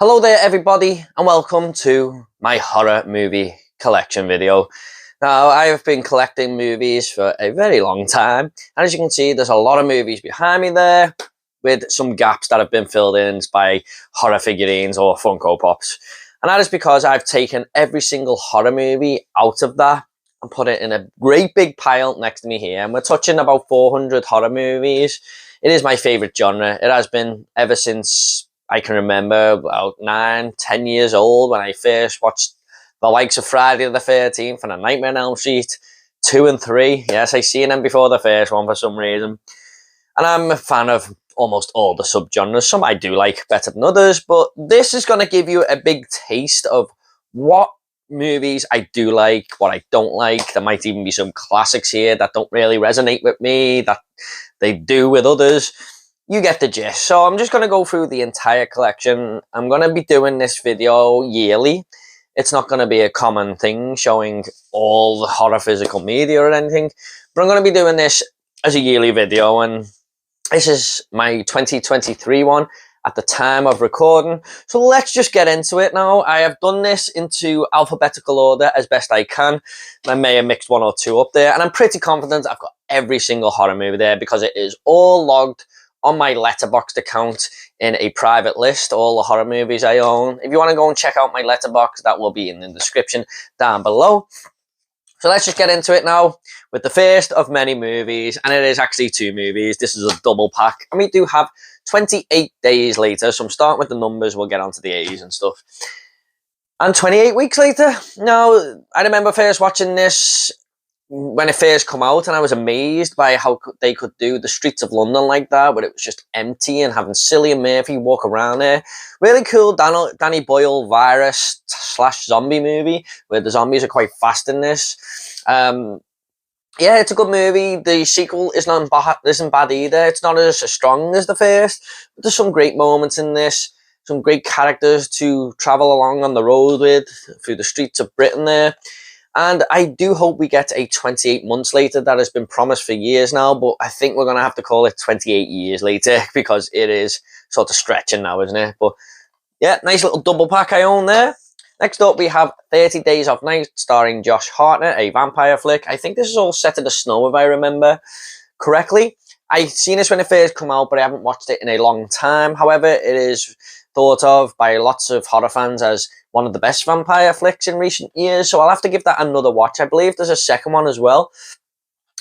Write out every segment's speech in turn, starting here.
Hello there everybody and welcome to my horror movie collection video. Now I have been collecting movies for a very long time, and as you can see there's a lot of movies behind me there with some gaps that have been filled in by horror figurines or Funko Pops. And that is because I've taken every single horror movie out of that and put it in a great big pile next to me here, and we're touching about 400 horror movies. It is my favourite genre. It has been ever since I can remember about 9, 10 years old when I first watched the likes of Friday the 13th and A Nightmare on Elm Street 2 and 3. Yes, I seen them before the first one for some reason. And I'm a fan of almost all the subgenres. Some I do like better than others, but this is going to give you a big taste of what movies I do like, what I don't like. There might even be some classics here that don't really resonate with me, that they do with others. You get the gist. So I'm just going to go through the entire collection. I'm going to be doing this video yearly. It's not going to be a common thing showing all the horror physical media or anything, but I'm going to be doing this as a yearly video, and this is my 2023 one at the time of recording. So let's just get into it now. I have done this into alphabetical order as best I can. I may have mixed one or two up there, and I'm pretty confident I've got every single horror movie there because it is all logged on my Letterboxd account in a private list, all the horror movies I own. If you want to go and check out my Letterboxd, that will be in the description down below. So let's just get into it now with the first of many movies, and it is actually two movies. This is a double pack, and we do have 28 days later, so I'm starting with the numbers, we'll get onto the A's and stuff. And 28 weeks later. Now, I remember first watching this when it first come out, and I was amazed by how they could do the streets of London like that, where it was just empty, and having Cillian Murphy walk around there. Really cool Danny Boyle virus / zombie movie, where the zombies are quite fast in this. Yeah, it's a good movie. The sequel isn't bad either. It's not as strong as the first, but there's some great moments in this. Some great characters to travel along on the road with, through the streets of Britain there. And I do hope we get a 28 months later. That has been promised for years now, but I think we're going to have to call it 28 years later because it is sort of stretching now, isn't it? But yeah, nice little double pack I own there. Next up, we have 30 Days of Night, starring Josh Hartnett, a vampire flick. I think this is all set in the snow, if I remember correctly. I seen this when it first came out, but I haven't watched it in a long time. However, it is thought of by lots of horror fans as one of the best vampire flicks in recent years, so I'll have to give that another watch. I believe there's a second one as well,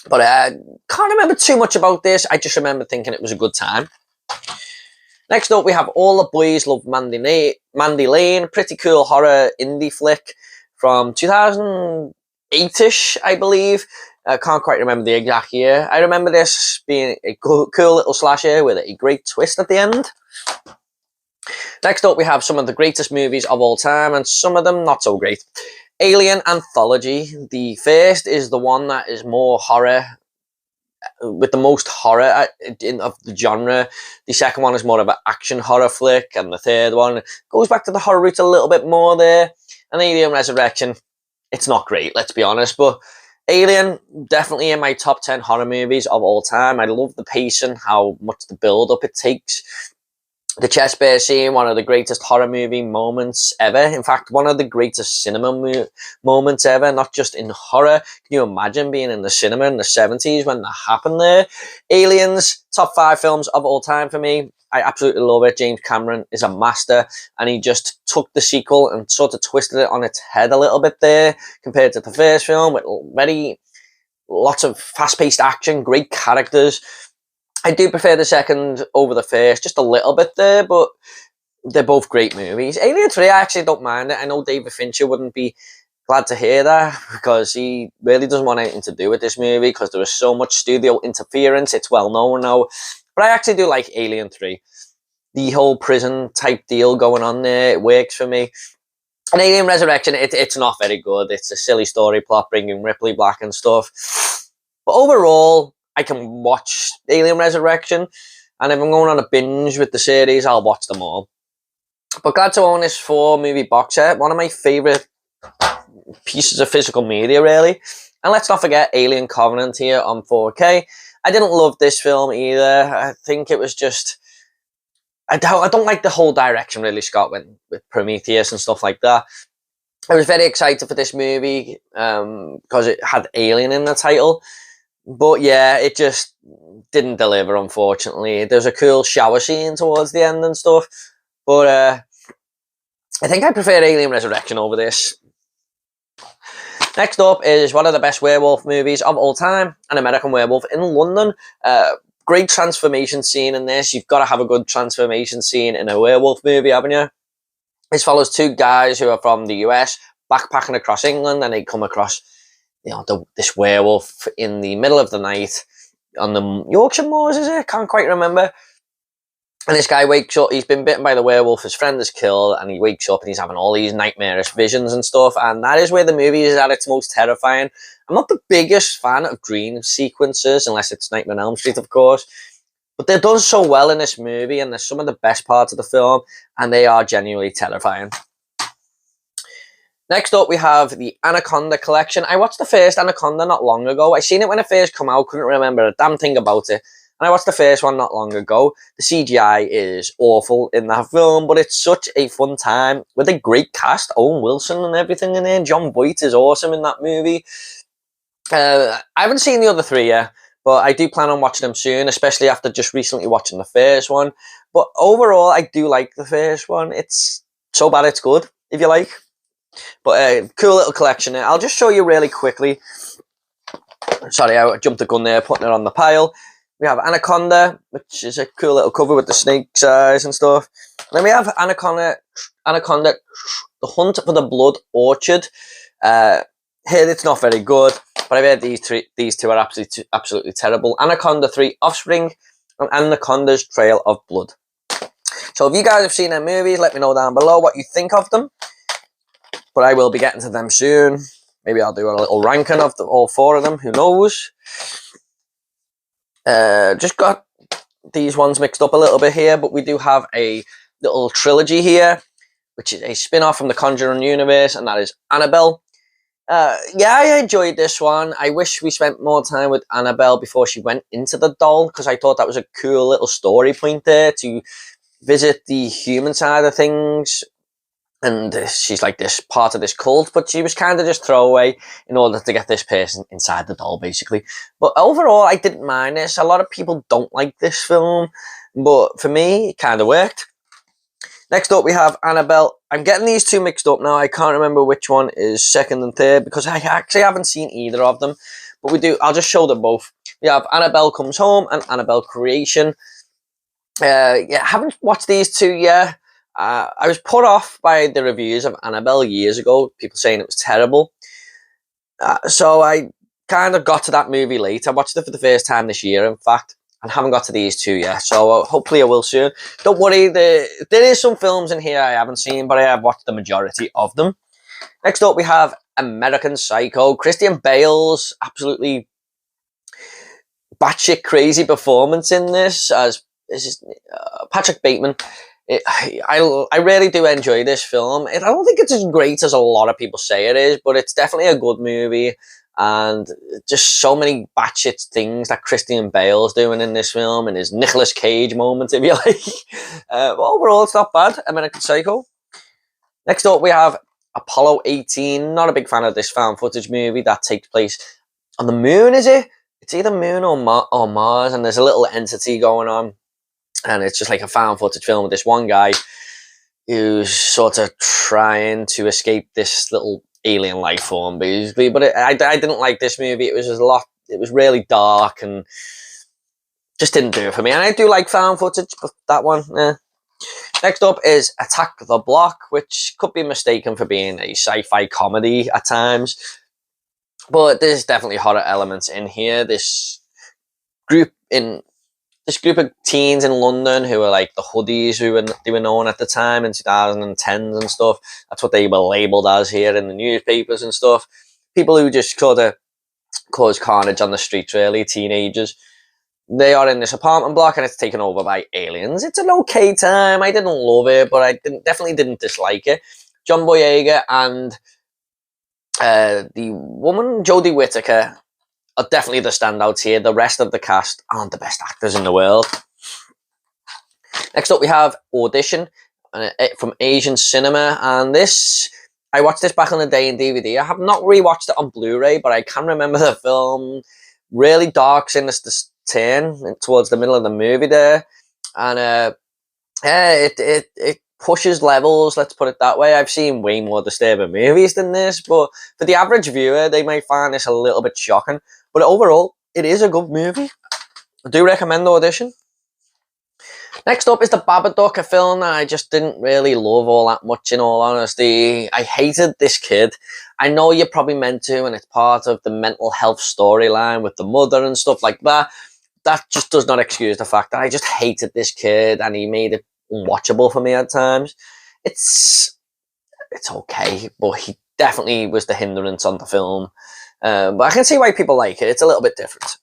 but I can't remember too much about this. I just remember thinking it was a good time. Next up, we have All the Boys Love Mandy Lane, pretty cool horror indie flick from 2008-ish, I believe. I can't quite remember the exact year. I remember this being a cool little slasher with a great twist at the end. Next up, we have some of the greatest movies of all time, and some of them not so great. Alien Anthology. The first is the one that is more horror, with the most horror of the genre. The second one is more of an action horror flick, and the third one goes back to the horror roots a little bit more there. And Alien Resurrection, it's not great, let's be honest, but Alien, definitely in my top 10 horror movies of all time. I love the pacing, how much the build-up it takes. The chest bear scene, one of the greatest horror movie moments ever. In fact, one of the greatest cinema moments ever, not just in horror. Can you imagine being in the cinema in the 70s when that happened there? Aliens, top 5 films of all time for me. I absolutely love it. James Cameron is a master, and he just took the sequel and sort of twisted it on its head a little bit there compared to the first film, with lots of fast-paced action, great characters. I do prefer the second over the first, just a little bit there, but they're both great movies. Alien 3, I actually don't mind it. I know David Fincher wouldn't be glad to hear that because he really doesn't want anything to do with this movie because there is so much studio interference. It's well known now. But I actually do like Alien 3. The whole prison type deal going on there, it works for me. And Alien Resurrection, it's not very good. It's a silly story plot, bringing Ripley back and stuff. But overall, I can watch Alien Resurrection, and if I'm going on a binge with the series, I'll watch them all. But glad to own this 4-movie box set, one of my favourite pieces of physical media, really. And let's not forget Alien Covenant here on 4K. I didn't love this film either. I think it was just I don't like the whole direction Ridley Scott went with Prometheus and stuff like that. I was very excited for this movie because it had Alien in the title. But yeah, it just didn't deliver, unfortunately. There's a cool shower scene towards the end and stuff. But I think I prefer Alien Resurrection over this. Next up is one of the best werewolf movies of all time, An American Werewolf in London. Great transformation scene in this. You've got to have a good transformation scene in a werewolf movie, haven't you? This follows two guys who are from the US backpacking across England, and they come across, this werewolf in the middle of the night on the Yorkshire Moors, is it? Can't quite remember. And this guy wakes up, he's been bitten by the werewolf, his friend is killed, and he wakes up and he's having all these nightmarish visions and stuff, and that is where the movie is at its most terrifying. I'm not the biggest fan of dream sequences, unless it's Nightmare on Elm Street, of course, but they're done so well in this movie, and they're some of the best parts of the film, and they are genuinely terrifying. Next up, we have the Anaconda collection. I watched the first Anaconda not long ago. I seen it when it first came out, couldn't remember a damn thing about it. And I watched the first one not long ago. The CGI is awful in that film, but it's such a fun time with a great cast. Owen Wilson and everything in there. John Voight is awesome in that movie. I haven't seen the other three yet, but I do plan on watching them soon, especially after just recently watching the first one. But overall, I do like the first one. It's so bad it's good, if you like. But cool little collection. I'll just show you really quickly. Sorry, I jumped the gun there, putting it on the pile. We have Anaconda, which is a cool little cover with the snake's eyes and stuff. Then we have Anaconda, The Hunt for the Blood Orchid. Here it's not very good, but I've heard these two are absolutely terrible. Anaconda 3 Offspring and Anaconda's Trail of Blood. So if you guys have seen their movies, let me know down below what you think of them. But I will be getting to them soon. Maybe I'll do a little ranking of all four of them, who knows. Just got these ones mixed up a little bit here, but we do have a little trilogy here, which is a spin-off from the Conjuring universe, and that is Annabelle. Yeah, I enjoyed this one. I wish we spent more time with Annabelle before she went into the doll, because I thought that was a cool little story point there to visit the human side of things. And she's like this part of this cult, but she was kind of just throwaway in order to get this person inside the doll, basically. But overall, I didn't mind this. A lot of people don't like this film, but for me, it kind of worked. Next up, we have Annabelle. I'm getting these two mixed up now. I can't remember which one is second and third because I actually haven't seen either of them. But we do. I'll just show them both. We have Annabelle Comes Home and Annabelle Creation. Yeah, haven't watched these two yet. I was put off by the reviews of Annabelle years ago, people saying it was terrible. So I kind of got to that movie late. I watched it for the first time this year, in fact, and haven't got to these two yet. So hopefully I will soon. Don't worry, there is some films in here I haven't seen, but I have watched the majority of them. Next up, we have American Psycho. Christian Bale's absolutely batshit crazy performance in this as Patrick Bateman. I really do enjoy this film. I don't think it's as great as a lot of people say it is, but it's definitely a good movie. And just so many batshit things that Christian Bale's doing in this film and his Nicolas Cage moment, if you like. Overall, it's not bad. American Psycho. Next up, we have Apollo 18. Not a big fan of this found footage movie that takes place on the moon, is it? It's either moon or Mars, and there's a little entity going on. And it's just like a found footage film with this one guy who's sort of trying to escape this little alien life form, basically. But I didn't like this movie. It was really dark and just didn't do it for me. And I do like found footage, but that one, eh. Next up is Attack the Block, which could be mistaken for being a sci-fi comedy at times. But there's definitely horror elements in here. This group of teens in London who were like the hoodies they were known at the time in 2010s and stuff. That's what they were labelled as here in the newspapers and stuff. People who just sort of cause carnage on the streets, really, teenagers. They are in this apartment block and it's taken over by aliens. It's an okay time. I didn't love it, but I definitely didn't dislike it. John Boyega and the woman, Jodie Whittaker, are definitely the standouts here. The rest of the cast aren't the best actors in the world. Next up we have Audition from Asian Cinema, and this, I watched this back on the day in DVD. I have not rewatched it on Blu-ray, but I can remember the film. Really dark, sinister turn towards the middle of the movie there, and yeah, it pushes levels, let's put it that way. I've seen way more disturbing movies than this, but for the average viewer, they may find this a little bit shocking. But overall, it is a good movie. I do recommend Audition. Next up is The Babadook, a film that I just didn't really love all that much, in all honesty. I hated this kid. I know you're probably meant to, and it's part of the mental health storyline with the mother and stuff like that. That just does not excuse the fact that I just hated this kid, and he made it unwatchable for me at times. It's okay, but he definitely was the hindrance on the film. But I can see why people like it. It's a little bit different.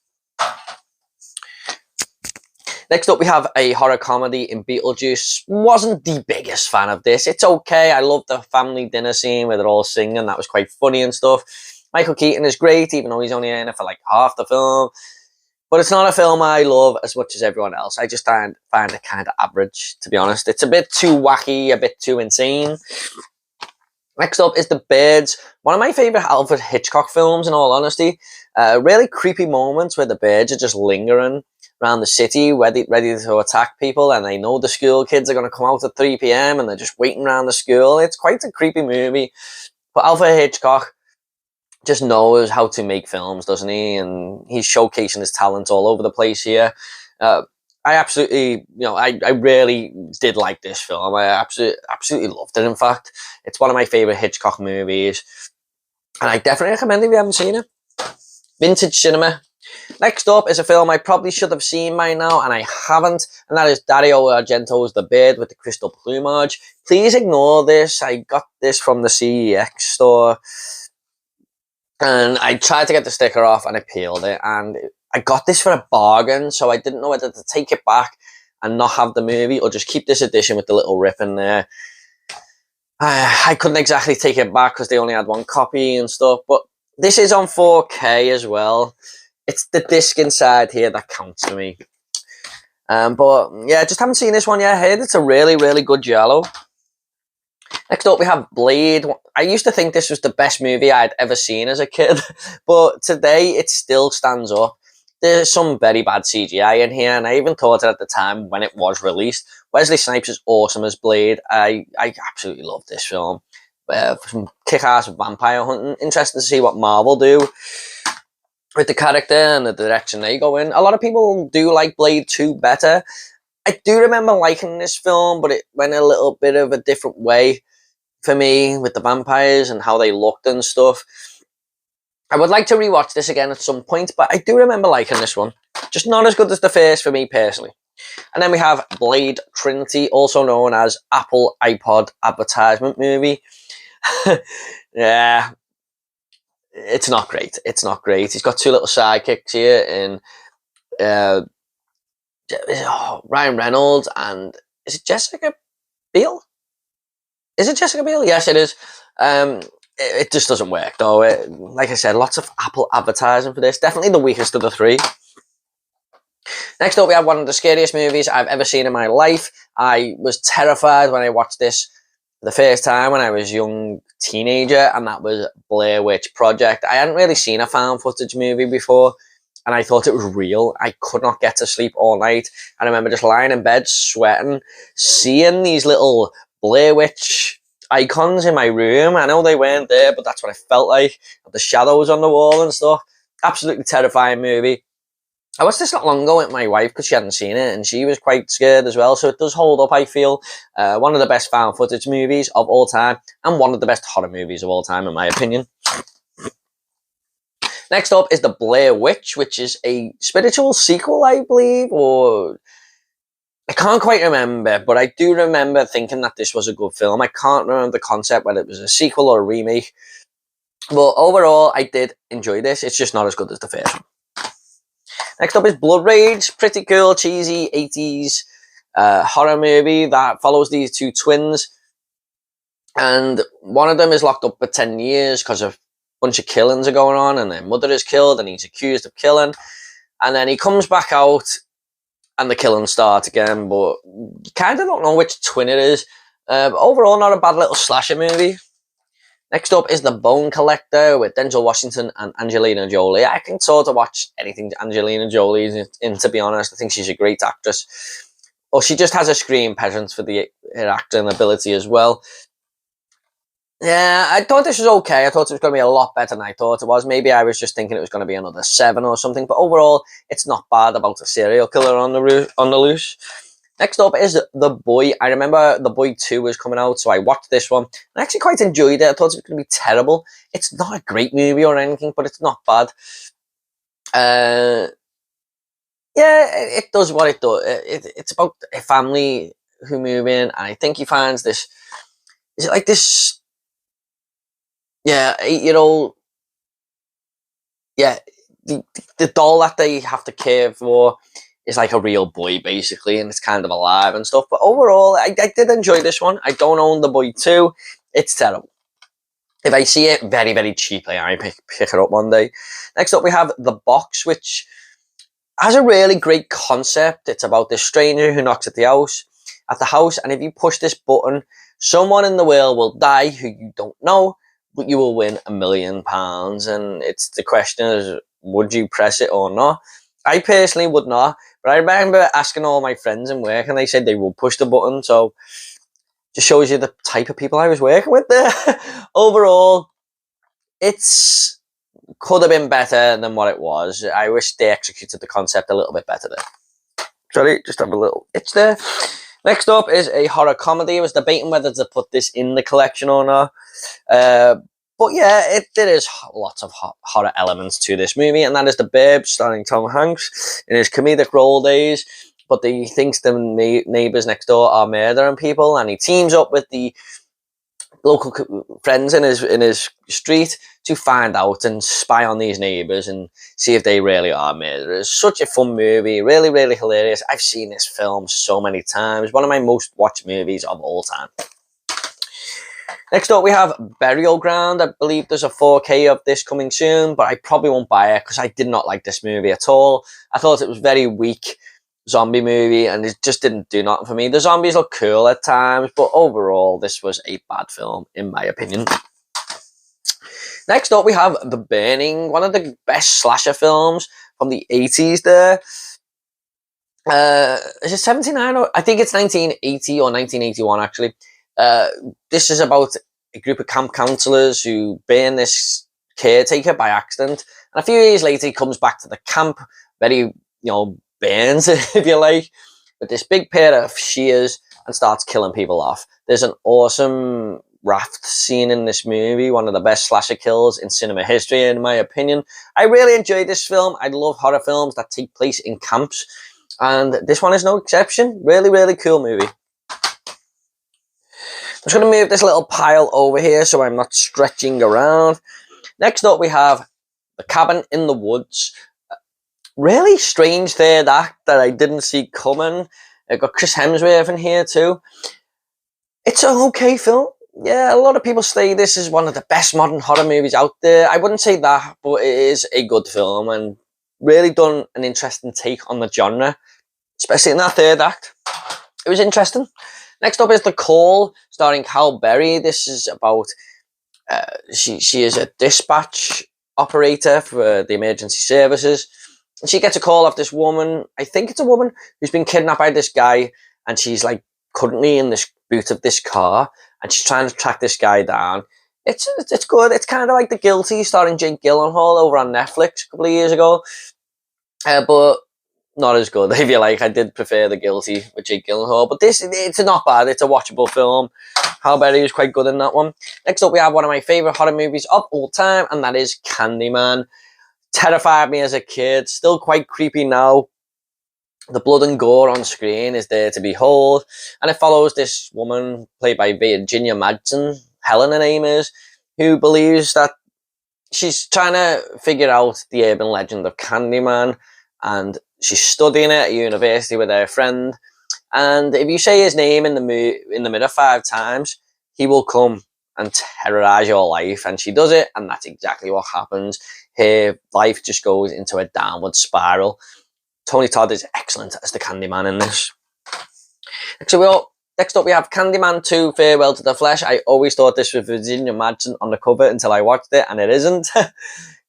Next up, we have a horror comedy in Beetlejuice. Wasn't the biggest fan of this. It's okay. I love the family dinner scene where they're all singing. That was quite funny and stuff. Michael Keaton is great, even though he's only in it for like half the film. But it's not a film I love as much as everyone else. I just find it kind of average, to be honest. It's a bit too wacky, a bit too insane. Next up is The Birds. One of my favourite Alfred Hitchcock films, in all honesty. Really creepy moments where the birds are just lingering around the city, ready to attack people, and they know the school kids are going to come out at 3 p.m. and they're just waiting around the school. It's quite a creepy movie. But Alfred Hitchcock just knows how to make films, doesn't he? And he's showcasing his talent all over the place here. I absolutely, I really did like this film. I absolutely loved it, in fact. It's one of my favourite Hitchcock movies. And I definitely recommend it if you haven't seen it. Vintage Cinema. Next up is a film I probably should have seen by now, and I haven't, and that is Dario Argento's The Bird with the Crystal Plumage. Please ignore this. I got this from the CEX store, and I tried to get the sticker off, and I peeled it, and I got this for a bargain, so I didn't know whether to take it back and not have the movie, or just keep this edition with the little rip in there. I couldn't exactly take it back because they only had one copy and stuff, but this is on 4K as well. It's the disc inside here that counts for me. But yeah, just haven't seen this one yet. I heard it's a really, really good giallo. Next up, we have Blade. I used to think this was the best movie I'd ever seen as a kid, but today it still stands up. There's some very bad CGI in here, and I even thought it at the time when it was released. Wesley Snipes is awesome as Blade. I absolutely love this film. Some kick-ass vampire hunting. Interesting to see what Marvel do with the character and the direction they go in. A lot of people do like Blade 2 better. I do remember liking this film, but it went a little bit of a different way for me with the vampires and how they looked and stuff. I would like to rewatch this again at some point, but I do remember liking this one. Just not as good as the first for me personally. And then we have Blade Trinity, also known as Apple iPod advertisement movie. Yeah, it's not great. It's not great. He's got two little sidekicks here in Ryan Reynolds and is it Jessica Biel? Is it Jessica Biel? Yes, it is. It just doesn't work though. Like I said, lots of Apple advertising for this. Definitely the weakest of the three. Next up, we have one of the scariest movies I've ever seen in my life. I was terrified when I watched this for the first time when I was a young teenager, and that was Blair Witch Project. I hadn't really seen a found footage movie before, and I thought it was real. I could not get to sleep all night. I remember just lying in bed, sweating, seeing these little Blair Witch icons in my room. I know they weren't there, but that's what I felt like. The shadows on the wall and stuff. Absolutely terrifying movie. I watched this not long ago with my wife because she hadn't seen it, and she was quite scared as well, so it does hold up, I feel. One of the best found footage movies of all time, and one of the best horror movies of all time, in my opinion. Next up is The Blair Witch, which is a spiritual sequel, I believe, or I can't quite remember, but I do remember thinking that this was a good film. I can't remember the concept, whether it was a sequel or a remake, but overall, I did enjoy this. It's just not as good as the first one. Next up is Blood Rage, pretty cool, cheesy 80s horror movie that follows these two twins. And one of them is locked up for 10 years because a bunch of killings are going on, and their mother is killed and he's accused of killing. And then he comes back out and the killing starts again, but you kind of don't know which twin it is. Overall, not a bad little slasher movie. Next up is The Bone Collector with Denzel Washington and Angelina Jolie. I can sort of watch anything Angelina Jolie is in, to be honest. I think she's a great actress. Well, she just has a screen presence for her acting ability as well. Yeah, I thought this was okay. I thought it was going to be a lot better than I thought it was. Maybe I was just thinking it was going to be another 7 or something. But overall, it's not bad about a serial killer on the loose. Next up is The Boy. I remember The Boy 2 was coming out, so I watched this one. I actually quite enjoyed it. I thought it was going to be terrible. It's not a great movie or anything, but it's not bad. Yeah, it does what it does. It's about a family who move in, and I think he finds this... Is it like this... Yeah, 8-year-old... Yeah, the doll that they have to care for is like a real boy, basically, and it's kind of alive and stuff. But overall, I did enjoy this one. I don't own The Boy 2. It's terrible. If I see it very, very cheaply, I pick it up one day. Next up, we have The Box, which has a really great concept. It's about this stranger who knocks at the house, and if you push this button, someone in the world will die who you don't know, but you will win £1 million. And it's the question is, would you press it or not? I personally would not, but I remember asking all my friends in work, and they said they would push the button. So just shows you the type of people I was working with there. Overall, it's could have been better than what it was. I wish they executed the concept a little bit better there. Sorry, just have a little itch there. Next up is a horror comedy. I was debating whether to put this in the collection or not. But yeah, there is lots of horror elements to this movie, and that is The Burbs, starring Tom Hanks in his comedic role days. But he thinks the neighbours next door are murdering people, and he teams up with the local friends in his street to find out and spy on these neighbours and see if they really are murderers. Such a fun movie, really, really hilarious. I've seen this film so many times. One of my most watched movies of all time. Next up, we have Burial Ground. I believe there's a 4K of this coming soon, but I probably won't buy it because I did not like this movie at all. I thought it was very weak zombie movie, and it just didn't do nothing for me. The zombies look cool at times, but overall, this was a bad film, in my opinion. Next up, we have The Burning, one of the best slasher films from the 80s there. Is it 79? I think it's 1980 or 1981, actually. This is about a group of camp counselors who burn this caretaker by accident, and a few years later he comes back to the camp, very, burns, if you like, with this big pair of shears and starts killing people off. There's an awesome raft scene in this movie, one of the best slasher kills in cinema history, in my opinion. I really enjoyed this film. I love horror films that take place in camps, and this one is no exception. Really, really cool movie. I'm just going to move this little pile over here so I'm not stretching around. Next up, we have The Cabin in the Woods. Really strange third act that I didn't see coming. I've got Chris Hemsworth in here too. It's an okay film. Yeah, a lot of people say this is one of the best modern horror movies out there. I wouldn't say that, but it is a good film and really done an interesting take on the genre, especially in that third act. It was interesting. Next up is The Call, starring Halle Berry. This is about, she is a dispatch operator for the emergency services. And she gets a call off this woman, I think it's a woman, who's been kidnapped by this guy, and she's like currently in this boot of this car, and she's trying to track this guy down. It's good. It's kind of like The Guilty, starring Jake Gyllenhaal over on Netflix a couple of years ago. But not as good, if you like. I did prefer The Guilty with Jake Gyllenhaal, but it's not bad. It's a watchable film. Halle Berry is quite good in that one. Next up, we have one of my favourite horror movies of all time, and that is Candyman. Terrified me as a kid, still quite creepy now. The blood and gore on screen is there to behold, and it follows this woman played by Virginia Madsen, Helen her name is, who believes that she's trying to figure out the urban legend of Candyman, and she's studying it at university with her friend. And if you say his name in the mirror 5 times, he will come and terrorize your life. And she does it, and that's exactly what happens. Her life just goes into a downward spiral. Tony Todd is excellent as the Candyman in this. Next up we have Candyman 2 Farewell to the Flesh. I always thought this was Virginia Madsen on the cover until I watched it, and it isn't.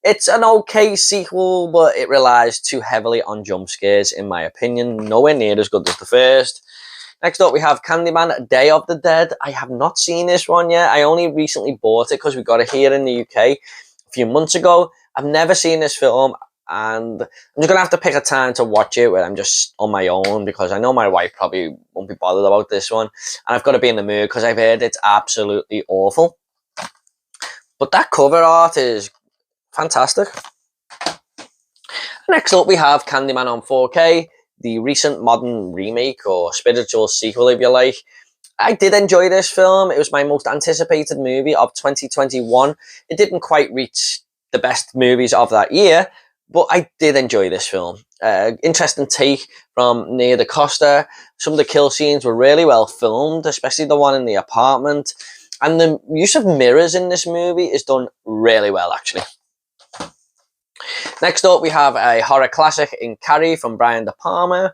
It's an okay sequel, but it relies too heavily on jump scares, in my opinion. Nowhere near as good as the first. Next up, we have Candyman Day of the Dead. I have not seen this one yet. I only recently bought it because we got it here in the UK a few months ago. I've never seen this film, and I'm just going to have to pick a time to watch it where I'm just on my own, because I know my wife probably won't be bothered about this one. And I've got to be in the mood because I've heard it's absolutely awful. But that cover art is fantastic. Next up, we have Candyman on 4K, the recent modern remake or spiritual sequel, if you like. I did enjoy this film. It was my most anticipated movie of 2021. It didn't quite reach the best movies of that year, but I did enjoy this film. Interesting take from Nia DaCosta. Some of the kill scenes were really well filmed, especially the one in the apartment. And the use of mirrors in this movie is done really well, actually. Next up, we have a horror classic in Carrie from Brian De Palma.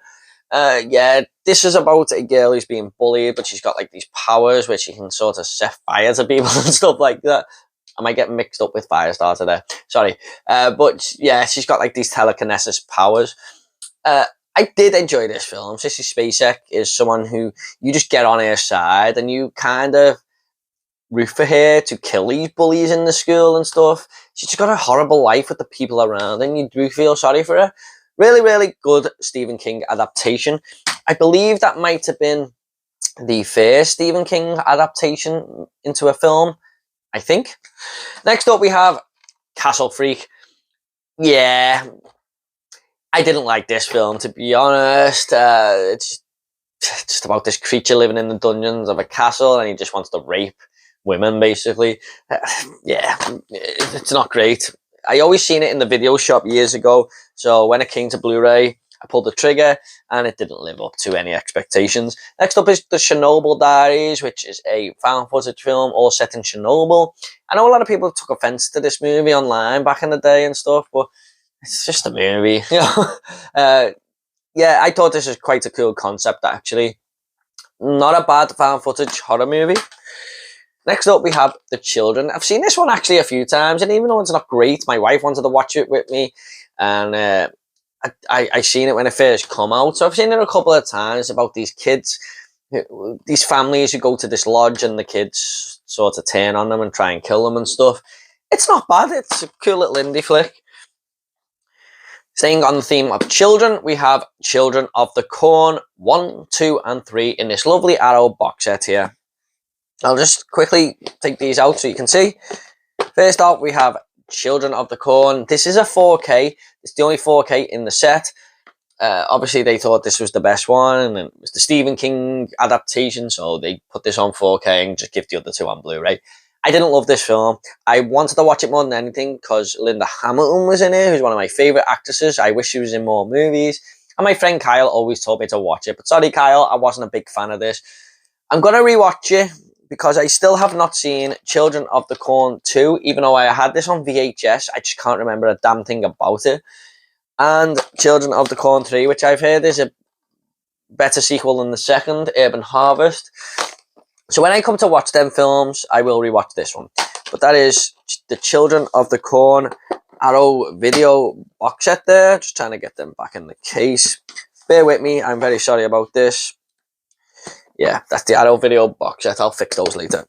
Yeah, this is about a girl who's being bullied, but she's got like these powers where she can sort of set fire to people and stuff like that. I might get mixed up with Firestarter there. Sorry. But yeah, she's got like these telekinesis powers. I did enjoy this film. Sissy Spacek is someone who you just get on her side and you kind of root for her to kill these bullies in the school and stuff. She's just got a horrible life with the people around, and you do feel sorry for her. Really, really good Stephen King adaptation. I believe that might have been the first Stephen King adaptation into a film, I think. Next up, we have Castle Freak. Yeah, I didn't like this film, to be honest. It's just about this creature living in the dungeons of a castle, and he just wants to rape women, basically. Yeah, it's not great. I always seen it in the video shop years ago, so when it came to Blu-ray, I pulled the trigger, and it didn't live up to any expectations. Next up is The Chernobyl Diaries, which is a found footage film all set in Chernobyl. I know a lot of people took offense to this movie online back in the day and stuff, but it's just a movie, you know. Yeah, I thought this was quite a cool concept, actually. Not a bad found footage horror movie. Next up, we have The Children. I've seen this one actually a few times, and even though it's not great, my wife wanted to watch it with me, and I seen it when it first come out. So I've seen it a couple of times about these kids, these families who go to this lodge, and the kids sort of turn on them and try and kill them and stuff. It's not bad. It's a cool little indie flick. Staying on the theme of children, we have Children of the Corn 1, 2, and 3 in this lovely Arrow box set here. I'll just quickly take these out so you can see. First off, we have Children of the Corn. This is a 4K. It's the only 4K in the set. Obviously, they thought this was the best one, and it was the Stephen King adaptation, so they put this on 4K and just give the other two on Blu-ray. I didn't love this film. I wanted to watch it more than anything because Linda Hamilton was in it, who's one of my favourite actresses. I wish she was in more movies. And my friend Kyle always told me to watch it. But sorry, Kyle, I wasn't a big fan of this. I'm going to rewatch it because I still have not seen Children of the Corn 2, even though I had this on VHS. I just can't remember a damn thing about it. And Children of the Corn 3, which I've heard is a better sequel than the second, Urban Harvest. So when I come to watch them films, I will rewatch this one. But that is the Children of the Corn Arrow video box set there. Just trying to get them back in the case. Bear with me, I'm very sorry about this. Yeah, that's the Arrow video box set. I'll fix those later.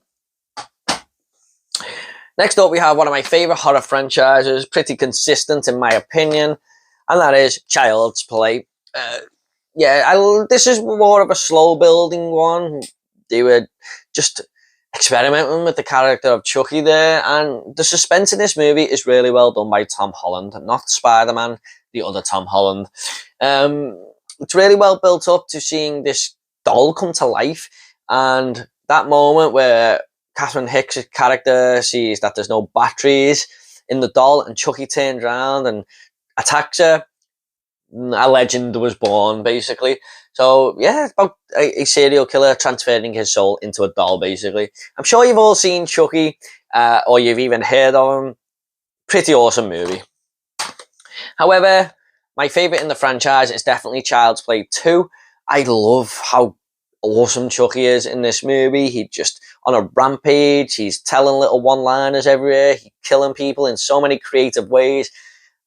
Next up, we have one of my favourite horror franchises, pretty consistent in my opinion, and that is Child's Play. This is more of a slow building one. They were just experimenting with the character of Chucky there, and the suspense in this movie is really well done by Tom Holland, not Spider-Man, the other Tom Holland. It's really well built up to seeing this doll come to life, and that moment where Catherine Hicks' character sees that there's no batteries in the doll and Chucky turns around and attacks her, a legend was born, basically. So yeah, it's about a serial killer transferring his soul into a doll, basically. I'm sure you've all seen Chucky, or you've even heard of him. Pretty awesome movie. However, my favourite in the franchise is definitely Child's Play 2. I love how awesome Chucky is in this movie. He's just on a rampage. He's telling little one-liners everywhere. He's killing people in so many creative ways.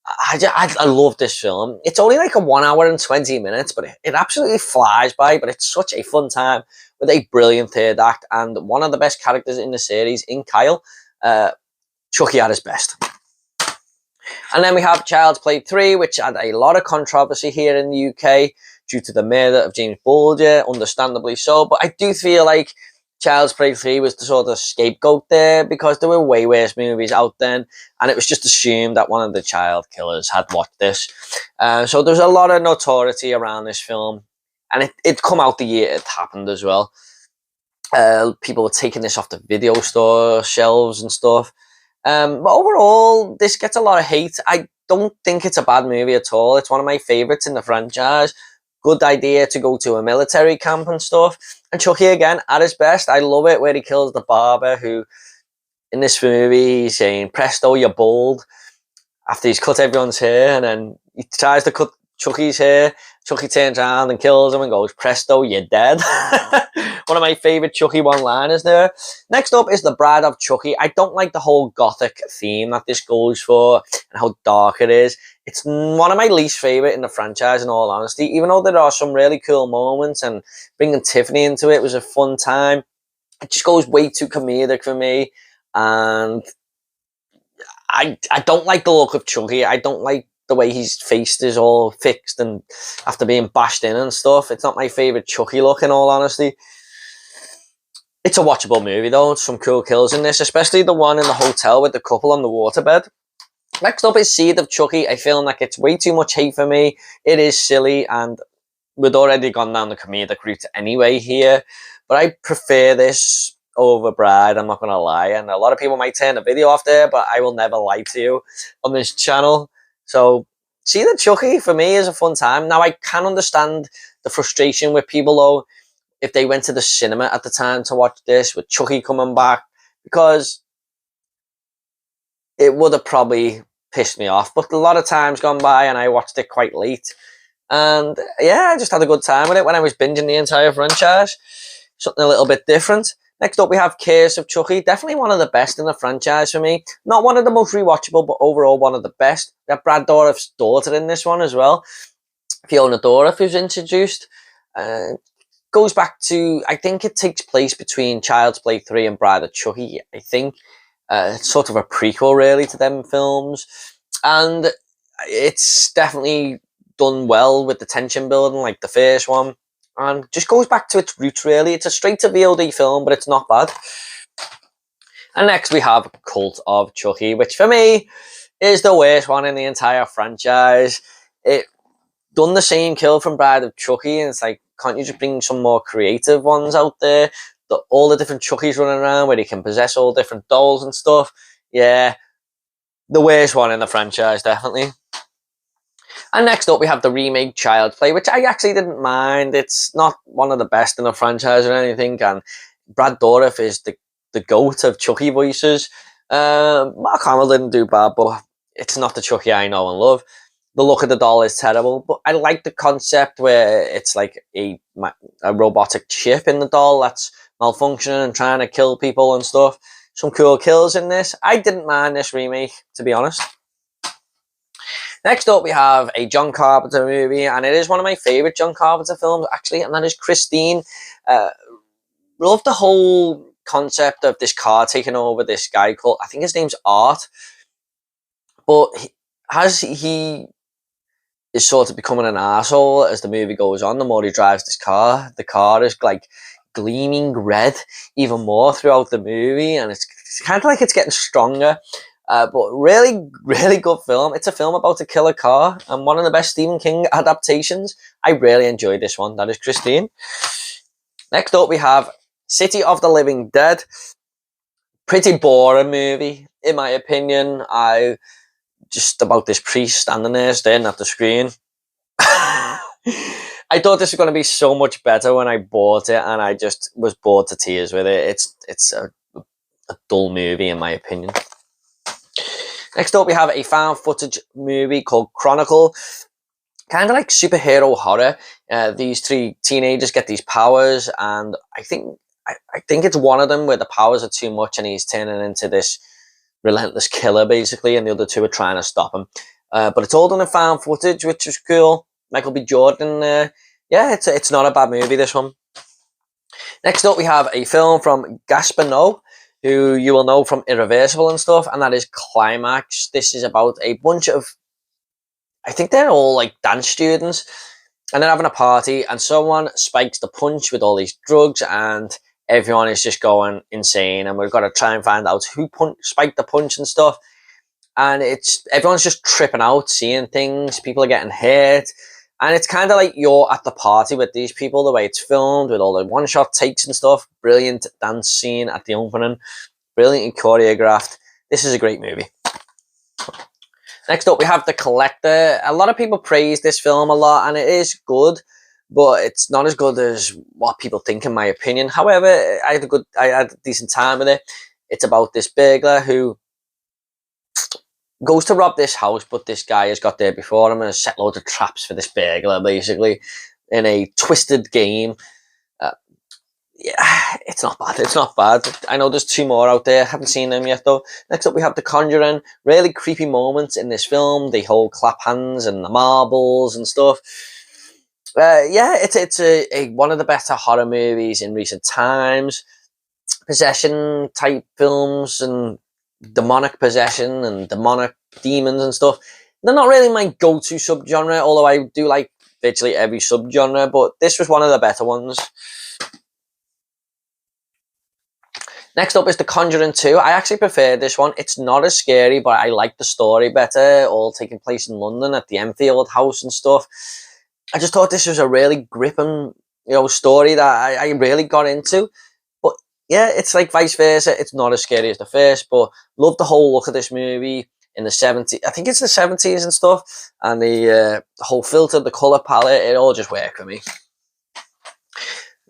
I love this film. It's only like a 1 hour and 20 minutes, but it absolutely flies by. But it's such a fun time with a brilliant third act and one of the best characters in the series in Kyle. Chucky at his best. And then we have Child's Play 3, which had a lot of controversy here in the UK due to the murder of James Bulger, understandably so. But I do feel like Child's Play 3 was the sort of scapegoat there because there were way worse movies out then, and it was just assumed that one of the child killers had watched this. So there's a lot of notoriety around this film, and it come out the year it happened as well. People were taking this off the video store shelves and stuff. But overall, this gets a lot of hate. I don't think it's a bad movie at all. It's one of my favourites in the franchise. Good idea to go to a military camp and stuff. And Chucky, again, at his best. I love it where he kills the barber who, in this movie, he's saying, "Presto, you're bald," after he's cut everyone's hair, and then he tries to cut Chucky's hair. Chucky turns around and kills him and goes, "Presto, you're dead." One of my favourite Chucky one-liners there. Next up is The Bride of Chucky. I don't like the whole gothic theme that this goes for and how dark it is. It's one of my least favourite in the franchise, in all honesty, even though there are some really cool moments and bringing Tiffany into it was a fun time. It just goes way too comedic for me, and I don't like the look of Chucky. I don't like the way his face is all fixed and after being bashed in and stuff. It's not my favourite Chucky look, in all honesty. It's a watchable movie though. Some cool kills in this, especially the one in the hotel with the couple on the waterbed. Next up is Seed of Chucky, a film that gets way too much hate for me. It is silly, and we'd already gone down the comedic route anyway here. But I prefer this over Bride, I'm not going to lie. And a lot of people might turn the video off there, but I will never lie to you on this channel. So Seed of Chucky, for me, is a fun time. Now, I can understand the frustration with people, though, if they went to the cinema at the time to watch this, with Chucky coming back, because it would have probably pissed me off. But a lot of times gone by and I watched it quite late. And yeah, I just had a good time with it when I was binging the entire franchise. Something a little bit different. Next up, we have Curse of Chucky. Definitely one of the best in the franchise for me. Not one of the most rewatchable, but overall one of the best. We have Brad Dourif's daughter in this one as well. Fiona Dourif, who's introduced. Goes back to, I think it takes place between Child's Play 3 and Bride of Chucky, I think. It's sort of a prequel, really, to them films. And it's definitely done well with the tension building, like the first one. And just goes back to its roots, really. It's a straight-to-VOD film, but it's not bad. And next we have Cult of Chucky, which for me is the worst one in the entire franchise. It done the same kill from Bride of Chucky, and it's like, can't you just bring some more creative ones out there? All the different Chuckies running around where they can possess all different dolls and stuff. Yeah, the worst one in the franchise, definitely. And next up, we have the remake Child's Play, which I actually didn't mind. It's not one of the best in the franchise or anything, and Brad Dourif is the GOAT of Chucky voices. Mark Hamill didn't do bad, but it's not the Chucky I know and love. The look of the doll is terrible, but I like the concept where it's like a robotic chip in the doll that's malfunctioning and trying to kill people and stuff. Some cool kills in this. I didn't mind this remake, to be honest. Next up, we have a John Carpenter movie, and it is one of my favourite John Carpenter films, actually, and that is Christine. Love the whole concept of this car taking over this guy called, I think his name's Art, but he is sort of becoming an asshole as the movie goes on. The more he drives this car, the car is like gleaming red even more throughout the movie, and it's kind of like it's getting stronger. But really, really good film. It's a film about a killer car and one of the best Stephen King adaptations. I really enjoyed this one. That is Christine. Next up, we have City of the Living Dead. Pretty boring movie, in my opinion. Just about this priest standing there staring at the screen. I thought this was going to be so much better when I bought it, and I just was bored to tears with it. It's a dull movie, in my opinion. Next up, we have a found footage movie called Chronicle. kind of like superhero horror. These three teenagers get these powers, and I think it's one of them where the powers are too much, and he's turning into this relentless killer basically, and the other two are trying to stop him. But it's all done in found footage, which is cool. Michael B. Jordan. Yeah, it's not a bad movie, this one. Next up, we have a film from Gaspar Noé, who you will know from Irreversible and stuff, and that is Climax. This is about a bunch of, I think they're all like dance students, and they're having a party, and someone spikes the punch with all these drugs, and everyone is just going insane, and we've got to try and find out who spiked the punch and stuff. And everyone's just tripping out, seeing things, people are getting hurt, and it's kind of like you're at the party with these people, the way it's filmed, with all the one-shot takes and stuff. Brilliant dance scene at the opening, brilliantly choreographed. This is a great movie. Next up, we have The Collector. A lot of people praise this film a lot, and it is good, but it's not as good as what people think, in my opinion. However, I had a decent time with it. It's about this burglar who goes to rob this house, but this guy has got there before him and has set loads of traps for this burglar, basically, in a twisted game. Yeah, it's not bad. It's not bad. I know there's two more out there. Haven't seen them yet, though. Next up, we have The Conjuring. Really creepy moments in this film. The whole clap hands and the marbles and stuff. Yeah, it's a one of the better horror movies in recent times. Possession type films and demonic possession and demonic demons and stuff. They're not really my go-to subgenre, although I do like virtually every subgenre, but this was one of the better ones. Next up is The Conjuring 2. I actually prefer this one. It's not as scary, but I like the story better, all taking place in London at the Enfield house and stuff. I just thought this was a really gripping, story that I really got into. But yeah, it's like vice versa. It's not as scary as the first, but love the whole look of this movie in the 70s. I think it's the 70s and stuff, and the whole filter, the colour palette, it all just worked for me.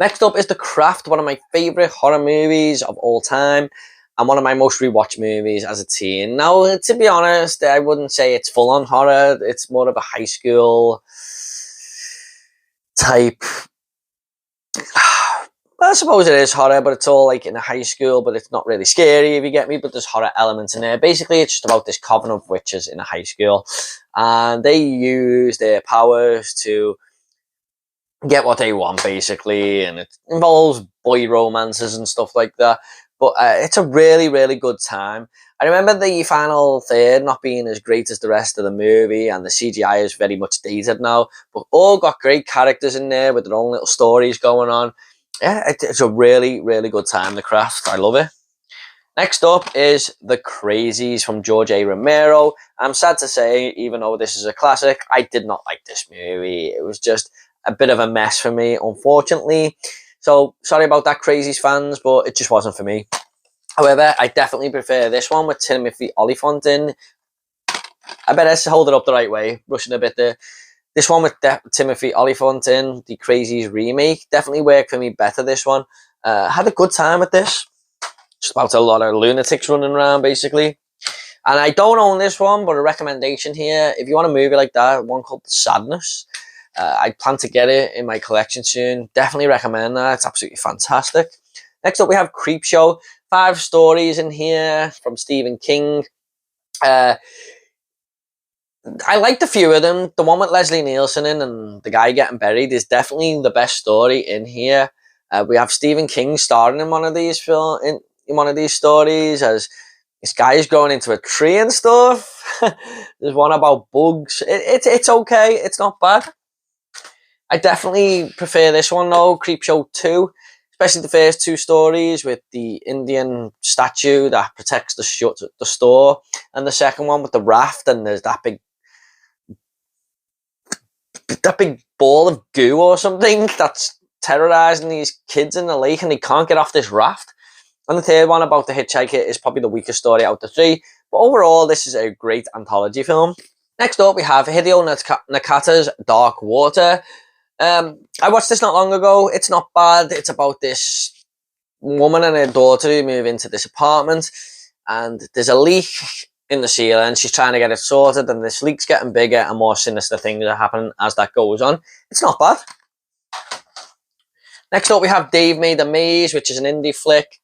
Next up is The Craft, one of my favourite horror movies of all time, and one of my most rewatched movies as a teen. Now, to be honest, I wouldn't say it's full-on horror. It's more of a high school type. I suppose it is horror, but it's all like in a high school, but it's not really scary, if you get me, but there's horror elements in there. Basically, it's just about this coven of witches in a high school, and they use their powers to get what they want, basically, and it involves boy romances and stuff like that. But it's a really, really good time. I remember the final third not being as great as the rest of the movie, and the CGI is very much dated now, but all got great characters in there with their own little stories going on. Yeah, it's a really, really good time, The Craft. I love it. Next up is The Crazies from George A. Romero. I'm sad to say, even though this is a classic, I did not like this movie. It was just a bit of a mess for me, unfortunately. So, sorry about that, Crazies fans, but it just wasn't for me. However, I definitely prefer this one with Timothy Olyphant in. I better hold it up the right way, rushing a bit there. This one with Timothy Olyphant in, the Crazies remake, definitely worked for me better, this one. Had a good time with this. Just about a lot of lunatics running around, basically. And I don't own this one, but a recommendation here. If you want a movie like that, one called Sadness. I plan to get it in my collection soon. Definitely recommend that. It's absolutely fantastic. Next up, we have Creepshow. 5 stories in here from Stephen King. I liked a few of them. The one with Leslie Nielsen in and the guy getting buried is definitely the best story in here. We have Stephen King starring in one of these in one of these stories as this guy is going into a tree and stuff. There's one about bugs. It's okay. It's not bad. I definitely prefer this one though, Creepshow 2, especially the first 2 stories with the Indian statue that protects the store, and the second one with the raft, and there's that big ball of goo or something that's terrorizing these kids in the lake, and they can't get off this raft. And the third one about the hitchhiker is probably the weakest story out of the 3, but overall this is a great anthology film. Next up, we have Hideo Nakata's Dark Water. I watched this not long ago. It's not bad. It's about this woman and her daughter who move into this apartment, and there's a leak in the ceiling. She's trying to get it sorted, and this leak's getting bigger and more sinister things are happening as that goes on. It's not bad. Next up, we have Dave Made a Maze, which is an indie flick.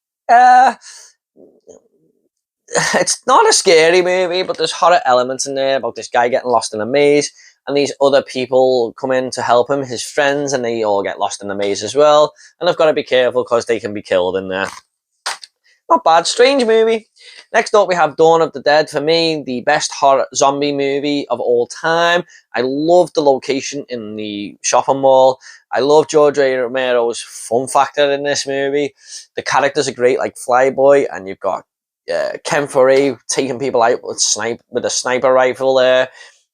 It's not a scary movie, but there's horror elements in there about this guy getting lost in a maze, and these other people come in to help him, his friends, and they all get lost in the maze as well. And I've got to be careful because they can be killed in there. Not bad. Strange movie. Next up, we have Dawn of the Dead. For me, the best horror zombie movie of all time. I love the location in the shopping mall. I love George A. Romero's fun factor in this movie. The characters are great, like Flyboy, and you've got Ken Foree taking people out with a sniper rifle there.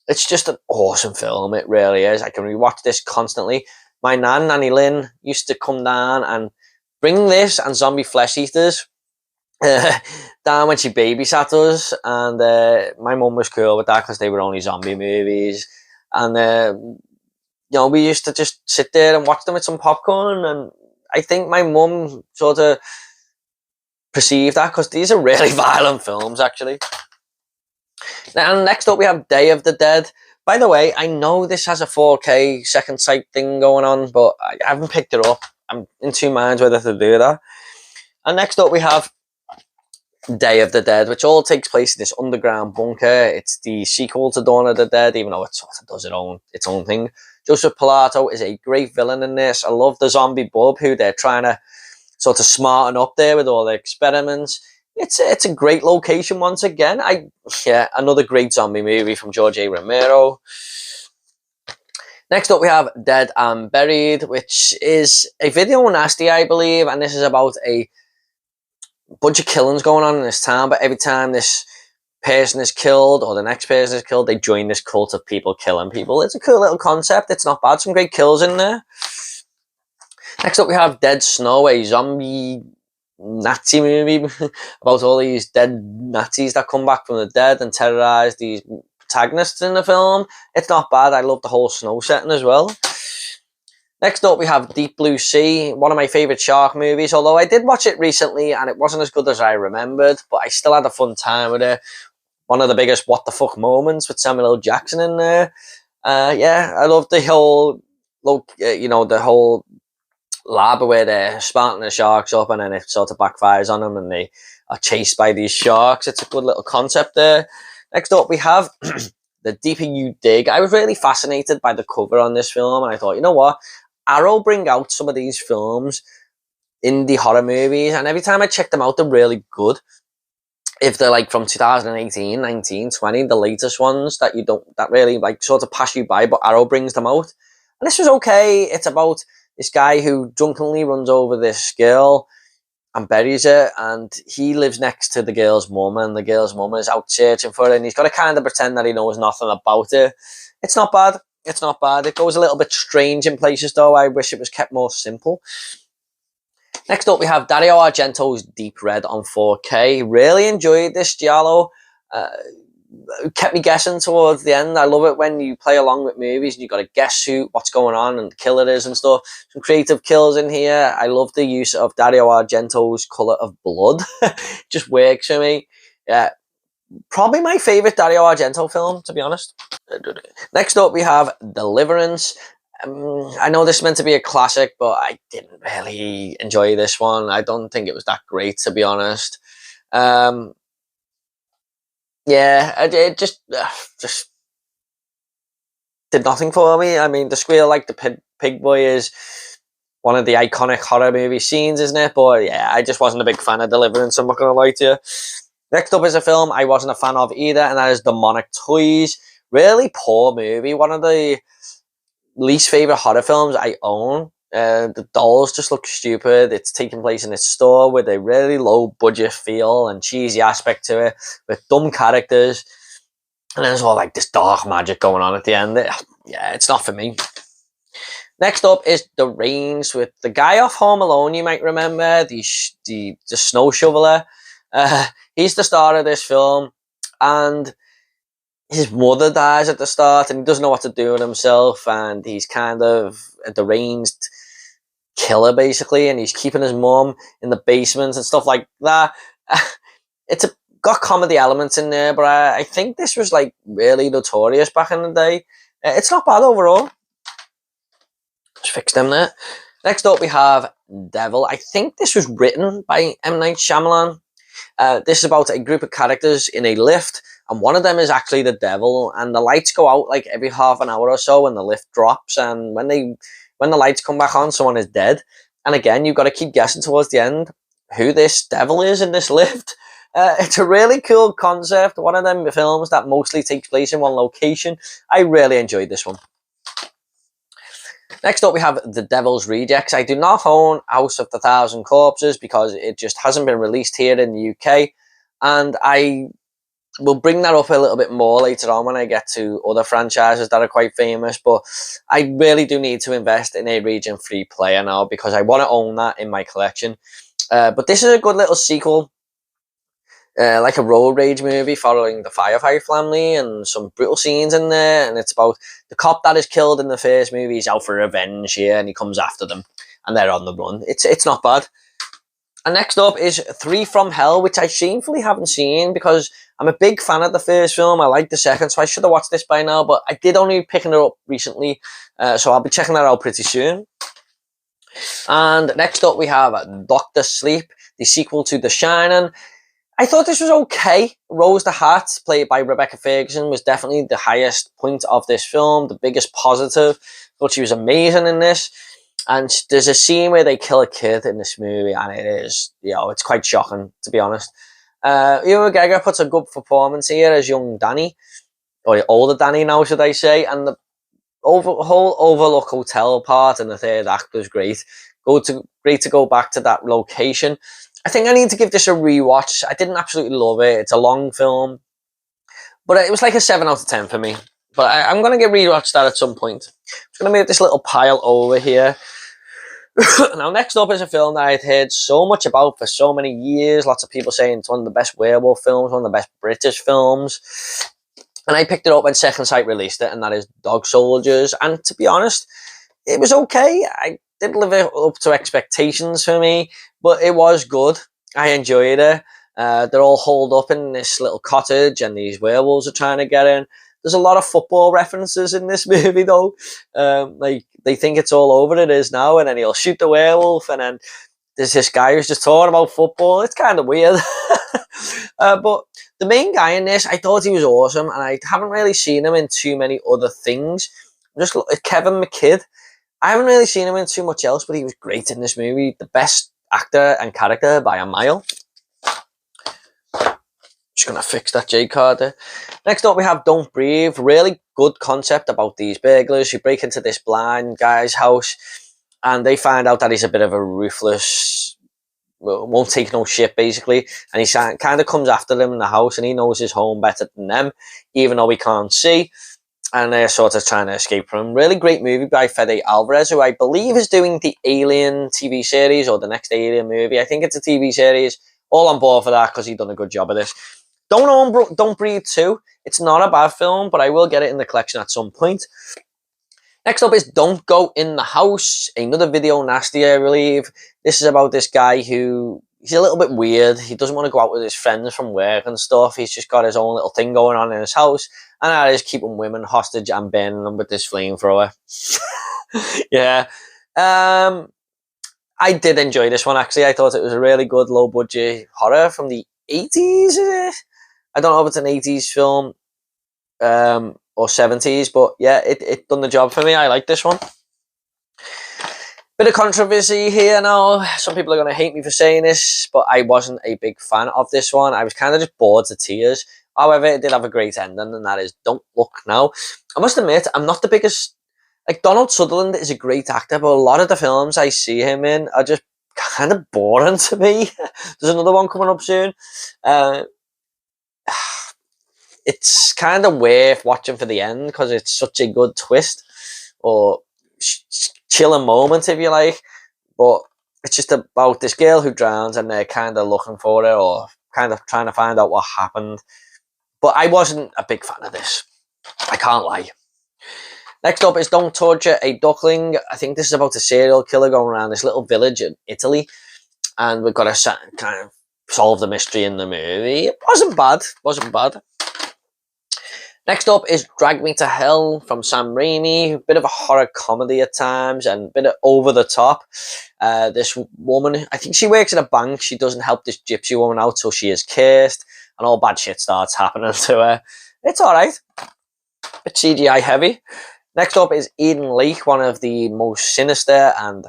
It's just an awesome film. It really is. I can rewatch this constantly. My nan, Nanny Lynn, used to come down and bring this and Zombie Flesh Eaters down when she babysat us, and my mum was cool with that because they were only zombie movies, and we used to just sit there and watch them with some popcorn, and I think my mum sort of perceived that because these are really violent films, actually. Now, next up we have Day of the Dead. By the way, I know this has a 4K second sight thing going on, but I haven't picked it up. I'm in two minds whether to do that. And next up we have Day of the Dead, which all takes place in this underground bunker. It's the sequel to Dawn of the Dead, even though it sort of does its own thing. Joseph Pilato is a great villain in this. I love the zombie bub who they're trying to sort of smarten up there with all the experiments. It's a great location once again. Another great zombie movie from George A. Romero. Next up we have Dead and Buried, which is a video nasty, I believe, and this is about a bunch of killings going on in this town, but every time this person is killed or the next person is killed, they join this cult of people killing people. It's a cool little concept. It's not bad. Some great kills in there. Next up we have Dead Snow, a zombie Nazi movie about all these dead Nazis that come back from the dead and terrorize these protagonists in the film. It's not bad. I love the whole snow setting as well. Next up, we have Deep Blue Sea, one of my favourite shark movies, although I did watch it recently and it wasn't as good as I remembered, but I still had a fun time with it. One of the biggest what the fuck moments with Samuel L. Jackson in there. I love the whole, the whole lab where they're sparking the sharks up and then it sort of backfires on them and they are chased by these sharks. It's a good little concept there. Next up, we have The Deeper You Dig. I was really fascinated by the cover on this film and I thought, you know what? Arrow bring out some of these films, indie horror movies, and every time I check them out, they're really good. If they're like from 2018, 19, 20, the latest ones that really like sort of pass you by, but Arrow brings them out. And this was okay. It's about this guy who drunkenly runs over this girl and buries her, and he lives next to the girl's mum, and the girl's mum is out searching for her, and he's got to kind of pretend that he knows nothing about her. It's not bad. It's not bad. It goes a little bit strange in places, though. I wish it was kept more simple. Next up, we have Dario Argento's Deep Red on 4K. Really enjoyed this giallo. Kept me guessing towards the end. I love it when you play along with movies and you've got to guess what's going on and the killer is and stuff. Some creative kills in here. I love the use of Dario Argento's colour of blood. Just works for me. Yeah, probably my favourite Dario Argento film, to be honest. Next up, we have Deliverance. I know this is meant to be a classic, but I didn't really enjoy this one. I don't think it was that great, to be honest. It just did nothing for me. I mean, the squeal like the pig boy is one of the iconic horror movie scenes, isn't it? But yeah, I just wasn't a big fan of Deliverance, I'm not going to lie to you. Next up is a film I wasn't a fan of either, and that is Demonic Toys. Really poor movie. One of the least favourite horror films I own. The dolls just look stupid. It's taking place in a store with a really low budget feel and cheesy aspect to it, with dumb characters, and there's all like this dark magic going on at the end. It's not for me. Next up is The Range with the guy off Home Alone. You might remember the snow shoveler. He's the star of this film, and his mother dies at the start, and he doesn't know what to do with himself, and he's kind of a deranged killer, basically, and he's keeping his mum in the basement and stuff like that. It's a got comedy elements in there, but I think this was like really notorious back in the day. It's not bad overall. Just fix them there. Next up we have Devil. I think this was written by M. Night Shyamalan. This is about a group of characters in a lift, and one of them is actually the devil, and the lights go out like every half an hour or so when the lift drops, and when the lights come back on, someone is dead. And again, you've got to keep guessing towards the end who this devil is in this lift. It's a really cool concept. One of them films that mostly takes place in one location. I really enjoyed this one. Next up, we have The Devil's Rejects. I do not own House of the Thousand Corpses because it just hasn't been released here in the UK. And I will bring that up a little bit more later on when I get to other franchises that are quite famous. But I really do need to invest in a Region 3 player now because I want to own that in my collection. But this is a good little sequel. Like a road rage movie following the firefighter family, and some brutal scenes in there, and it's about the cop that is killed in the first movie. He's out for revenge here, and he comes after them, and they're on the run. It's not bad. And next up is 3 from Hell, which I shamefully haven't seen because I'm a big fan of the first film. I like the second, so I should have watched this by now, but I did only picking it up recently, so I'll be checking that out pretty soon. And next up we have Dr. Sleep, the sequel to The Shining. I thought this was okay. Rose the Hat, played by Rebecca Ferguson, was definitely the highest point of this film, the biggest positive. Thought she was amazing in this. And there's a scene where they kill a kid in this movie, and it is, it's quite shocking, to be honest. Ewan McGregor puts a good performance here as young Danny, or older Danny now, should I say. And the whole Overlook Hotel part in the third act was great. Great to go back to that location. I think I need to give this a rewatch. I didn't absolutely love it. It's a long film, but it was like a 7 out of 10 for me. But I'm going to get rewatched that at some point. I'm just going to make this little pile over here. Now, next up is a film that I'd heard so much about for so many years. Lots of people saying it's one of the best werewolf films, one of the best British films. And I picked it up when Second Sight released it, and that is Dog Soldiers. And to be honest, it was okay. I didn't live up to expectations for me, but it was good. I enjoyed it. They're all holed up in this little cottage, and these werewolves are trying to get in. There's a lot of football references in this movie, though. Like, they think it's all over it is now, and then he'll shoot the werewolf, and then there's this guy who's just talking about football. It's kind of weird. But the main guy in this, I thought he was awesome, and I haven't really seen him in too many other things. Just Kevin McKidd. I haven't really seen him in too much else, but he was great in this movie. The best actor and character by a mile. Just going to fix that J card there. Next up, we have Don't Breathe. Really good concept about these burglars who break into this blind guy's house, and they find out that he's a bit of a ruthless, won't take no shit, basically. And he kind of comes after them in the house, and he knows his home better than them, even though he can't see. And they're sort of trying to escape from him. Really great movie by Fede Alvarez, who I believe is doing the Alien TV series, or the next Alien movie. I think it's a TV series. All on board for that because he's done a good job of this. Don't Breathe 2. It's not a bad film, but I will get it in the collection at some point. Next up is Don't Go in the House. Another video nasty, I believe. This is about this guy who... he's a little bit weird. He doesn't want to go out with his friends from work and stuff. He's just got his own little thing going on in his house. And that is keeping women hostage and burning them with this flamethrower. Yeah. I did enjoy this one, actually. I thought it was a really good low-budget horror from the 80s. I don't know if it's an 80s film or 70s, but yeah, it done the job for me. I like this one. Bit of controversy here now. Some people are going to hate me for saying this, but I wasn't a big fan of this one. I was kind of just bored to tears. However, it did have a great ending, and that is Don't Look Now. I must admit, I'm not the biggest... like, Donald Sutherland is a great actor, but a lot of the films I see him in are just kind of boring to me. There's another one coming up soon. It's kind of worth watching for the end because it's such a good twist, or chilling moment, if you like. But it's just about this girl who drowns, and they're kind of looking for her, or kind of trying to find out what happened. But I wasn't a big fan of this. I can't lie. Next up is Don't Torture a Duckling. I think this is about a serial killer going around this little village in Italy. And we've got a kind of solve the mystery in the movie. It wasn't bad. Wasn't bad. Next up is Drag Me to Hell from Sam Raimi. A bit of a horror comedy at times and a bit of over the top. This woman, I think she works at a bank. She doesn't help this gypsy woman out, so she is cursed, and all bad shit starts happening to her. It's alright. Bit CGI heavy. Next up is Eden Lake, one of the most sinister and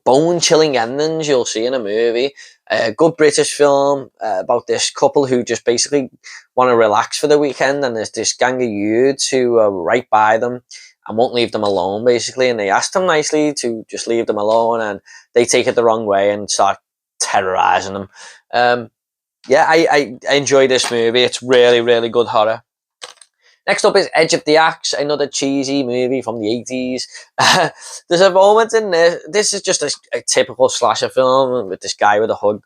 bone-chilling endings you'll see in a movie. A good British film about this couple who just basically want to relax for the weekend, and there's this gang of youths who are right by them and won't leave them alone, basically, and they ask them nicely to just leave them alone, and they take it the wrong way and start terrorizing them. I enjoy this movie. It's really, really good horror. Next up is Edge of the Axe, another cheesy movie from the 80s. There's a moment in this. This is just a typical slasher film with this guy with a hood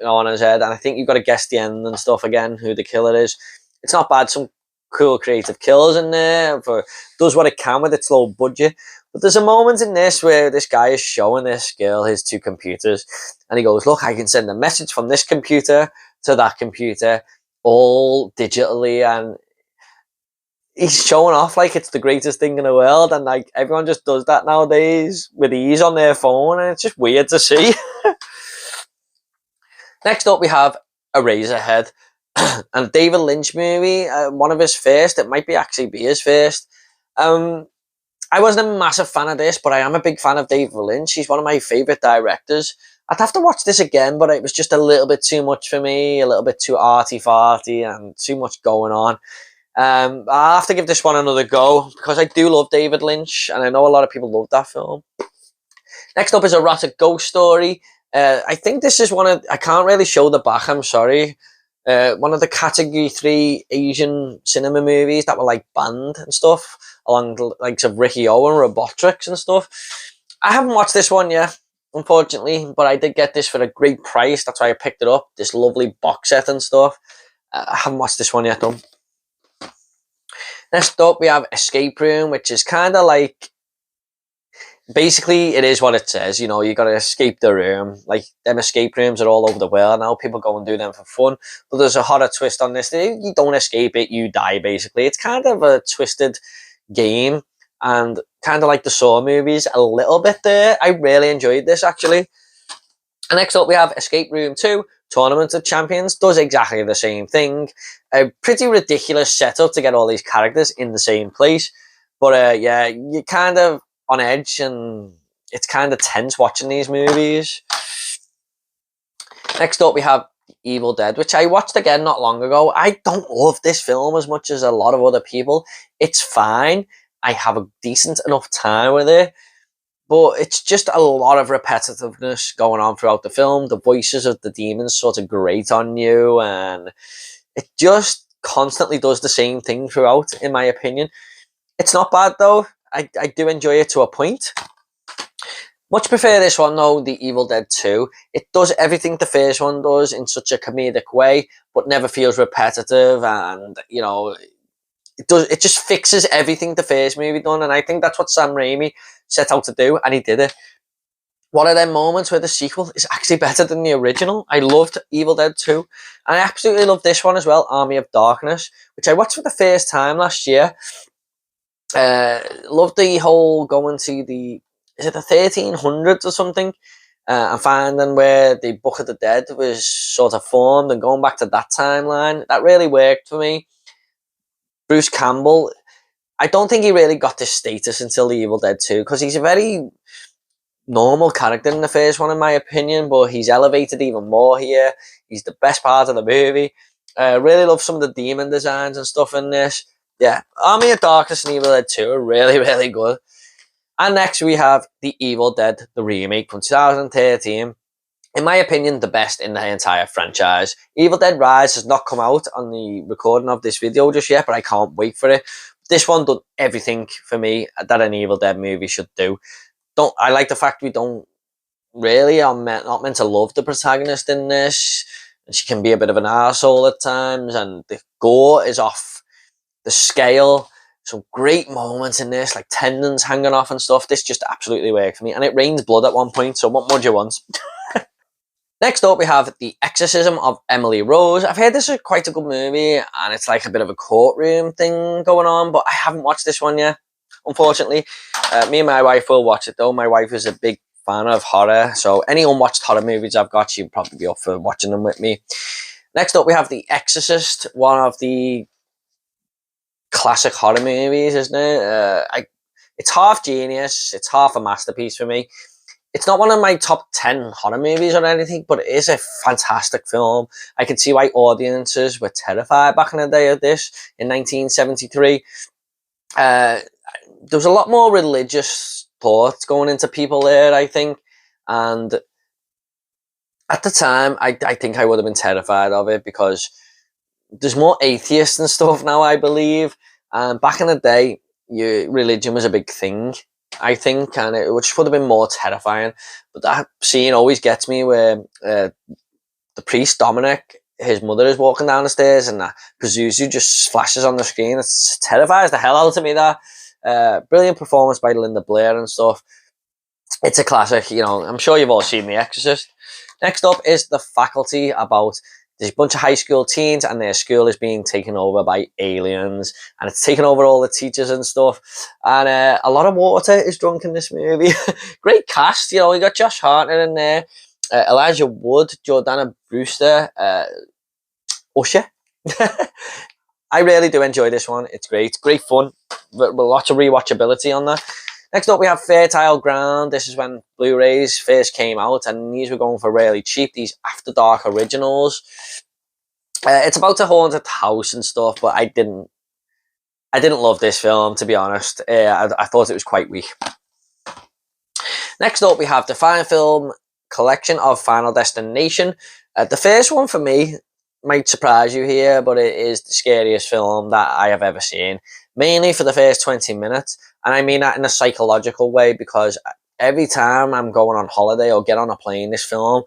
on his head, and I think you've got to guess the end and stuff again, who the killer is. It's not bad. Some cool creative kills in there. Does what it can with its low budget. But there's a moment in this where this guy is showing this girl his two computers, and he goes, "Look, I can send a message from this computer to that computer, all digitally," and he's showing off like it's the greatest thing in the world, and like everyone just does that nowadays with ease on their phone, and it's just weird to see. Next up, we have Eraserhead, and David Lynch movie, one of his first. It might actually be his first. I wasn't a massive fan of this, but I am a big fan of David Lynch. He's one of my favourite directors. I'd have to watch this again, but it was just a little bit too much for me, a little bit too arty-farty and too much going on. I'll have to give this one another go because I do love David Lynch, and I know a lot of people love that film. Next up is Erotic Ghost Story. I think this is I can't really show the back, I'm sorry. One of the Category 3 Asian cinema movies that were like banned and stuff, along the likes of Ricky O and Robotrix and stuff. I haven't watched this one yet, unfortunately, but I did get this for a great price. That's why I picked it up, this lovely box set and stuff. I haven't watched this one yet though. Next up, we have Escape Room, which is kind of like, basically, it is what it says. You got to escape the room. Like, them escape rooms are all over the world now. People go and do them for fun. But there's a horror twist on this. You don't escape it, you die, basically. It's kind of a twisted game, and kind of like the Saw movies a little bit there. I really enjoyed this, actually. And next up, we have Escape Room 2, Tournament of Champions. Does exactly the same thing. A pretty ridiculous setup to get all these characters in the same place. But yeah, you're kind of on edge, and it's kind of tense watching these movies. Next up, we have Evil Dead, which I watched again not long ago. I don't love this film as much as a lot of other people. It's fine. I have a decent enough time with it. But it's just a lot of repetitiveness going on throughout the film. The voices of the demons sort of grate on you, and it just constantly does the same thing throughout, in my opinion. It's not bad, though. I do enjoy it to a point. Much prefer this one, though, the Evil Dead 2. It does everything the first one does in such a comedic way, but never feels repetitive, and, it just fixes everything the first movie done, and I think that's what Sam Raimi set out to do, and he did it. One of them moments where the sequel is actually better than the original. I loved Evil Dead 2, and I absolutely love this one as well, Army of Darkness, which I watched for the first time last year. Loved the whole going to is it the 1300s or something, and finding where the Book of the Dead was sort of formed and going back to that timeline. That really worked for me. Bruce Campbell, I don't think he really got this status until the Evil Dead 2, because he's a very normal character in the first one, in my opinion, but he's elevated even more here. He's the best part of the movie. Really love some of the demon designs and stuff in this. Yeah, Army of Darkness and Evil Dead 2 are really, really good. And next we have The Evil Dead, the remake from 2013. In my opinion, the best in the entire franchise. Evil Dead Rise has not come out on the recording of this video just yet, but I can't wait for it. This one did everything for me that an Evil Dead movie should do. I like the fact we don't really are not meant to love the protagonist in this, and she can be a bit of an arsehole at times, and the gore is off the scale. Some great moments in this, like tendons hanging off and stuff. This just absolutely worked for me, and it rains blood at one point, so what more do you want? Next up, we have The Exorcism of Emily Rose. I've heard this is quite a good movie, and it's like a bit of a courtroom thing going on, but I haven't watched this one yet, unfortunately. Me and my wife will watch it, though. My wife is a big fan of horror, so any unwatched horror movies I've got, she'd probably be up for watching them with me. Next up, we have The Exorcist, one of the classic horror movies, isn't it? It's half genius, it's half a masterpiece for me. It's not one of my top 10 horror movies or anything, but it is a fantastic film. I can see why audiences were terrified back in the day of this in 1973. There was a lot more religious thoughts going into people there, I think. And at the time, I think I would have been terrified of it because there's more atheists and stuff now, I believe. And back in the day, religion was a big thing, I think, and it just would have been more terrifying. But that scene always gets me where the priest Dominic, his mother is walking down the stairs, and Pazuzu just flashes on the screen. It terrifies the hell out of me. That brilliant performance by Linda Blair and stuff. It's a classic, you know. I'm sure you've all seen The Exorcist. Next up is The Faculty, about there's a bunch of high school teens and their school is being taken over by aliens, and it's taking over all the teachers and stuff. And a lot of water is drunk in this movie. Great cast, you know. You got Josh Hartnett in there, Elijah Wood, Jordana Brewster, Usher. I really do enjoy this one. It's great. Great fun. With lots of rewatchability on that. Next up, we have Fertile Ground. This is when Blu-rays first came out, and these were going for really cheap, these After Dark originals. It's about a haunted house and stuff, but I didn't love this film, to be honest. I thought it was quite weak. Next up, we have the Final Film Collection of Final Destination. The first one for me might surprise you here, but it is the scariest film that I have ever seen. Mainly for the first 20 minutes. And I mean that in a psychological way, because every time I'm going on holiday or get on a plane, this film,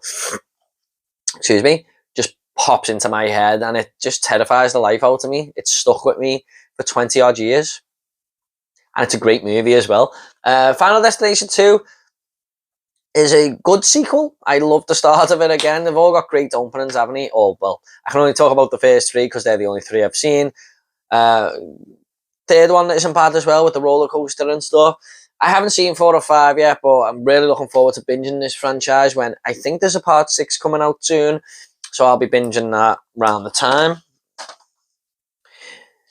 excuse me, just pops into my head and it just terrifies the life out of me. It's stuck with me for 20 odd years. And it's a great movie as well. Final Destination 2 is a good sequel. I love the start of it again. They've all got great openings, haven't they? Oh, well, I can only talk about the first three because they're the only three I've seen. Third one isn't bad as well, with the roller coaster and stuff. I haven't seen 4 or 5 yet, but I'm really looking forward to binging this franchise when I think there's a part 6 coming out soon. So I'll be binging that around the time.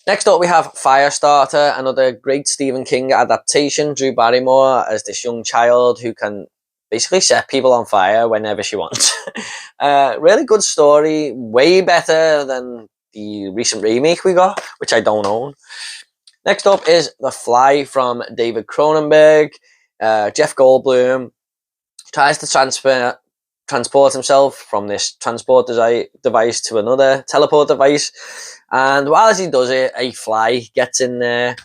Next up, we have Firestarter, another great Stephen King adaptation. Drew Barrymore as this young child who can basically set people on fire whenever she wants. Really good story, way better than the recent remake we got, which I don't own. Next up is The Fly from David Cronenberg. Jeff Goldblum tries to transport himself from this transport device to another teleport device. And while he does it, a fly gets in there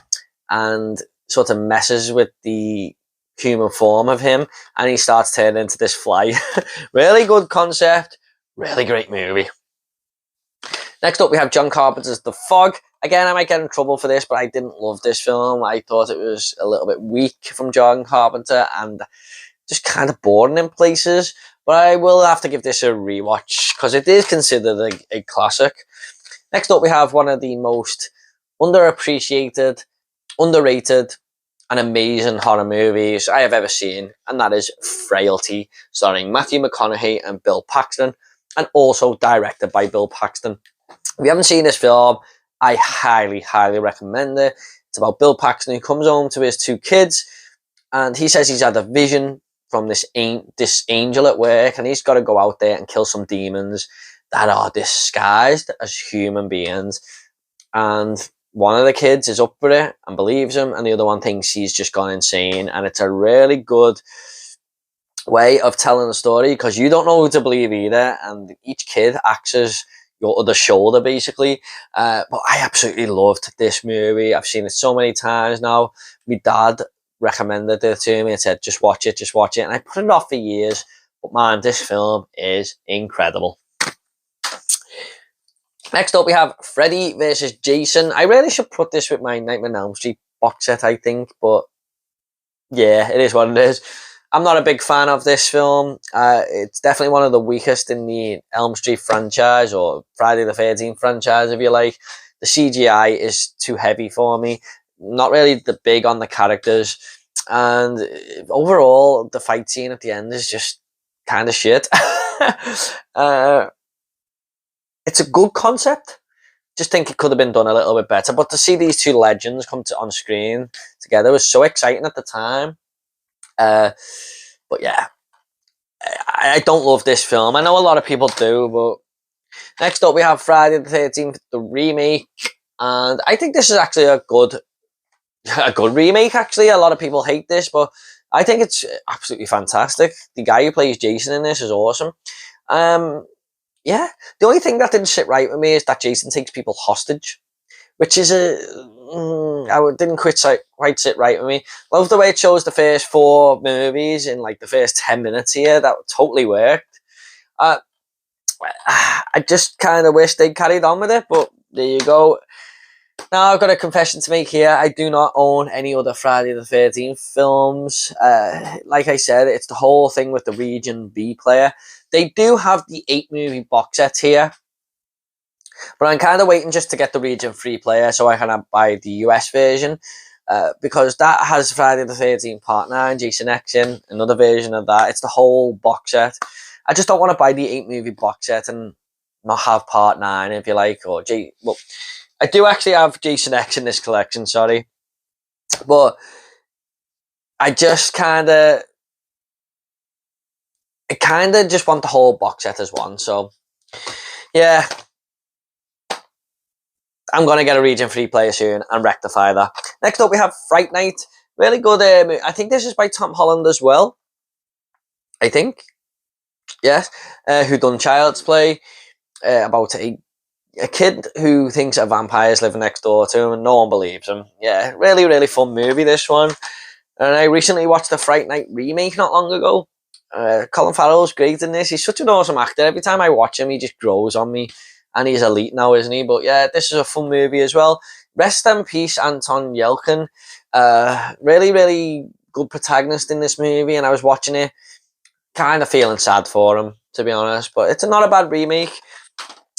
and sort of messes with the human form of him. And he starts turning into this fly. Really good concept. Really great movie. Next up, we have John Carpenter's The Fog. Again, I might get in trouble for this, but I didn't love this film. I thought it was a little bit weak from John Carpenter and just kind of boring in places. But I will have to give this a rewatch because it is considered a classic. Next up, we have one of the most underappreciated, underrated, and amazing horror movies I have ever seen, and that is Frailty, starring Matthew McConaughey and Bill Paxton, and also directed by Bill Paxton. If you haven't seen this film, I highly, highly recommend it. It's about Bill Paxton who comes home to his 2 kids, and he says he's had a vision from this angel at work, and he's got to go out there and kill some demons that are disguised as human beings. And one of the kids is up for it and believes him, and the other one thinks he's just gone insane. And it's a really good way of telling the story because you don't know who to believe either, and each kid acts as your other shoulder, basically. But I absolutely loved this movie. I've seen it so many times now. My dad recommended it to me and said, just watch it. And I put it off for years. But man, this film is incredible. Next up, we have Freddy versus Jason. I really should put this with my Nightmare on Elm Street box set, I think. But yeah, it is what it is. I'm not a big fan of this film. It's definitely one of the weakest in the Elm Street franchise, or Friday the 13th franchise, if you like. The CGI is too heavy for me. Not really big on the characters. And overall, the fight scene at the end is just kind of shit. It's a good concept. Just think it could have been done a little bit better. But to see these two legends come on screen together was so exciting at the time. But yeah, I don't love this film. I know a lot of people do, but next up we have Friday the 13th, the remake, and I think this is actually a good remake. Actually, a lot of people hate this, but I think it's absolutely fantastic. The guy who plays Jason in this is awesome. Yeah, the only thing that didn't sit right with me is that Jason takes people hostage, which is didn't quite sit right with me. Love the way it shows the first 4 movies in like the first 10 minutes here. That totally worked. I just kind of wish they'd carried on with it, but there you go. Now I've got a confession to make here. I do not own any other Friday the 13th films. Like I said, it's the whole thing with the Region B player. They do have the 8-movie box set here, but I'm kind of waiting just to get the Region 3 player so I can buy the US version, because that has Friday the 13th Part 9, Jason X in, another version of that. It's the whole box set. I just don't want to buy the 8-movie box set and not have Part 9, if you like, or well, I do actually have Jason X in this collection, sorry. But I just kind of just want the whole box set as one. So, yeah. I'm going to get a Region 3 player soon and rectify that. Next up, we have Fright Night. Really good. I think this is by Tom Holland as well. I think. Yes. Who done Child's Play. About a kid who thinks a vampire is living next door to him and no one believes him. Yeah, really, really fun movie, this one. And I recently watched the Fright Night remake not long ago. Colin Farrell's great in this. He's such an awesome actor. Every time I watch him, he just grows on me. And he's elite now, isn't he? But yeah, this is a fun movie as well. Rest in peace, Anton Yelchin. Really, really good protagonist in this movie. And I was watching it, kind of feeling sad for him, to be honest. But it's not a bad remake.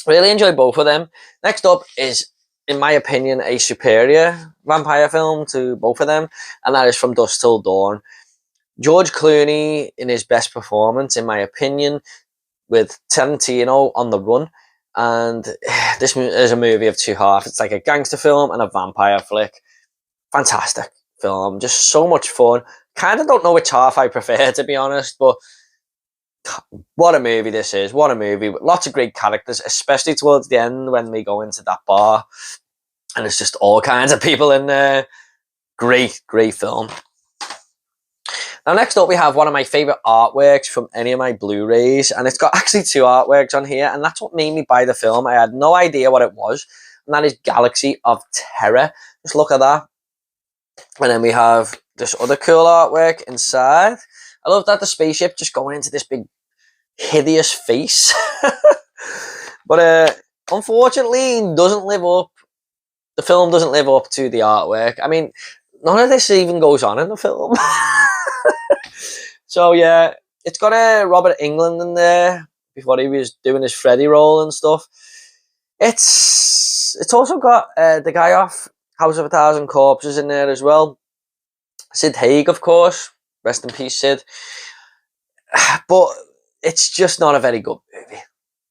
Really enjoy both of them. Next up is, in my opinion, a superior vampire film to both of them, and that is From Dusk Till Dawn. George Clooney in his best performance, in my opinion, with Tarantino on the run. And this is a movie of two halves. It's like a gangster film and a vampire flick. Fantastic film. Just so much fun. Kind of don't know which half I prefer, to be honest, but what a movie this is. What a movie. Lots of great characters, especially towards the end when we go into that bar. And it's just all kinds of people in there. Great, great film. Now, next up, we have one of my favourite artworks from any of my Blu-rays. And it's got actually 2 artworks on here. And that's what made me buy the film. I had no idea what it was. And that is Galaxy of Terror. Just look at that. And then we have this other cool artwork inside. I love that the spaceship just going into this big hideous face. But unfortunately, the film doesn't live up to the artwork. I mean, none of this even goes on in the film. So yeah, it's got Robert Englund in there before he was doing his Freddy role and stuff. It's also got the guy off House of a Thousand Corpses in there as well. Sid Haig, of course. Rest in peace, Sid. But it's just not a very good movie,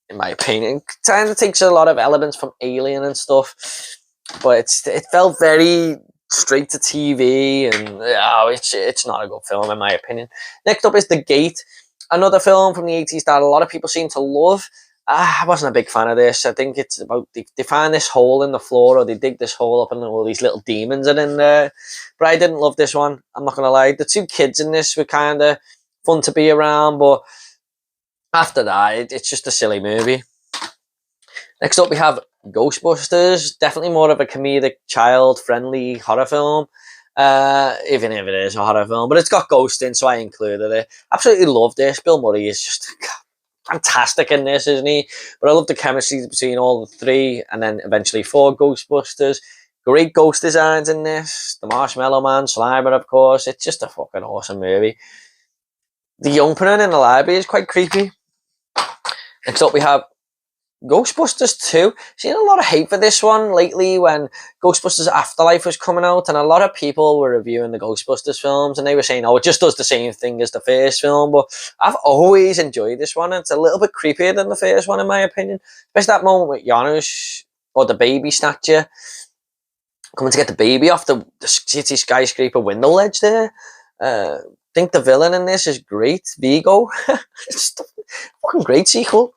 in my opinion. It kind of takes a lot of elements from Alien and stuff, but it felt very straight to TV, and it's not a good film, in my opinion. Next up is The Gate, another film from the 80s that a lot of people seem to love. I wasn't a big fan of this. I think it's about they find this hole in the floor, or they dig this hole up and all these little demons are in there. But I didn't love this one, I'm not going to lie. The 2 kids in this were kind of fun to be around, but after that, it's just a silly movie. Next up, we have Ghostbusters. Definitely more of a comedic, child-friendly horror film. Even if it is a horror film. But it's got ghosts in, so I included it. Absolutely love this. Bill Murray is just fantastic in this, isn't he? But I love the chemistry between all the 3 and then eventually 4 Ghostbusters. Great ghost designs in this. The Marshmallow Man, Slimer, of course. It's just a fucking awesome movie. The opening in the library is quite creepy. Next up we have Ghostbusters 2. Seen a lot of hate for this one lately when Ghostbusters Afterlife was coming out, and a lot of people were reviewing the Ghostbusters films and they were saying, oh, it just does the same thing as the first film. But I've always enjoyed this one. It's a little bit creepier than the first one in my opinion. Especially that moment with Janusz, or the baby snatcher, coming to get the baby off the city skyscraper window ledge there. I think the villain in this is great, Vigo. It's a fucking great sequel.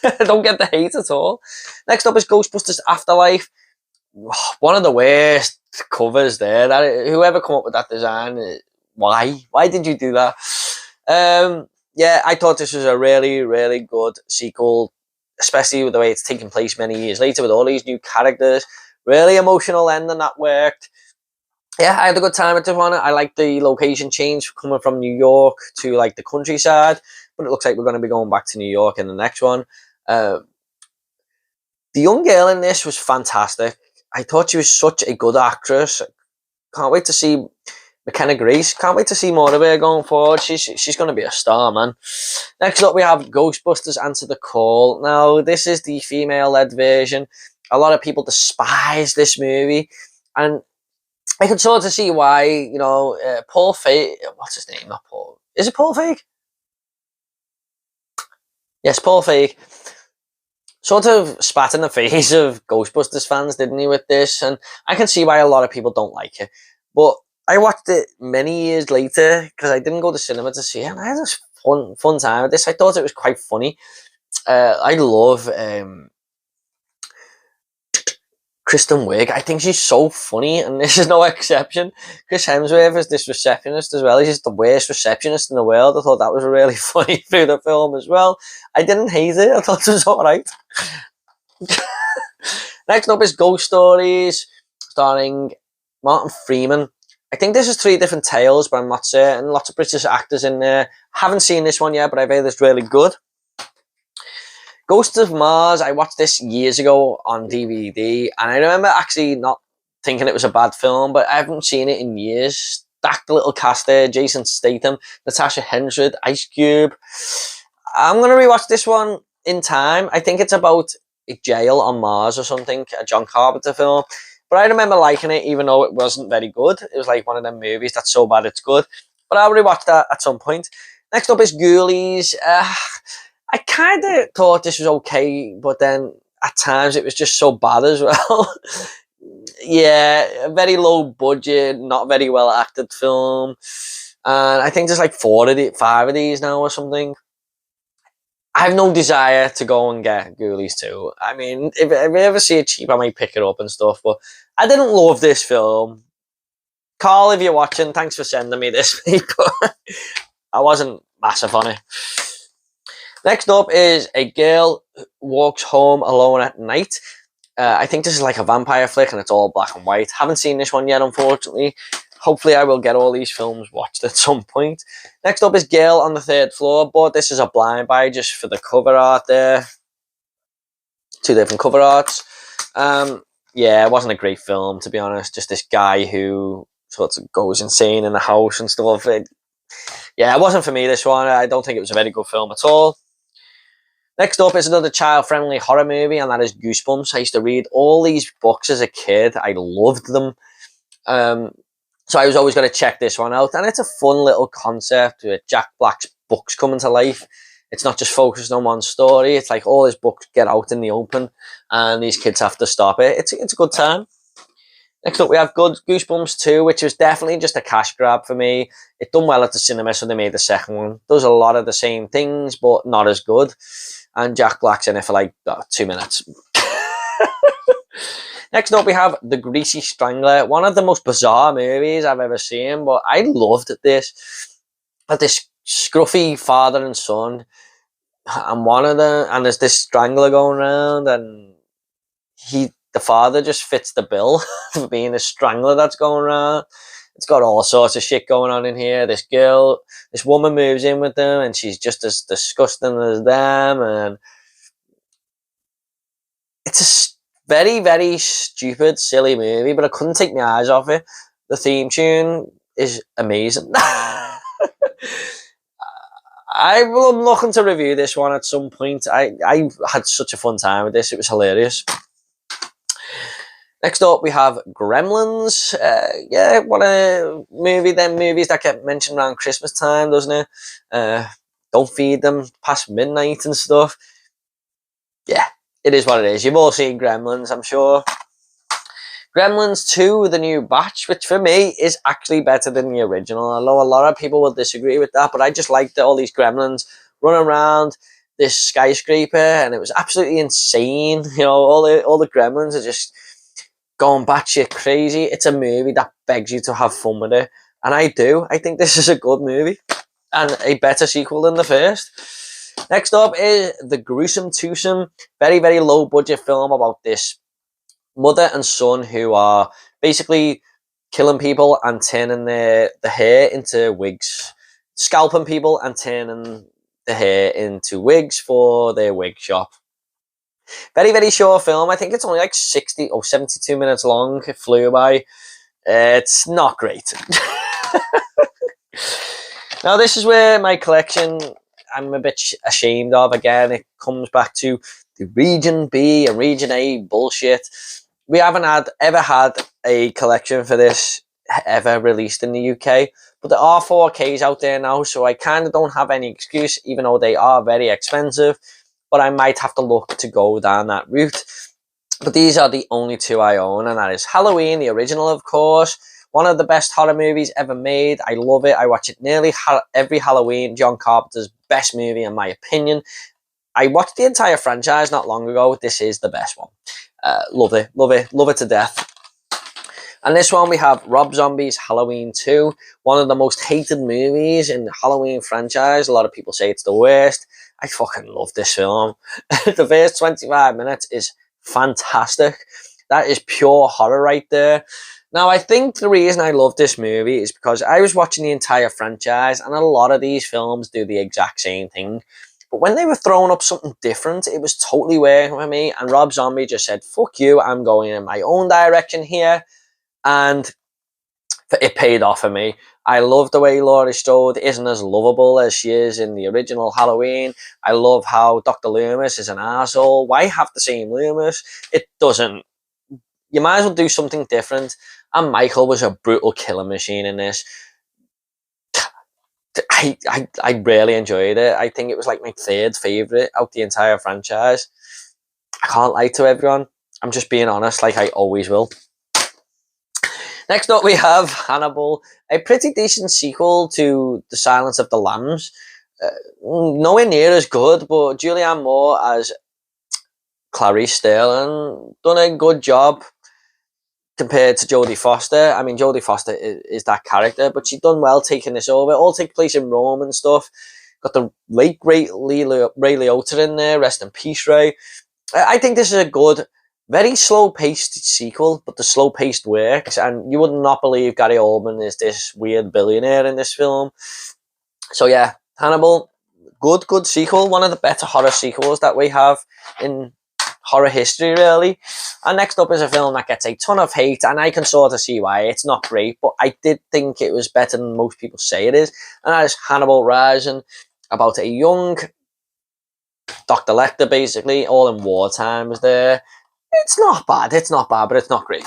I don't get the hate at all. Next up is Ghostbusters Afterlife. One of the worst covers there. Whoever come up with that design, why? Why did you do that? Yeah, I thought this was a really, really good sequel, especially with the way it's taking place many years later with all these new characters. Really emotional ending that worked. Yeah, I had a good time with this one. I like the location change coming from New York to like the countryside, but it looks like we're going to be going back to New York in the next one. The young girl in this was fantastic. I thought she was such a good actress. Can't wait to see McKenna Grace. Can't wait to see more of her going forward. She's going to be a star, man. Next up, we have Ghostbusters Answer the Call. Now, this is the female-led version. A lot of people despise this movie, and I can sort of see why. You know, Paul Feig. What's his name? Not Paul. Is it Paul Feig? Yes, Paul Feig. Sort of spat in the face of Ghostbusters fans, didn't he, with this? And I can see why a lot of people don't like it. But I watched it many years later because I didn't go to cinema to see it, and I had a fun time with this. I thought it was quite funny. I love Kristen Wiig. I think she's so funny, and this is no exception. Chris Hemsworth is this receptionist as well. He's just the worst receptionist in the world. I thought that was really funny through the film as well. I didn't hate it. I thought it was alright. Next up is Ghost Stories, starring Martin Freeman. I think this is 3 different tales, but I'm not certain. Lots of British actors in there. Haven't seen this one yet, but I've heard it's really good. Ghost of Mars, I watched this years ago on DVD, and I remember actually not thinking it was a bad film, but I haven't seen it in years. Stacked little cast there: Jason Statham, Natasha Henstridge, Ice Cube. I'm going to rewatch this one in time. I think it's about a jail on Mars or something, a John Carpenter film. But I remember liking it, even though it wasn't very good. It was like one of them movies that's so bad it's good. But I'll rewatch that at some point. Next up is Ghoulies. I kind of thought this was okay, but then at times it was just so bad as well. Yeah, a very low budget, not very well acted film. And I think there's like 5 of these now or something. I have no desire to go and get Ghoulies 2. I mean, if I ever see it cheap, I might pick it up and stuff. But I didn't love this film. Carl, if you're watching, thanks for sending me this. I wasn't massive on it. Next up is A Girl Walks Home Alone at Night. I think this is like a vampire flick and it's all black and white. Haven't seen this one yet, unfortunately. Hopefully I will get all these films watched at some point. Next up is Girl on the Third Floor. But this is a blind buy just for the cover art there. 2 different cover arts. Yeah, it wasn't a great film, to be honest. Just this guy who sort of goes insane in the house and stuff. Yeah, it wasn't for me, this one. I don't think it was a very good film at all. Next up is another child-friendly horror movie, and that is Goosebumps. I used to read all these books as a kid. I loved them. So I was always going to check this one out. And it's a fun little concept with Jack Black's books coming to life. It's not just focused on one story. It's like all his books get out in the open, and these kids have to stop it. It's a good time. Next up, we have Goosebumps 2, which was definitely just a cash grab for me. It done well at the cinema, so they made the second one. Does a lot of the same things, but not as good. And Jack Black's in it for like 2 minutes. Next up, we have The Greasy Strangler. One of the most bizarre movies I've ever seen, but I loved this. This scruffy father and son, and there's this strangler going around, and the father just fits the bill for being a strangler that's going around. It's got all sorts of shit going on in here. This woman moves in with them, and she's just as disgusting as them. And it's a very, very stupid, silly movie, but I couldn't take my eyes off it. The theme tune is amazing. I'm looking to review this one at some point. I had such a fun time with this. It was hilarious. Next up, we have Gremlins. Yeah, what a movie. Them movies that get mentioned around Christmas time, doesn't it? Don't feed them past midnight and stuff. Yeah, it is what it is. You've all seen Gremlins, I'm sure. Gremlins 2, the new batch, which for me is actually better than the original. I know a lot of people will disagree with that, but I just liked all these gremlins running around this skyscraper, and it was absolutely insane. You know, all the gremlins are just going batshit crazy. It's a movie that begs you to have fun with it, and I do. I think this is a good movie and a better sequel than the first. Next up is The Gruesome Twosome, very, very low budget film about this mother and son who are basically killing people and turning the hair into wigs, scalping people and turning the hair into wigs for their wig shop. Very, very short film. I think it's only like 60 or 72 minutes long. It flew by. It's not great. Now, this is where my collection, I'm a bit ashamed of. Again, it comes back to the Region B and Region A bullshit. We haven't ever had a collection for this ever released in the UK, but there are 4Ks out there now, so I kind of don't have any excuse, even though they are very expensive, but I might have to look to go down that route. But these are the only two I own, and that is Halloween, the original, of course. One of the best horror movies ever made. I love it. I watch it nearly every Halloween. John Carpenter's best movie, in my opinion. I watched the entire franchise not long ago. This is the best one. Love it, love it, love it to death. And this one we have Rob Zombie's Halloween 2, one of the most hated movies in the Halloween franchise. A lot of people say it's the worst. I fucking love this film. The first 25 minutes is fantastic. That is pure horror right there. Now, I think the reason I love this movie is because I was watching the entire franchise, and a lot of these films do the exact same thing. But when they were throwing up something different, it was totally working for me. And Rob Zombie just said, fuck you, I'm going in my own direction here. And it paid off for me. I love the way Laurie Strode isn't as lovable as she is in the original Halloween. I love how Dr. Loomis is an asshole. Why have the same Loomis? It doesn't. You might as well do something different. And Michael was a brutal killing machine in this. I really enjoyed it. I think it was like my third favourite out the entire franchise. I can't lie to everyone. I'm just being honest like I always will. Next up we have Hannibal, a pretty decent sequel to The Silence of the Lambs. Nowhere near as good, but Julianne Moore as Clarice Sterling done a good job compared to Jodie Foster. I mean, Jodie Foster is that character, but she done well taking this over. It all takes place in Rome and stuff. Got the late great Ray Liotta in there. Rest in peace, Ray. I think this is a good, very slow-paced sequel, but the slow-paced works, and you would not believe Gary Oldman is this weird billionaire in this film. So yeah, Hannibal, good sequel. One of the better horror sequels that we have in horror history, really. And next up is a film that gets a ton of hate, and I can sort of see why. It's not great, but I did think it was better than most people say it is, and that is Hannibal Rising, about a young Dr. Lecter, basically, all in war times there. It's not bad, but it's not great.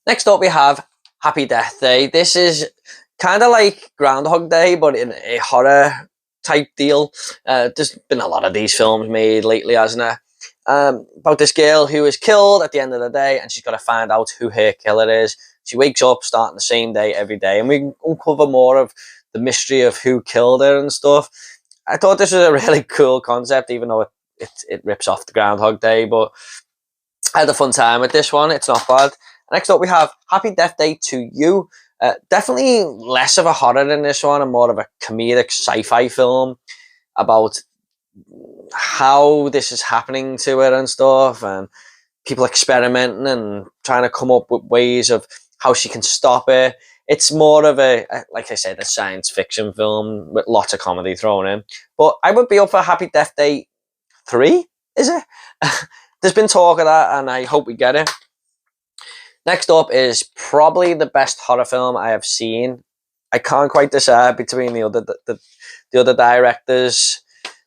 Next up we have Happy Death Day. This is kind of like Groundhog Day, but in a horror type deal. There's been a lot of these films made lately, hasn't there? About this girl who is killed at the end of the day, and she's got to find out who her killer is. She wakes up starting the same day every day, and we can uncover more of the mystery of who killed her and stuff. I thought this was a really cool concept, even though it rips off the Groundhog Day, but I had a fun time with this one. It's not bad. Next up, we have Happy Death Day to You. Definitely less of a horror than this one and more of a comedic sci-fi film about how this is happening to her and stuff, and people experimenting and trying to come up with ways of how she can stop it. It's more of a, like I said, a science fiction film with lots of comedy thrown in. But I would be up for Happy Death Day 3, is it? There's been talk of that, and I hope we get it. Next up is probably the best horror film I have seen. I can't quite decide between the other director's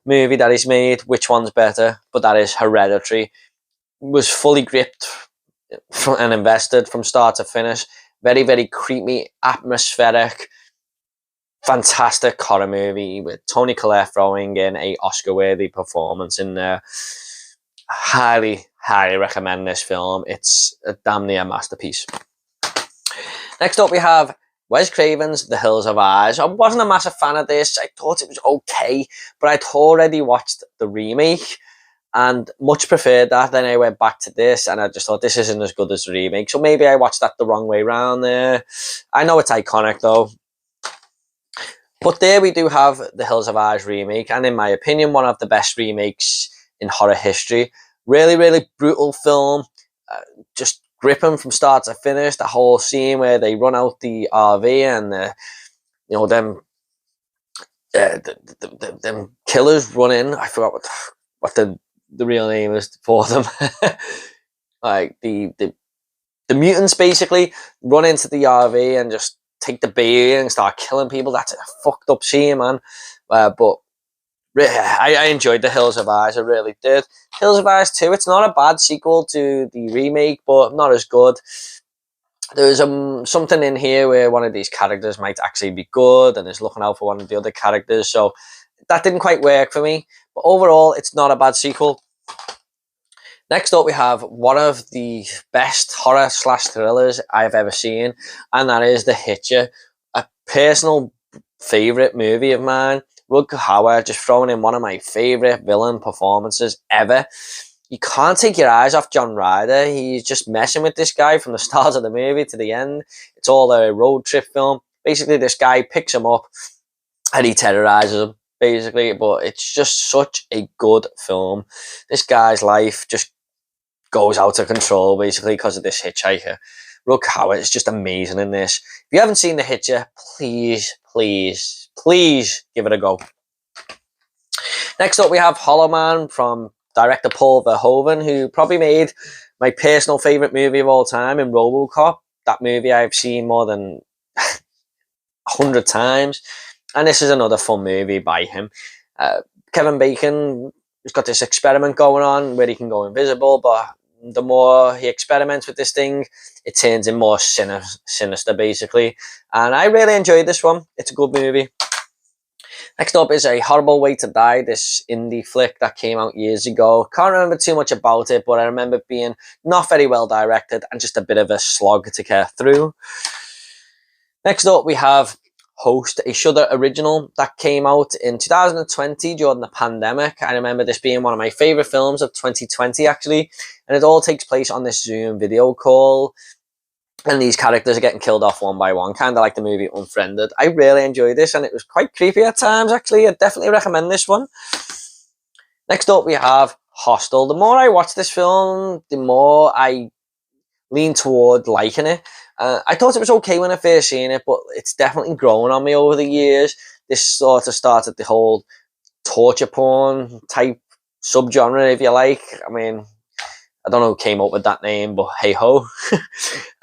movie that he's made, which one's better, but that is Hereditary. Was fully gripped and invested from start to finish. Very, very creepy, atmospheric, fantastic horror movie with Toni Collette throwing in a Oscar-worthy performance in there. Highly, highly recommend this film. It's a damn near masterpiece. Next up we have Wes Craven's The Hills Have Eyes. I wasn't a massive fan of this. I thought it was okay, but I'd already watched the remake and much preferred that. Then I went back to this and I just thought this isn't as good as the remake. So maybe I watched that the wrong way around there. I know it's iconic though. But there we do have The Hills Have Eyes remake, and in my opinion, one of the best remakes in horror history. Really, really brutal film. Just gripping from start to finish. The whole scene where they run out the RV and them killers run in. I forgot what the real name is for them. Like the mutants basically run into the RV and just take the baby and start killing people. That's a fucked up scene, man. But I enjoyed The Hills Have Eyes. I really did. Hills Have Eyes 2, it's not a bad sequel to the remake, but not as good. There's something in here where one of these characters might actually be good and is looking out for one of the other characters, so that didn't quite work for me. But overall, it's not a bad sequel. Next up, we have one of the best horror / thrillers I've ever seen, and that is The Hitcher, a personal favourite movie of mine. Rutger Hauer just throwing in one of my favourite villain performances ever. You can't take your eyes off John Ryder. He's just messing with this guy from the start of the movie to the end. It's all a road trip film. Basically, this guy picks him up and he terrorizes him, basically. But it's just such a good film. This guy's life just goes out of control, basically, because of this hitchhiker. Rutger Hauer is just amazing in this. If you haven't seen The Hitcher, please, please, please give it a go. Next up, we have Hollow Man from director Paul Verhoeven, who probably made my personal favourite movie of all time in RoboCop. That movie I've seen more than 100 times. And this is another fun movie by him. Kevin Bacon has got this experiment going on where he can go invisible, but the more he experiments with this thing, it turns in more sinister, basically. And I really enjoyed this one. It's a good movie. Next up is A Horrible Way to Die, this indie flick that came out years ago. Can't remember too much about it, but I remember it being not very well directed and just a bit of a slog to get through. Next up, we have Host, a Shudder original that came out in 2020 during the pandemic. I remember this being one of my favourite films of 2020, actually. And it all takes place on this Zoom video call. And these characters are getting killed off one by one, kind of like the movie Unfriended. I really enjoyed this, and it was quite creepy at times, actually. I definitely recommend this one. Next up, we have Hostel. The more I watch this film, the more I lean toward liking it. I thought it was okay when I first seen it, but it's definitely grown on me over the years. This sort of started the whole torture porn type subgenre, if you like. I mean, I don't know who came up with that name, but hey ho.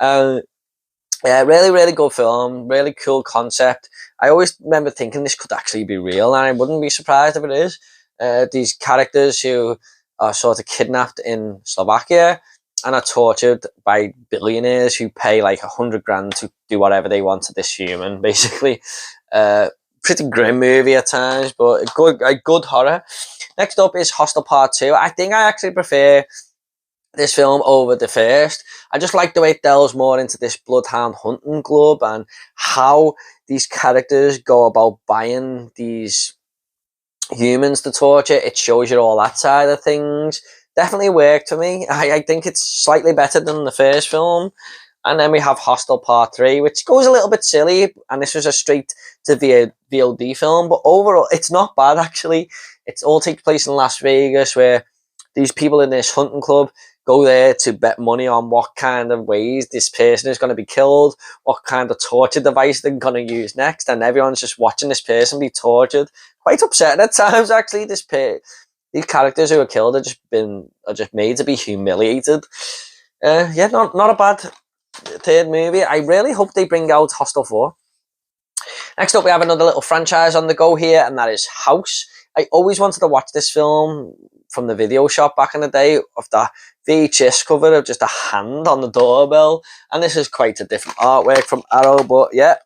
Yeah, really, really good film. Really cool concept. I always remember thinking this could actually be real, and I wouldn't be surprised if it is. These characters who are sort of kidnapped in Slovakia and are tortured by billionaires who pay like 100 grand to do whatever they want to this human, basically. Pretty grim movie at times, but a good horror. Next up is Hostel Part 2. I think I actually prefer this film over the first. I just like the way it delves more into this bloodhound hunting club and how these characters go about buying these humans to torture. It shows you all that side of things. Definitely worked for me. I think it's slightly better than the first film. And then we have Hostel Part 3, which goes a little bit silly, and this was a straight to VOD film, but overall it's not bad, actually. It all takes place in Las Vegas, where these people in this hunting club go there to bet money on what kind of ways this person is going to be killed, what kind of torture device they're going to use next, and everyone's just watching this person be tortured. Quite upsetting at times, actually. These characters who are killed are just made to be humiliated. Yeah, not a bad third movie. I really hope they bring out Hostel 4. Next up, we have another little franchise on the go here, and that is House. I always wanted to watch this film from the video shop back in the day, of that VHS cover of just a hand on the doorbell. And this is quite a different artwork from Arrow, but yeah,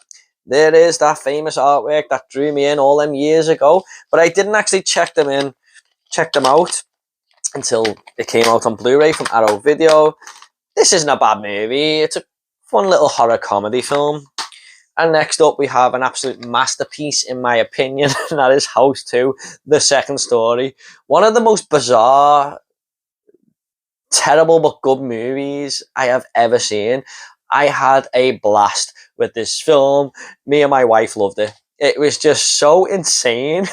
there is that famous artwork that drew me in all them years ago. But I didn't actually check them out until it came out on Blu-ray from Arrow Video. This isn't a bad movie. It's a fun little horror comedy film. And next up, we have an absolute masterpiece, in my opinion, and that is House 2, The Second Story. One of the most bizarre, terrible but good movies I have ever seen. I had a blast with this film. Me and my wife loved it. It was just so insane.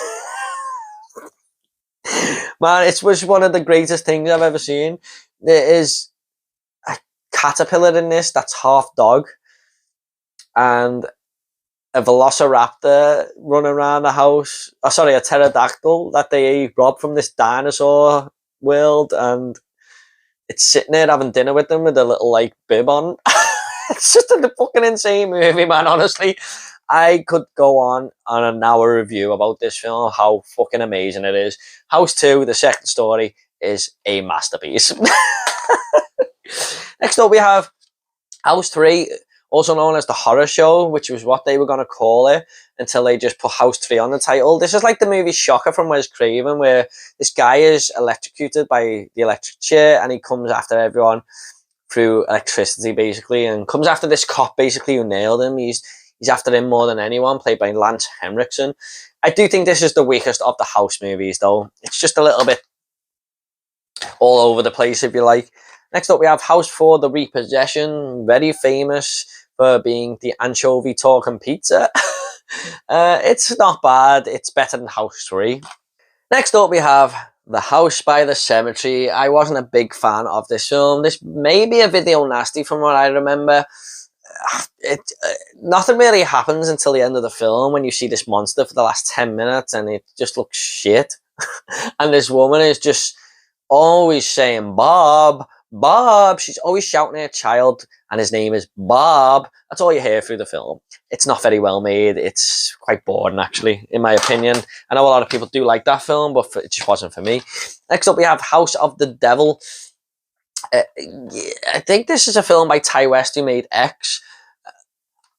Man, it was one of the greatest things I've ever seen. There is a caterpillar in this that's half dog, and a velociraptor running around the house. Oh, sorry, a pterodactyl that they robbed from this dinosaur world, and it's sitting there having dinner with them with a little like bib on. It's just a fucking insane movie, man. Honestly, I could go on an hour review about this film, how fucking amazing it is. House 2, The Second Story, is a masterpiece. Next up, we have House 3, also known as The Horror Show, which was what they were going to call it until they just put House 3 on the title. This is like the movie Shocker from Wes Craven, where this guy is electrocuted by the electric chair and he comes after everyone through electricity, basically, and comes after this cop, basically, who nailed him. He's after him more than anyone, played by Lance Henriksen. I do think this is the weakest of the House movies, though. It's just a little bit all over the place, if you like. Next up, we have House 4, The Repossession, very famous for being the anchovy talking pizza. It's not bad. It's better than House 3. Next up, we have The House by the Cemetery. I wasn't a big fan of this film. This may be a video nasty from what I remember. Nothing really happens until the end of the film when you see this monster for the last 10 minutes and it just looks shit. And this woman is just always saying, Bob, Bob. She's always shouting at a child and his name is Bob. That's all you hear through the film. It's not very well made. It's quite boring, actually, in my opinion. I know a lot of people do like that film, but it just wasn't for me. Next up, we have House of the Devil. I think this is a film by Ty West, who made X.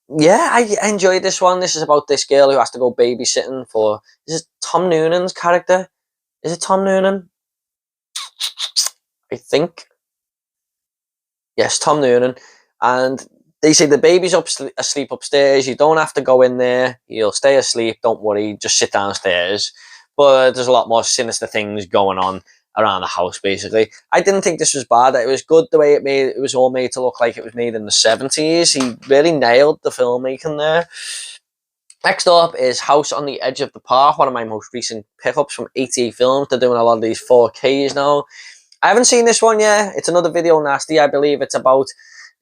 Yeah, I enjoyed this one. This is about this girl who has to go babysitting for... Is it Tom Noonan's character? Is it Tom Noonan? I think. Yes, Tom Noonan. And they say the baby's asleep upstairs. You don't have to go in there. You'll stay asleep. Don't worry. Just sit downstairs. But there's a lot more sinister things going on around the house, basically. I didn't think this was bad. It was good the way it was all made to look like it was made in the 70s. He really nailed the filmmaking there. Next up is House on the Edge of the Park, one of my most recent pickups from 88 Films. They're doing a lot of these 4Ks now. I haven't seen this one yet. It's another video nasty. I believe it's about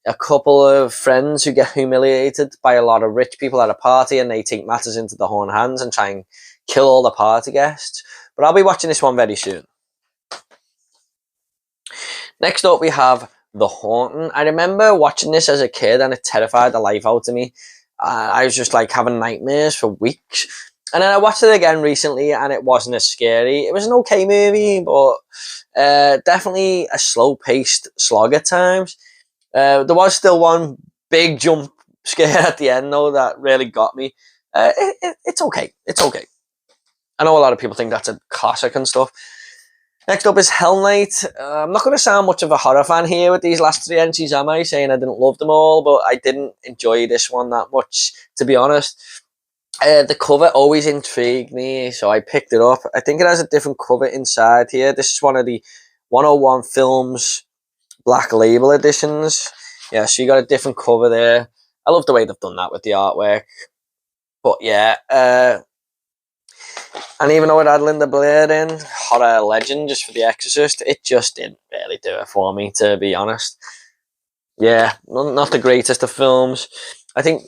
a couple of friends who get humiliated by a lot of rich people at a party, and they take matters into their own hands and try and kill all the party guests. But I'll be watching this one very soon. Next up, we have The Haunting. I remember watching this as a kid and it terrified the life out of me. I was just like having nightmares for weeks. And then I watched it again recently and it wasn't as scary. It was an okay movie, but definitely a slow-paced slog at times. There was still one big jump scare at the end, though, that really got me. It's okay. It's okay. I know a lot of people think that's a classic and stuff. Next up is Hell Night. I'm not going to sound much of a horror fan here with these last 3 entries, am I? Saying I didn't love them all, but I didn't enjoy this one that much, to be honest. The cover always intrigued me, so I picked it up. I think it has a different cover inside here. This is one of the 101 Films Black Label editions. Yeah, so you got a different cover there. I love the way they've done that with the artwork. But yeah, and even though it had Linda Blair in, horror legend just for The Exorcist, it just didn't really do it for me, to be honest. Yeah, not the greatest of films. I think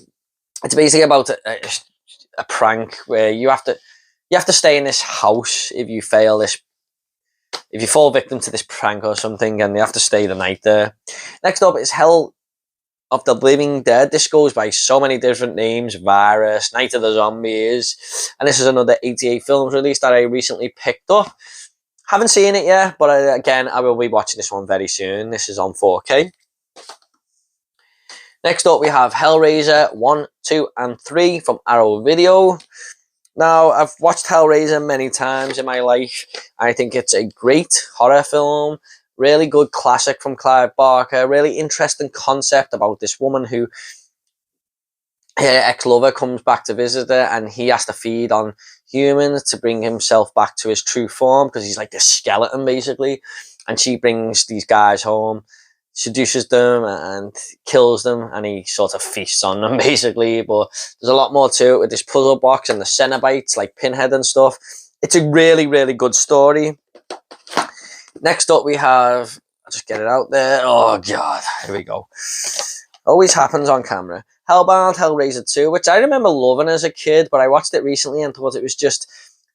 it's basically about a prank where you have to stay in this house if you fall victim to this prank or something, and you have to stay the night there. Next up is Hell of the Living Dead. This goes by so many different names: Virus, Night of the Zombies, and this is another 88 films release that I recently picked up. Haven't seen it yet, but again, I will be watching this one very soon. This is on 4K. Next up, we have Hellraiser 1, 2, and 3 from Arrow Video. Now, I've watched Hellraiser many times in my life. I think it's a great horror film. Really good classic from Clive Barker. Really interesting concept about this woman who her ex-lover comes back to visit her, and he has to feed on humans to bring himself back to his true form, because he's like this skeleton basically. And she brings these guys home, seduces them and kills them, and he sort of feasts on them basically. But there's a lot more to it with this puzzle box and the Cenobites like Pinhead and stuff. It's a really, really good story. Next up, we have, I'll just get it out there. Oh god, here we go. Always happens on camera. Hellbound Hellraiser 2, which I remember loving as a kid, but I watched it recently and thought it was just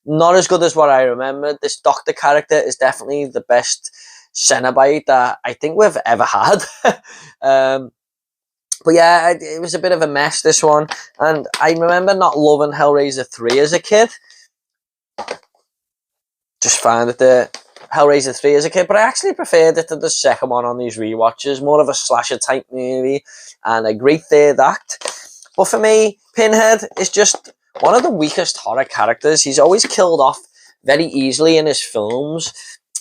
not as good as what I remembered. This Doctor character is definitely the best Cenobite that I think we've ever had. But yeah, it was a bit of a mess, this one. And I remember not loving Hellraiser 3 as a kid. Just found it the Hellraiser 3 as a kid, but I actually preferred it to the second one on these rewatches. More of a slasher type movie and a great third act. But for me, Pinhead is just one of the weakest horror characters. He's always killed off very easily in his films,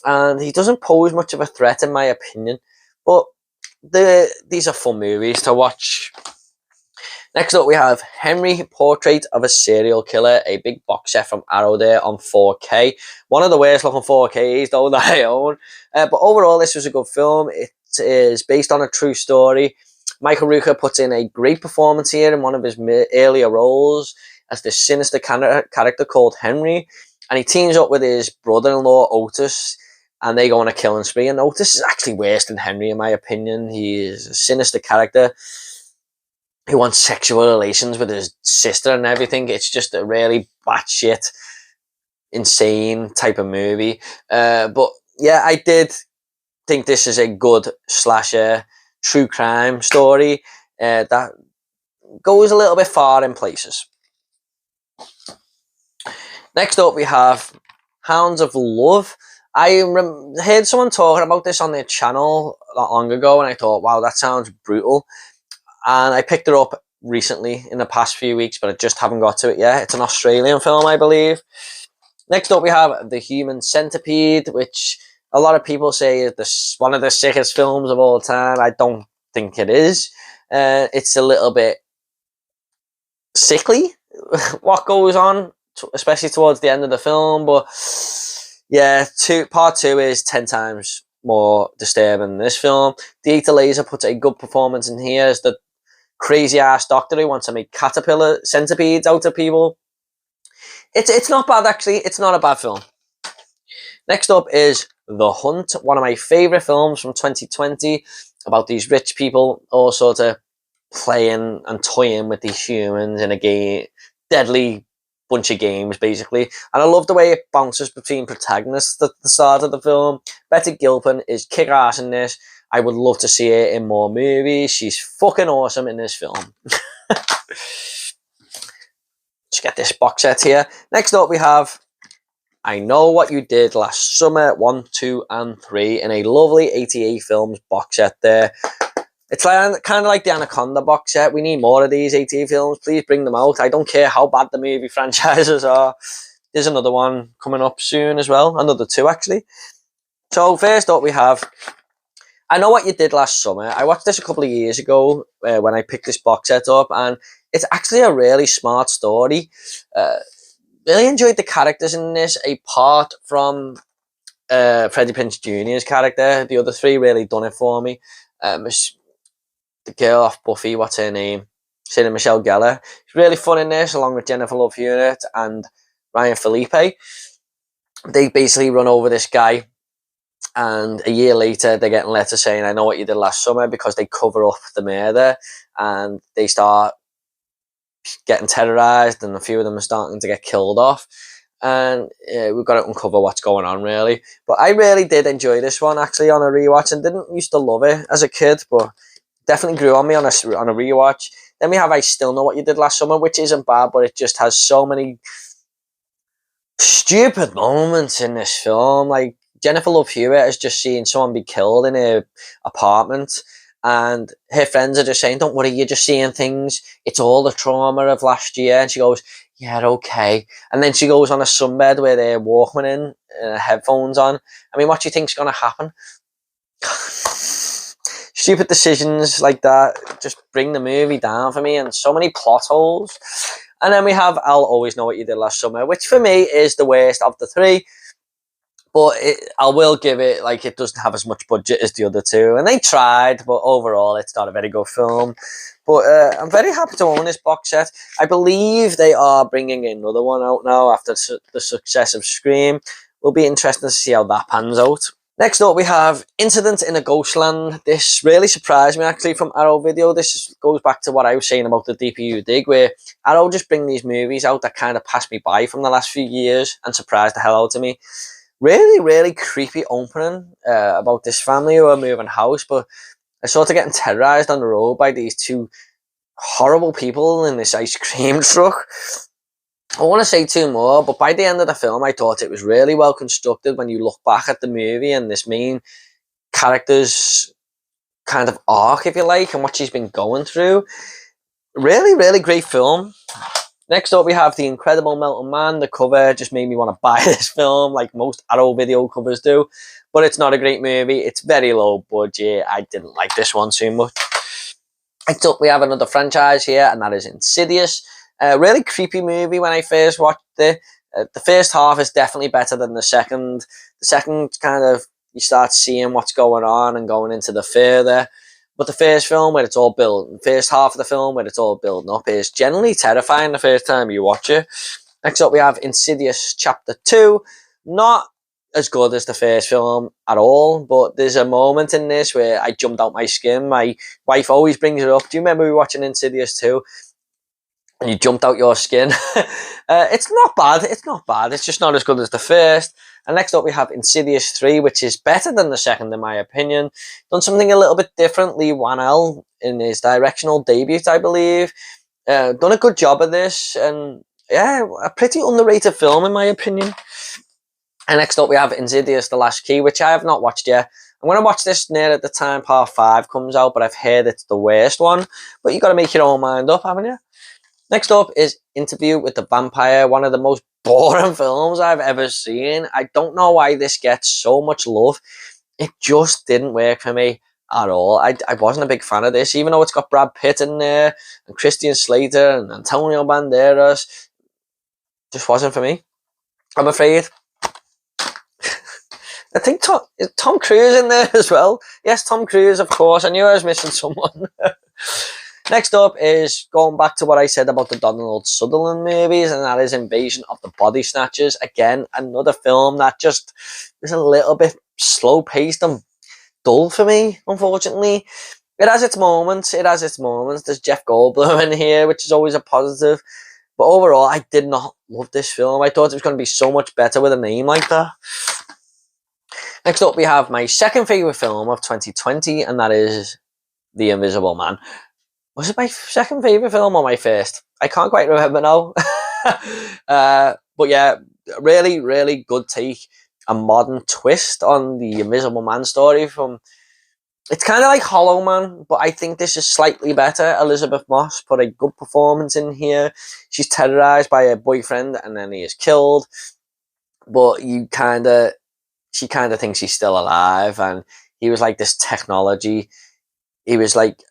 and he doesn't pose much of a threat in my opinion. But these are fun movies to watch. Next up, we have Henry, Portrait of a Serial Killer, a big box set from Arrow there on 4K. One of the worst looking 4Ks though that I own. But overall, this was a good film. It is based on a true story. Michael Rooker puts in a great performance here in one of his earlier roles as this sinister character called Henry. And he teams up with his brother-in-law, Otis, and they go on a killing spree. And Otis is actually worse than Henry in my opinion. He is a sinister character. He wants sexual relations with his sister and everything. It's just a really batshit, insane type of movie. But yeah, I did think this is a good slasher, true crime story that goes a little bit far in places. Next up, we have Hounds of Love. I heard someone talking about this on their channel not long ago, and I thought, wow, that sounds brutal. And I picked it up recently in the past few weeks, but I just haven't got to it yet. It's an Australian film, I believe. Next up, we have The Human Centipede, which a lot of people say is one of the sickest films of all time. I don't think it is. It's a little bit sickly, what goes on, especially towards the end of the film. But yeah, part 2 is 10 times more disturbing than this film. Dieter Laser puts a good performance in here as the crazy ass doctor who wants to make caterpillar centipedes out of people. It's not bad actually. It's not a bad film. Next up is The Hunt, one of my favourite films from 2020 about these rich people all sort of playing and toying with these humans in a game, deadly bunch of games basically. And I love the way it bounces between protagonists at the start of the film. Betty Gilpin is kick-ass in this. I would love to see her in more movies. She's fucking awesome in this film. Let's get this box set here. Next up, we have I Know What You Did Last Summer 1, 2, and 3 in a lovely 88 films box set there. It's kind of like the Anaconda box set. We need more of these 88 films. Please bring them out. I don't care how bad the movie franchises are. There's another one coming up soon as well. Another 2, actually. So first up, we have I Know What You Did Last Summer. I watched this a couple of years ago when I picked this box set up, and it's actually a really smart story. Really enjoyed the characters in this, apart from Freddie Prinze Jr.'s character. The other 3 really done it for me. The girl off Buffy, what's her name? Sarah Michelle Gellar. She's really fun in this, along with Jennifer Love Hewitt and Ryan Phillippe. They basically run over this guy, and a year later they're getting letters saying I know what you did last summer, because they cover up the murder, and they start getting terrorized, and a few of them are starting to get killed off, and we've got to uncover what's going on really. But I really did enjoy this one actually on a rewatch, and didn't used to love it as a kid, but definitely grew on me on a rewatch. Then we have I Still Know What You Did Last Summer, which isn't bad, but it just has so many stupid moments in this film. Like, Jennifer Love Hewitt has just seen someone be killed in her apartment, and her friends are just saying, "Don't worry, you're just seeing things. It's all the trauma of last year." And she goes, "Yeah, okay." And then she goes on a sunbed with her Walkman in and her headphones on. I mean, what do you think's going to happen? Stupid decisions like that just bring the movie down for me, and so many plot holes. And then we have I'll Always Know What You Did Last Summer, which for me is the worst of the three. But I will give it, like, it doesn't have as much budget as the other two. And they tried, but overall it's not a very good film. But I'm very happy to own this box set. I believe they are bringing another one out now after the success of Scream. Will be interesting to see how that pans out. Next up, we have Incident in a Ghostland. This really surprised me, actually, from Arrow Video. This goes back to what I was saying about the DPU dig, where Arrow just bring these movies out that kind of passed me by from the last few years and surprised the hell out of me. Really, really creepy opening about this family who are moving house, but they're sort of getting terrorised on the road by these two horrible people in this ice cream truck. I want to say two more, but by the end of the film, I thought it was really well constructed when you look back at the movie and this main character's kind of arc, if you like, and what she's been going through. Really, really great film. Next up, we have The Incredible Melting Man. The cover just made me want to buy this film, like most Arrow Video covers do. But it's not a great movie. It's very low budget. I didn't like this one too much. Next up, we have another franchise here, and that is Insidious. A really creepy movie when I first watched it. The first half is definitely better than the second. The second kind of, you start seeing what's going on and going into the further. But the first film, where it's all built, the first half of the film, where it's all building up, is generally terrifying the first time you watch it. Next up, we have Insidious Chapter 2. Not as good as the first film at all, but there's a moment in this where I jumped out my skin. My wife always brings it up. Do you remember we were watching Insidious 2? And you jumped out your skin. It's not bad. It's not bad. It's just not as good as the first. And next up, we have Insidious 3, which is better than the second, in my opinion. Done something a little bit different. Lee Whannell in his directional debut, I believe. Done a good job of this. And yeah, a pretty underrated film, in my opinion. And next up, we have Insidious The Last Key, which I have not watched yet. I'm going to watch this near at the time part 5 comes out, but I've heard it's the worst one. But you've got to make your own mind up, haven't you? Next up is Interview with the Vampire, one of the most boring films I've ever seen. I don't know why this gets so much love. It just didn't work for me at all. I wasn't a big fan of this, even though it's got Brad Pitt in there, and Christian Slater, and Antonio Banderas. Just wasn't for me, I'm afraid. I think Tom Cruise in there as well. Yes, Tom Cruise, of course. I knew I was missing someone. Next up is going back to what I said about the Donald Sutherland movies, and that is Invasion of the Body Snatchers. Again, another film that just is a little bit slow-paced and dull for me, unfortunately. It has its moments. There's Jeff Goldblum in here, which is always a positive. But overall, I did not love this film. I thought it was going to be so much better with a name like that. Next up, we have my second favourite film of 2020, and that is The Invisible Man. Was it my second favourite film or my first? I can't quite remember now. But yeah, really, really good take. A modern twist on the Invisible Man story from... It's kind of like Hollow Man, but I think this is slightly better. Elizabeth Moss put a good performance in here. She's terrorised by her boyfriend and then he is killed. But she kind of thinks he's still alive, and he was like this technology. He was like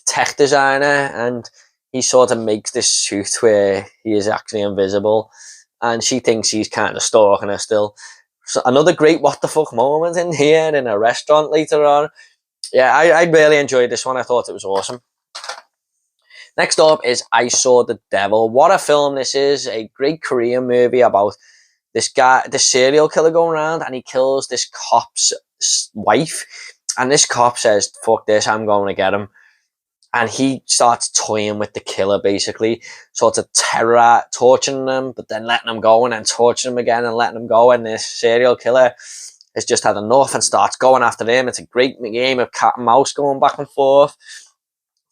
tech designer, and he sort of makes this suit where he is actually invisible, and she thinks he's kind of stalking her still. So another great what the fuck moment in here in a restaurant later on. Yeah, I really enjoyed this one. I thought it was awesome. Next up is I Saw the Devil. What a film this is. A great Korean movie about this guy, this serial killer going around, and he kills this cop's wife. And this cop says, fuck this, I'm going to get him. And he starts toying with the killer, basically. Sort of torturing him, but then letting him go, and then torturing him again and letting him go. And this serial killer has just had enough and starts going after him. It's a great game of cat and mouse going back and forth.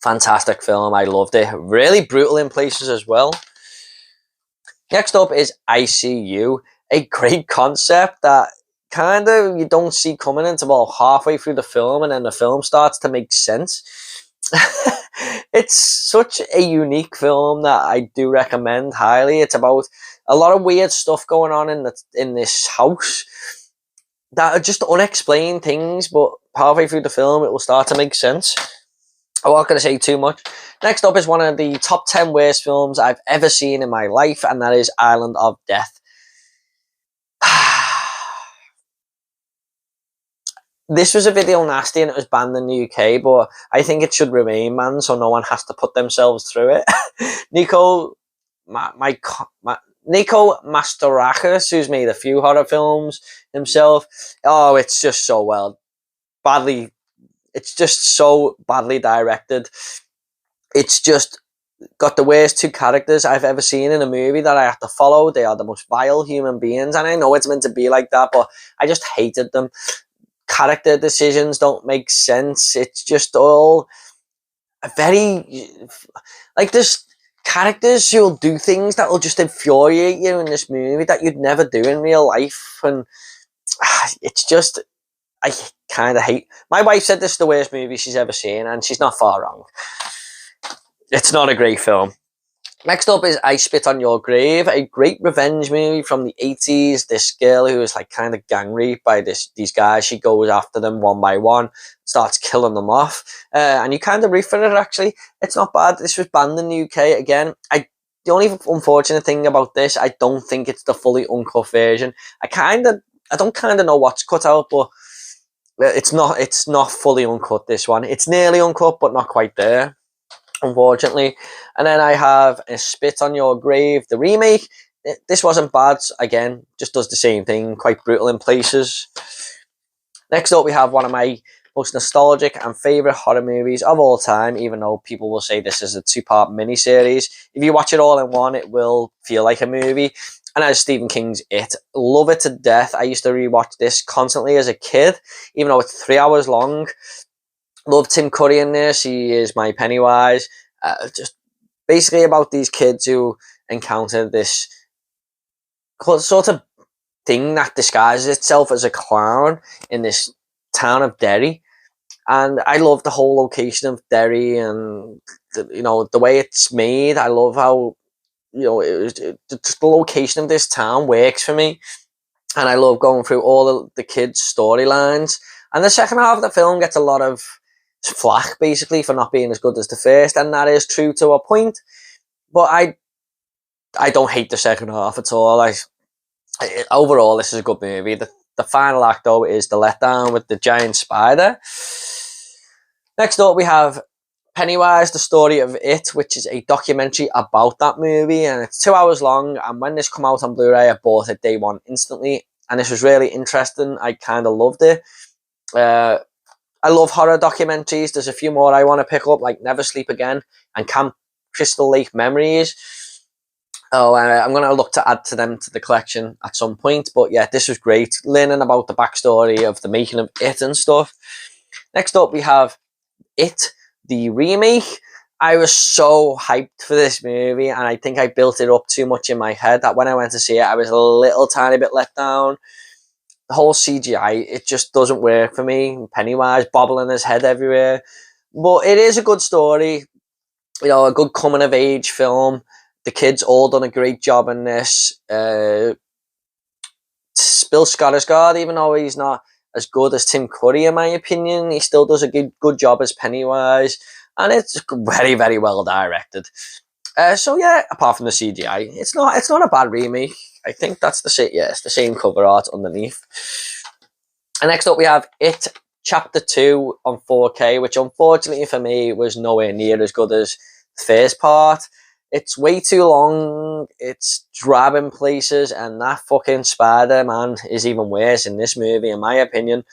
Fantastic film. I loved it. Really brutal in places as well. Next up is ICU, a great concept that kind of you don't see coming until about halfway through the film, and then the film starts to make sense. It's such a unique film that I do recommend highly. It's about a lot of weird stuff going on in this house that are just unexplained things, but halfway through the film it will start to make sense. I'm not going to say too much. Next up is one of the top 10 worst films I've ever seen in my life, and that is Island of Death. This was a video nasty and it was banned in the UK, but I think it should remain banned so no one has to put themselves through it. Nico Mastorakis, who's made a few horror films himself. Oh, it's just so badly. It's just so badly directed. It's just got the worst two characters I've ever seen in a movie that I have to follow. They are the most vile human beings, and I know it's meant to be like that, but I just hated them. Character decisions don't make sense. It's just all very like there's characters who'll do things that will just infuriate you in this movie that you'd never do in real life, and it's just I kind of hate. My wife said this is the worst movie she's ever seen, and she's not far wrong. It's not a great film. Next up is I Spit on Your Grave, a great revenge movie from the 80s. This girl who is like kind of gang raped by these guys, she goes after them one by one, starts killing them off, and you kind of root for it. Actually, it's not bad. This was banned in the UK again. The only unfortunate thing about this, I don't think it's the fully uncut version. I don't kind of know what's cut out, but it's not fully uncut. This one, it's nearly uncut, but not quite there, unfortunately. And then I have a Spit on Your Grave, the remake. This wasn't bad. Again, just does the same thing, quite brutal in places. Next up, we have one of my most nostalgic and favourite horror movies of all time, even though people will say this is a two-part miniseries. If you watch it all in one, it will feel like a movie. And as Stephen King's It. Love it to death. I used to rewatch this constantly as a kid, even though it's 3 hours long. Love Tim Curry in this. He is my Pennywise. Just basically about these kids who encounter this sort of thing that disguises itself as a clown in this town of Derry. And I love the whole location of Derry and the way it's made. I love how just the location of this town works for me. And I love going through all the kids' storylines. And the second half of the film gets a lot of flack basically for not being as good as the first, and that is true to a point. But I don't hate the second half at all. Overall, this is a good movie. The final act though is the letdown with the giant spider. Next up, we have Pennywise, the Story of It, which is a documentary about that movie, and it's 2 hours long. And when this come out on Blu-ray, I bought it day one instantly, and this was really interesting. I kind of loved it. I love horror documentaries. There's a few more I want to pick up, like Never Sleep Again and Camp Crystal Lake Memories. I'm going to look to add to them to the collection at some point. But yeah, this was great. Learning about the backstory of the making of It and stuff. Next up, we have It, the remake. I was so hyped for this movie, and I think I built it up too much in my head that when I went to see it, I was a little tiny bit let down. The whole CGI, it just doesn't work for me. Pennywise bobbling his head everywhere. But it is a good story. A good coming of age film. The kids all done a great job in this. Bill Skarsgård, even though he's not as good as Tim Curry in my opinion, he still does a good job as Pennywise. And it's very, very well directed. So yeah, apart from the CGI, it's not a bad remake. I think that's it's the same cover art underneath. And next up we have It Chapter 2 on 4K, which unfortunately for me was nowhere near as good as the first part. It's way too long, it's drab in places, and that fucking Spider-Man is even worse in this movie in my opinion.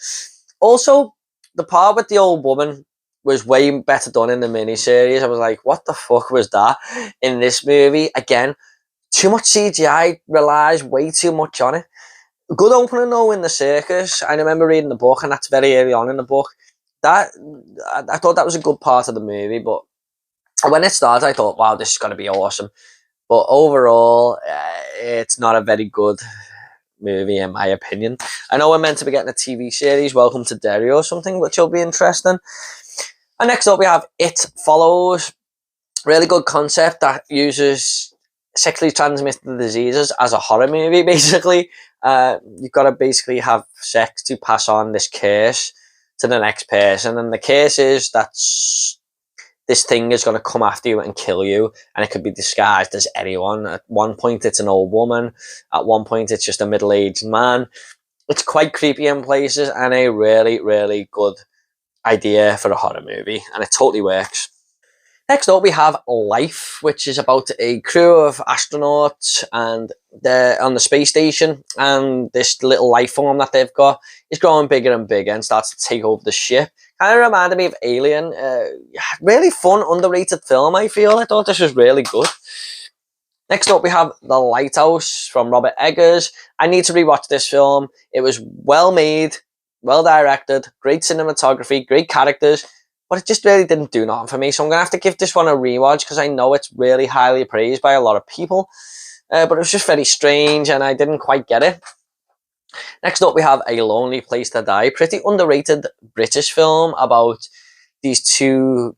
Also, the part with the old woman was way better done in the miniseries. I was like, what the fuck was that in this movie? Again, too much CGI, relies way too much on it. Good opening though in the circus. I remember reading the book, and that's very early on in the book. I thought that was a good part of the movie, but And when it started, I thought, wow, this is going to be awesome. But overall, it's not a very good movie in my opinion. I know we're meant to be getting a TV series, Welcome to Derry or something, which will be interesting. And next up we have It Follows. Really good concept that uses sexually transmitted diseases as a horror movie, basically. You've got to basically have sex to pass on this curse to the next person. And the curse is that this thing is going to come after you and kill you. And it could be disguised as anyone. At one point it's an old woman. At one point it's just a middle-aged man. It's quite creepy in places and a really, really good idea for a horror movie. And it totally works. Next up, we have Life, which is about a crew of astronauts and they're on the space station. And this little life form that they've got is growing bigger and bigger and starts to take over the ship. Kind of reminded me of Alien. Really fun, underrated film, I feel. I thought this was really good. Next up, we have The Lighthouse from Robert Eggers. I need to rewatch this film. It was well made, well directed, great cinematography, great characters. But it just really didn't do nothing for me. So I'm going to have to give this one a rewatch because I know it's really highly praised by a lot of people. But it was just very strange and I didn't quite get it. Next up, we have A Lonely Place to Die. Pretty underrated British film about these two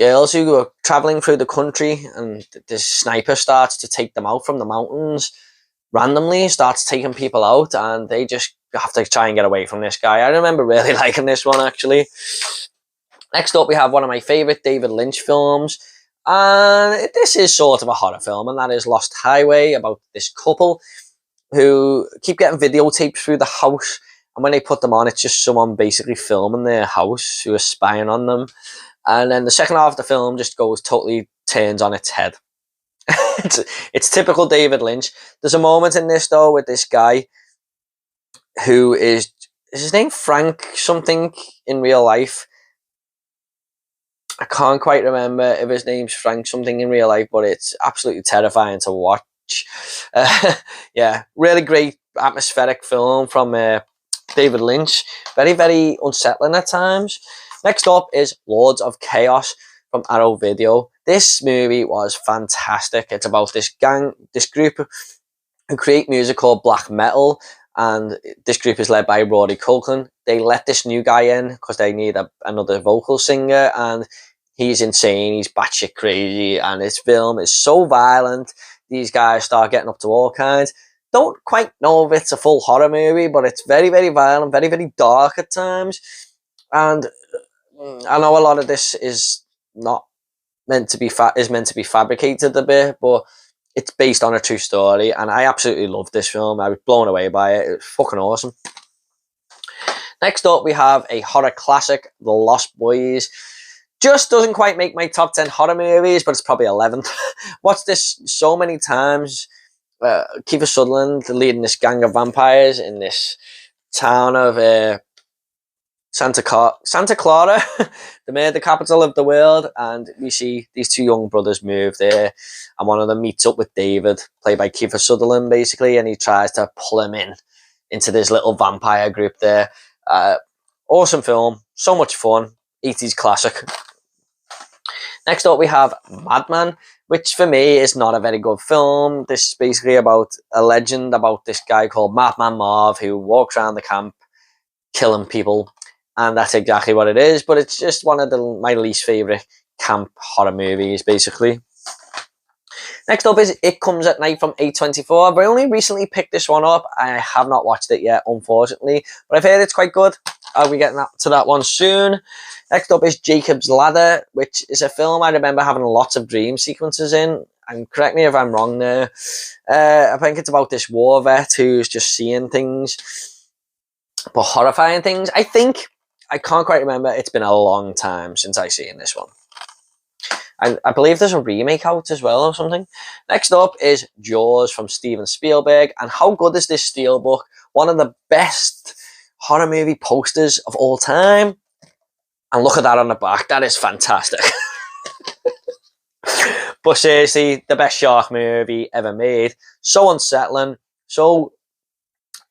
girls who are travelling through the country and this sniper starts to take them out from the mountains randomly, starts taking people out and they just have to try and get away from this guy. I remember really liking this one actually. Next up, we have one of my favourite David Lynch films. And this is sort of a horror film, and that is Lost Highway, about this couple who keep getting videotaped through the house. And when they put them on, it's just someone basically filming their house who is spying on them. And then the second half of the film just turns on its head. It's typical David Lynch. There's a moment in this, though, with this guy who is his name Frank something in real life? I can't quite remember if his name's Frank something in real life, but it's absolutely terrifying to watch. Yeah, really great atmospheric film from David Lynch. Very, very unsettling at times. Next up is Lords of Chaos from Arrow Video. This movie was fantastic. It's about this group who create music called black metal, and this group is led by Rory Culkin. They let this new guy in because they need another vocal singer, and he's insane, he's batshit crazy, and this film is so violent. These guys start getting up to all kinds. Don't quite know if it's a full horror movie, but it's very, very violent, very, very dark at times. And I know a lot of this is not meant to be fabricated a bit, but it's based on a true story, and I absolutely loved this film. I was blown away by it. It was fucking awesome. Next up, we have a horror classic, The Lost Boys. Just doesn't quite make my top 10 horror movies, but it's probably 11th. Watched this so many times. Kiefer Sutherland leading this gang of vampires in this town of Santa Clara, the murder capital of the world, and we see these two young brothers move there, and one of them meets up with David, played by Kiefer Sutherland, basically, and he tries to pull him into this little vampire group there. Awesome film, so much fun, 80s classic. Next up, we have Madman, which for me is not a very good film. This is basically about a legend about this guy called Madman Marv who walks around the camp killing people, and that's exactly what it is. But it's just one of my least favourite camp horror movies, basically. Next up is It Comes at Night from A24. I only recently picked this one up. I have not watched it yet, unfortunately, but I've heard it's quite good. I'll be getting to that one soon. Next up is Jacob's Ladder, which is a film I remember having lots of dream sequences in. And correct me if I'm wrong there. I think it's about this war vet who's just seeing things, but horrifying things. I can't quite remember. It's been a long time since I've seen this one. And I believe there's a remake out as well or something. Next up is Jaws from Steven Spielberg. And how good is this steelbook? One of the best horror movie posters of all time. And look at that on the back. That is fantastic. But seriously, the best shark movie ever made. So unsettling. So,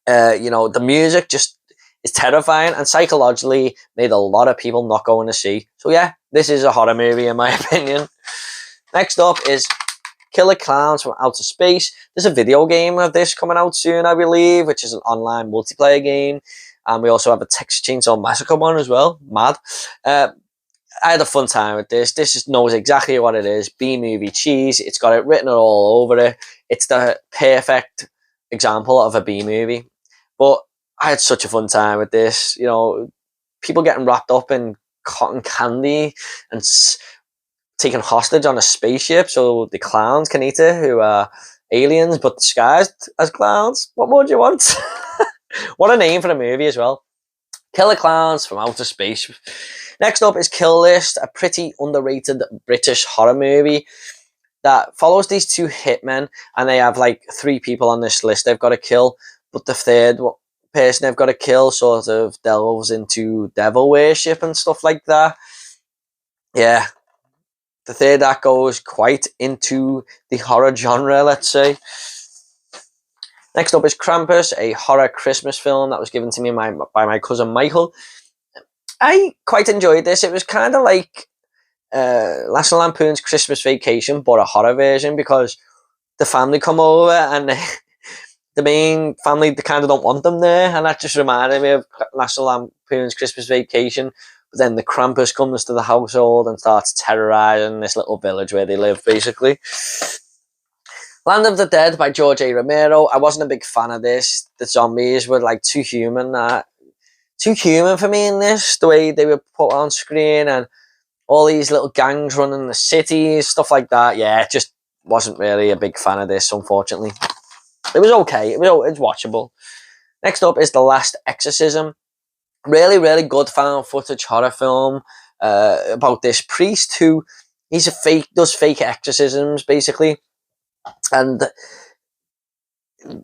the music just is terrifying and psychologically made a lot of people not go in to see. So yeah, this is a horror movie in my opinion. Next up is Killer Clowns from Outer Space. There's a video game of this coming out soon, I believe, which is an online multiplayer game. And we also have a Texas Chainsaw Massacre one as well. Mad. I had a fun time with this. This knows exactly what it is. B-movie cheese. It's got it written all over it. It's the perfect example of a B-movie. But I had such a fun time with this. You know, people getting wrapped up in cotton candy and taken hostage on a spaceship so the clowns can eat it, who are aliens but disguised as clowns. What more do you want? What a name for a movie as well. Killer Clowns from Outer Space. Next up is Kill List, a pretty underrated British horror movie that follows these two hitmen, and they have like 3 people on this list they've got to kill, but the third person they've got to kill sort of delves into devil worship and stuff like that. Yeah, the third act goes quite into the horror genre, let's say. Next up is Krampus, a horror Christmas film that was given to me by my cousin Michael. I quite enjoyed this. It was kind of like National Lampoon's Christmas Vacation, but a horror version, because the family come over and the main family, they kind of don't want them there, and that just reminded me of National Lampoon's Christmas Vacation. But then the Krampus comes to the household and starts terrorizing this little village where they live, basically. Land of the Dead by George A. Romero. I wasn't a big fan of this. The zombies were like too human for me in this. The way they were put on screen and all these little gangs running the cities, stuff like that. Yeah, just wasn't really a big fan of this, unfortunately. It was okay. It was watchable. Next up is The Last Exorcism. Really, really good found footage horror film about this priest who does fake exorcisms, basically. And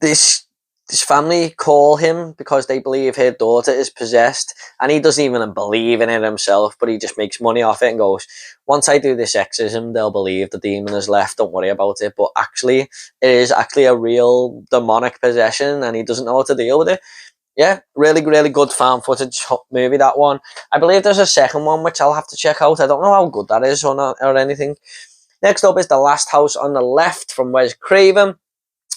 this family call him because they believe her daughter is possessed, and he doesn't even believe in it himself, but he just makes money off it and goes, once I do this exorcism, they'll believe the demon has left, don't worry about it. But actually, it is actually a real demonic possession, and he doesn't know how to deal with it. Yeah, really, really good found footage movie, that one. I believe there's a second one, which I'll have to check out. I don't know how good that is or anything. Next up is The Last House on the Left from Wes Craven.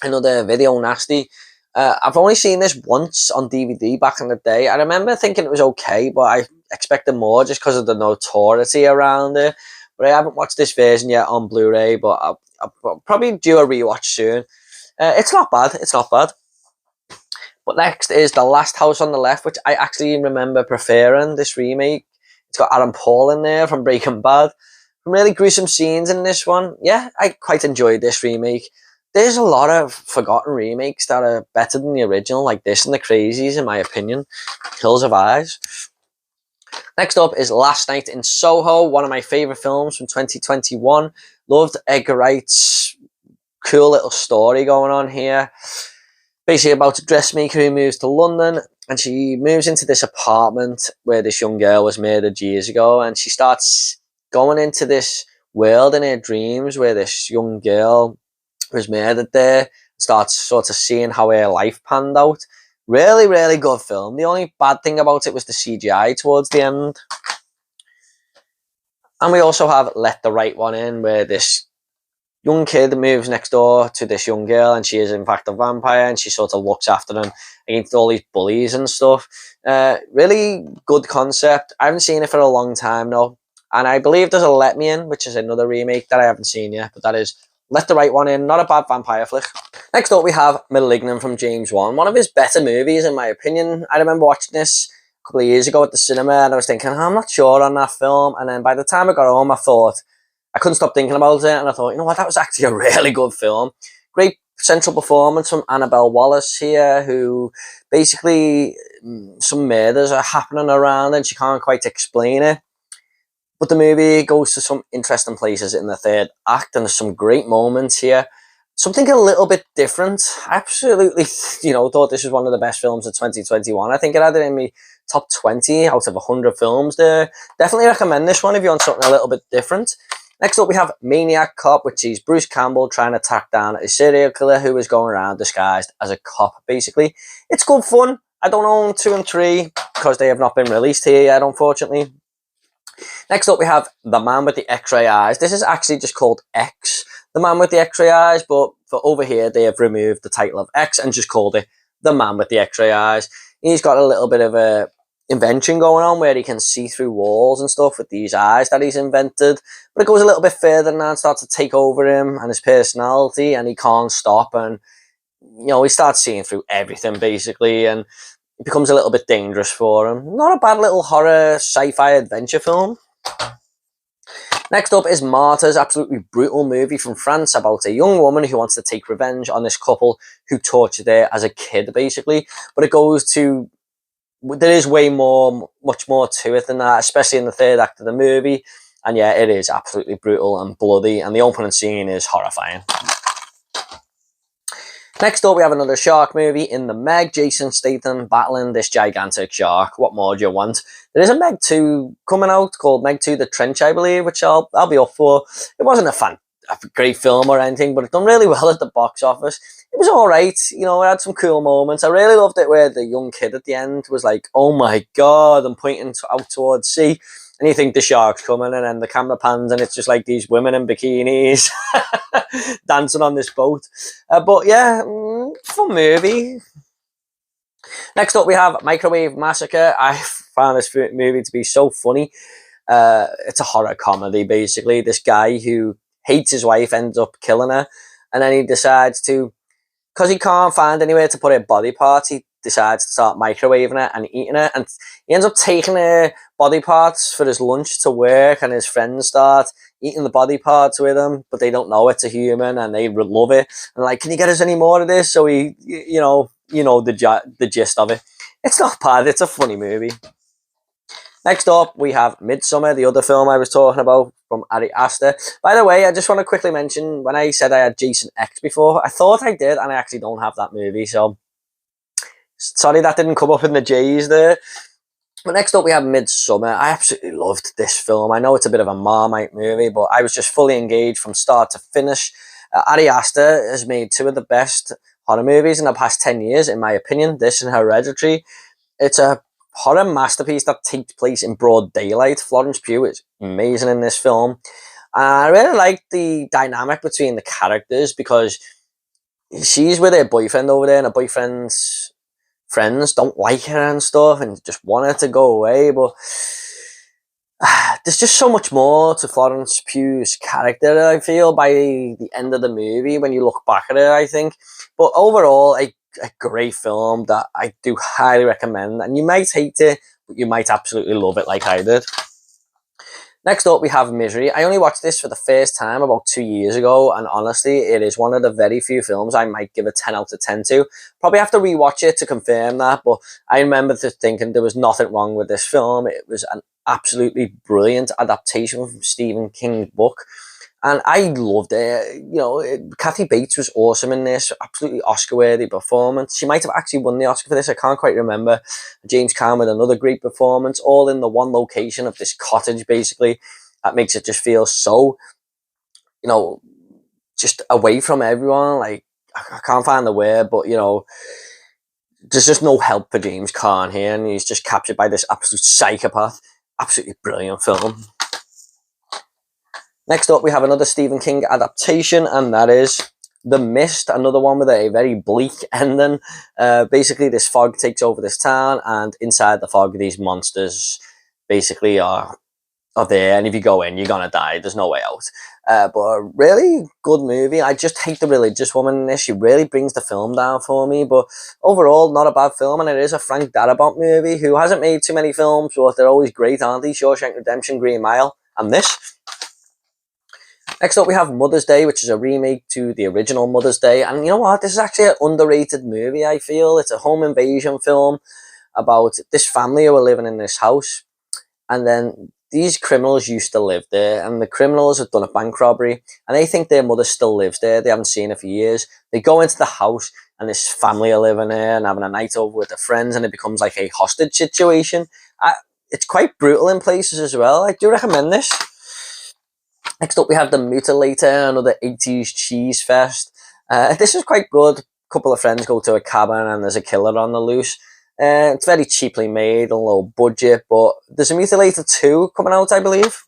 Another video nasty. I've only seen this once on DVD back in the day. I remember thinking it was okay, but I expected more just because of the notoriety around it. But I haven't watched this version yet on Blu-ray, but I'll probably do a rewatch soon. It's not bad. It's not bad. But next is The Last House on the Left, which I actually remember preferring this remake. It's got Aaron Paul in there from Breaking Bad. Some really gruesome scenes in this one. Yeah, I quite enjoyed this remake. There's a lot of forgotten remakes that are better than the original, like this and The Crazies, in my opinion. Hills of Eyes. Next up is Last Night in Soho, one of my favourite films from 2021. Loved Edgar Wright's cool little story going on here. Basically about a dressmaker who moves to London, and she moves into this apartment where this young girl was murdered years ago, and she starts going into this world in her dreams where this young girl was murdered there, starts sort of seeing how her life panned out. Really, really good film. The only bad thing about it was the CGI towards the end. And we also have Let the Right One In, where this young kid moves next door to this young girl, and she is in fact a vampire, and she sort of looks after them against all these bullies and stuff. Really good concept. I haven't seen it for a long time now, and I believe there's a Let Me In, which is another remake that I haven't seen yet, but that is Let the Right One In. Not a bad vampire flick. Next up we have Malignant from James Wan, one of his better movies in my opinion. I remember watching this a couple of years ago at the cinema, and I was thinking, I'm not sure on that film, and then by the time I got home I thought, I couldn't stop thinking about it, and I thought, you know what, that was actually a really good film. Great central performance from Annabelle Wallis here, who basically some murders are happening around and she can't quite explain it. But the movie goes to some interesting places in the third act, and there's some great moments here. Something a little bit different. I absolutely, thought this was one of the best films of 2021. I think it had it in me top 20 out of 100 films there. Definitely recommend this one if you want something a little bit different. Next up we have Maniac Cop, which is Bruce Campbell trying to track down a serial killer who is going around disguised as a cop, basically. It's good fun. I don't own 2 and 3 because they have not been released here yet, unfortunately. Next up, we have The Man with the X-Ray Eyes. This is actually just called X, The Man with the X-Ray Eyes, but for over here, they have removed the title of X and just called it The Man with the X-Ray Eyes. He's got a little bit of a invention going on where he can see through walls and stuff with these eyes that he's invented, but it goes a little bit further than that and starts to take over him and his personality, and he can't stop, and he starts seeing through everything basically, and it becomes a little bit dangerous for him. Not a bad little horror sci-fi adventure film. Next up is Martyrs, absolutely brutal movie from France about a young woman who wants to take revenge on this couple who tortured her as a kid, basically. But it goes to, there is much more to it than that, especially in the third act of the movie. And yeah, it is absolutely brutal and bloody, and the opening scene is horrifying. Next up, we have another shark movie in the Meg. Jason Statham battling this gigantic shark. What more do you want? There is a Meg 2 coming out called Meg 2 The Trench, I believe, which I'll be up for. It wasn't a great film or anything, but it done really well at the box office. It was alright, it had some cool moments. I really loved it where the young kid at the end was like, oh my god, and pointing out towards sea. And you think the shark's coming, and then the camera pans, and it's just like these women in bikinis dancing on this boat. But yeah, fun movie. Next up, we have Microwave Massacre. I found this movie to be so funny. It's a horror comedy, basically. This guy who hates his wife ends up killing her, and then he decides to, because he can't find anywhere to put her body parts, he decides to start microwaving it and eating it, and he ends up taking her body parts for his lunch to work, and his friends start eating the body parts with him, but they don't know it's a human, and they love it, and like, can you get us any more of this? So he, the gist of it. It's not bad, it's a funny movie. Next up, we have Midsommar, the other film I was talking about from Ari Aster. By the way, I just want to quickly mention, when I said I had Jason X before, I thought I did, and I actually don't have that movie, so sorry that didn't come up in the J's there. But next up, we have Midsommar. I absolutely loved this film. I know it's a bit of a Marmite movie, but I was just fully engaged from start to finish. Ari Aster has made 2 of the best horror movies in the past 10 years, in my opinion. This and Hereditary. It's a horror masterpiece that takes place in broad daylight. Florence Pugh is amazing in this film. I really like the dynamic between the characters, because she's with her boyfriend over there, and her boyfriend's friends don't like her and stuff and just want her to go away, but there's just so much more to Florence Pugh's character, I feel, by the end of the movie when you look back at it, I think. But overall, a great film that I do highly recommend, and you might hate it, but you might absolutely love it like I did. Next up, we have Misery. I only watched this for the first time about 2 years ago, and honestly, it is one of the very few films I might give a 10 out of 10 to. Probably have to rewatch it to confirm that, but I remember thinking there was nothing wrong with this film. It was an absolutely brilliant adaptation from Stephen King's book, and I loved it. Kathy Bates was awesome in this, absolutely Oscar-worthy performance. She might have actually won the Oscar for this, I can't quite remember. James Caan with another great performance, all in the one location of this cottage, basically. That makes it just feel so, just away from everyone. Like, I can't find the word, but, there's just no help for James Caan here, and he's just captured by this absolute psychopath. Absolutely brilliant film. Next up, we have another Stephen King adaptation, and that is The Mist, another one with a very bleak ending. Basically, this fog takes over this town, and inside the fog, these monsters basically are there, and if you go in, you're gonna die. There's no way out. But a really good movie. I just hate the religious woman in this. She really brings the film down for me, but overall, not a bad film, and it is a Frank Darabont movie, who hasn't made too many films, but they're always great, aren't they? Shawshank Redemption, Green Mile, and this. Next up, we have Mother's Day, which is a remake to the original Mother's Day. And you know what? This is actually an underrated movie, I feel. It's a home invasion film about this family who are living in this house. And then these criminals used to live there. And the criminals have done a bank robbery. And they think their mother still lives there. They haven't seen her for years. They go into the house, and this family are living there and having a night over with their friends. And it becomes like a hostage situation. It's quite brutal in places as well. I do recommend this. Next up, we have The Mutilator, another 80s cheese fest. This is quite good. A couple of friends go to a cabin, and there's a killer on the loose. It's very cheaply made, a low budget, but there's a Mutilator 2 coming out, I believe.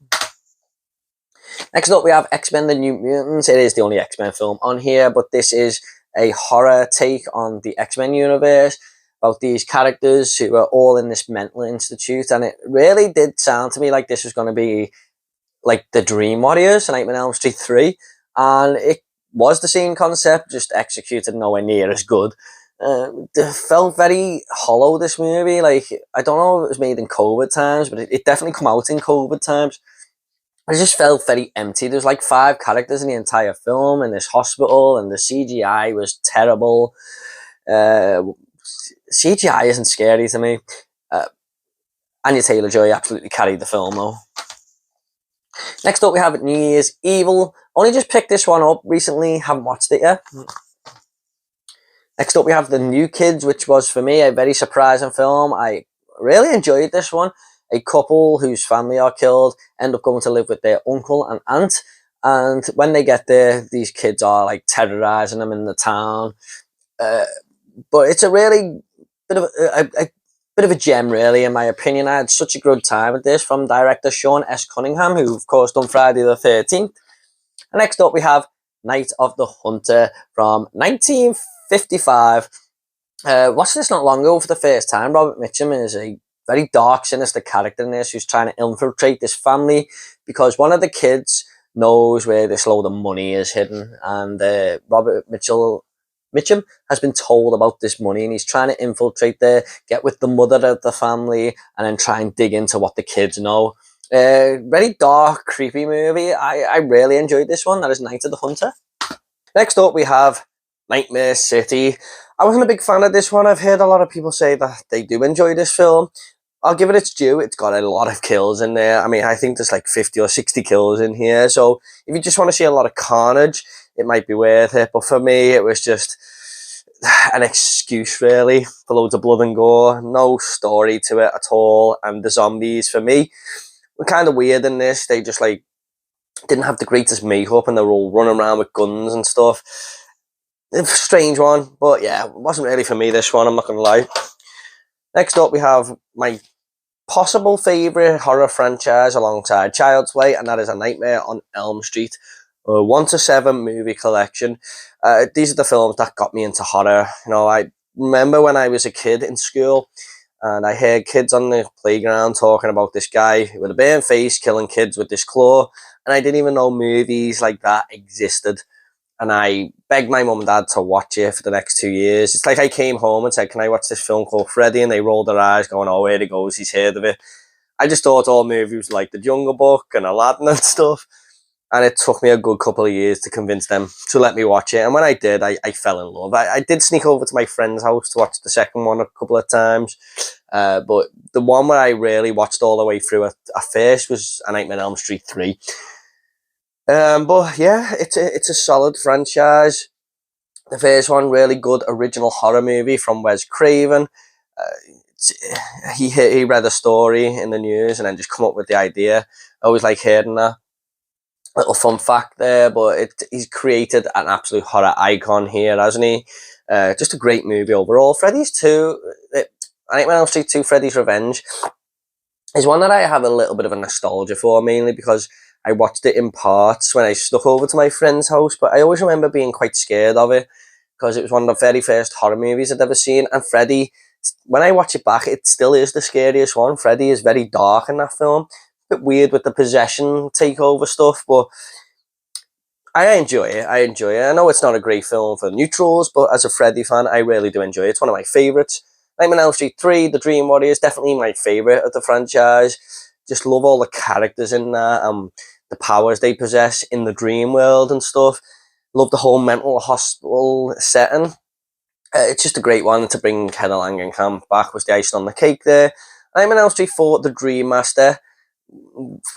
Next up, we have X-Men: The New Mutants. It is the only X-Men film on here, but this is a horror take on the X-Men universe about these characters who are all in this mental institute, and it really did sound to me like this was going to be like the Dream Warriors and Nightmare on Elm Street 3, and it was the same concept, just executed nowhere near as good. It felt very hollow, this movie. Like, I don't know if it was made in COVID times, but it definitely come out in COVID times. It just felt very empty. There's like 5 characters in the entire film in this hospital, and the CGI was terrible. CGI isn't scary to me. Anya Taylor-Joy absolutely carried the film though. Next up, we have New Year's Evil. Only just picked this one up recently, haven't watched it yet. Next up, we have The New Kids, which was, for me, a very surprising film. I really enjoyed this one. A couple whose family are killed end up going to live with their uncle and aunt. And when they get there, these kids are like terrorizing them in the town. But it's a really bit of a gem, really, in my opinion. I had such a good time with this, from director Sean S. Cunningham, who, of course, done Friday the 13th. And next up, we have Night of the Hunter from 1955. Watched this not long ago for the first time. Robert Mitchum is a very dark, sinister character in this who's trying to infiltrate this family because one of the kids knows where this load of money is hidden, and Robert Mitchum has been told about this money, and he's trying to infiltrate there, get with the mother of the family, and then try and dig into what the kids know. Very dark, creepy movie. I really enjoyed this one. That is Night of the Hunter. Next up, we have Nightmare City. I wasn't a big fan of this one. I've heard a lot of people say that they do enjoy this film. I'll give it its due. It's got a lot of kills in there. I mean, I think there's like 50 or 60 kills in here. So if you just want to see a lot of carnage, it might be worth it. But for me, it was just an excuse, really, for loads of blood and gore. No story to it at all. And the zombies, for me, were kind of weird in this. They just like didn't have the greatest makeup, and they were all running around with guns and stuff. A strange one, but yeah, it wasn't really for me, this one, I'm not going to lie. Next up, we have my possible favourite horror franchise alongside Child's Play, and that is A Nightmare on Elm Street. 1 to 7 movie collection. These are the films that got me into horror. You know, I remember when I was a kid in school, and I heard kids on the playground talking about this guy with a burnt face killing kids with this claw, and I didn't even know movies like that existed. And I begged my mum and dad to watch it for the next 2 years. It's like I came home and said, can I watch this film called Freddy? And they rolled their eyes going, oh, here he goes, he's heard of it. I just thought all movies were like The Jungle Book and Aladdin and stuff. And it took me a good couple of years to convince them to let me watch it. And when I did, I fell in love. I did sneak over to my friend's house to watch the second one a couple of times. But the one where I really watched all the way through at first was A Nightmare on Elm Street 3. But yeah, it's a solid franchise. The first one, really good original horror movie from Wes Craven. He read a story in the news and then just come up with the idea. I always like hearing that. Little fun fact there, but he's created an absolute horror icon here, hasn't he? Just a great movie overall. Freddy's 2, Nightmare on Elm Street 2, Freddy's Revenge, is one that I have a little bit of a nostalgia for, mainly because I watched it in parts when I snuck over to my friend's house, but I always remember being quite scared of it because it was one of the very first horror movies I'd ever seen. And Freddy, when I watch it back, it still is the scariest one. Freddy is very dark in that film. A bit weird with the possession takeover stuff, but I enjoy it. I know it's not a great film for neutrals, but as a Freddy fan, I really do enjoy it. It's one of my favourites. Nightmare on Elm Street 3, The Dream Warriors, definitely my favourite of the franchise. Just love all the characters in that, the powers they possess in the dream world and stuff. Love the whole mental hospital setting. It's just a great one to bring Heather Langenkamp back, was the icing on the cake there. Nightmare on Elm Street 4, The Dream Master.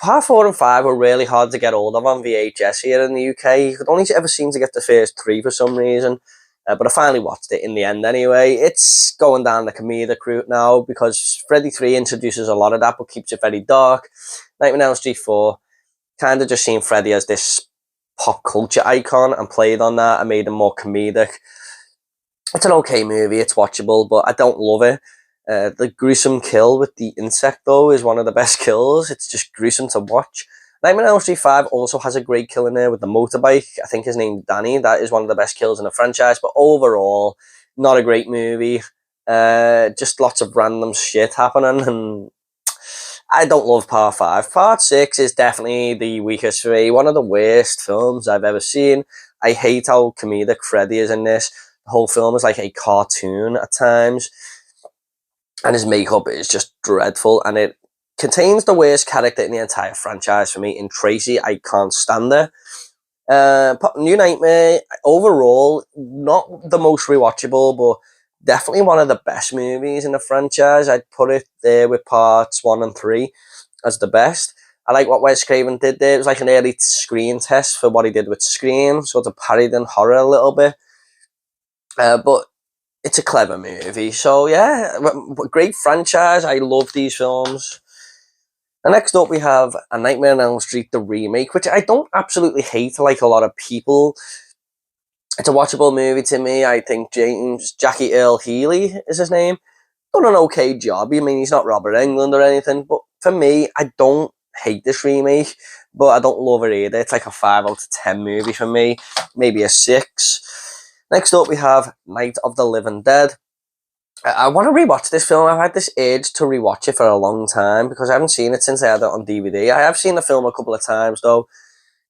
Part 4 and 5 were really hard to get hold of on VHS here in the UK. You could only ever seem to get the first 3 for some reason. But I finally watched it in the end anyway. It's going down the comedic route now because Freddy 3 introduces a lot of that but keeps it very dark. Nightmare on Elm Street 4 kind of just seen Freddy as this pop culture icon and played on that and made him more comedic. It's an okay movie, it's watchable, but I don't love it. The gruesome kill with the insect, though, is one of the best kills. It's just gruesome to watch. Nightmare on Elm Street 5 also has a great kill in there with the motorbike. I think his name's Danny. That is one of the best kills in the franchise. But overall, not a great movie. Just lots of random shit happening, and I don't love Part 5. Part 6 is definitely the weakest for me. One of the worst films I've ever seen. I hate how comedic Freddy is in this. The whole film is like a cartoon at times. And his makeup is just dreadful. And it contains the worst character in the entire franchise for me in Tracy. I can't stand her. New Nightmare, overall, not the most rewatchable, but definitely one of the best movies in the franchise. I'd put it there with parts 1 and 3 as the best. I like what Wes Craven did there. It was like an early screen test for what he did with Scream, sort of parodied in horror a little bit. But it's a clever movie. So yeah, great franchise. I love these films. And next up we have A Nightmare on Elm Street, the remake, which I don't absolutely hate like a lot of people. It's a watchable movie to me. I think Jackie Earl Healy is his name. Done an okay job. I mean, he's not Robert Englund or anything, but for me, I don't hate this remake, but I don't love it either. It's like a 5 out of 10 movie for me, maybe a 6. Next up, we have Night of the Living Dead. I want to rewatch this film. I've had this urge to rewatch it for a long time because I haven't seen it since I had it on DVD. I have seen the film a couple of times though.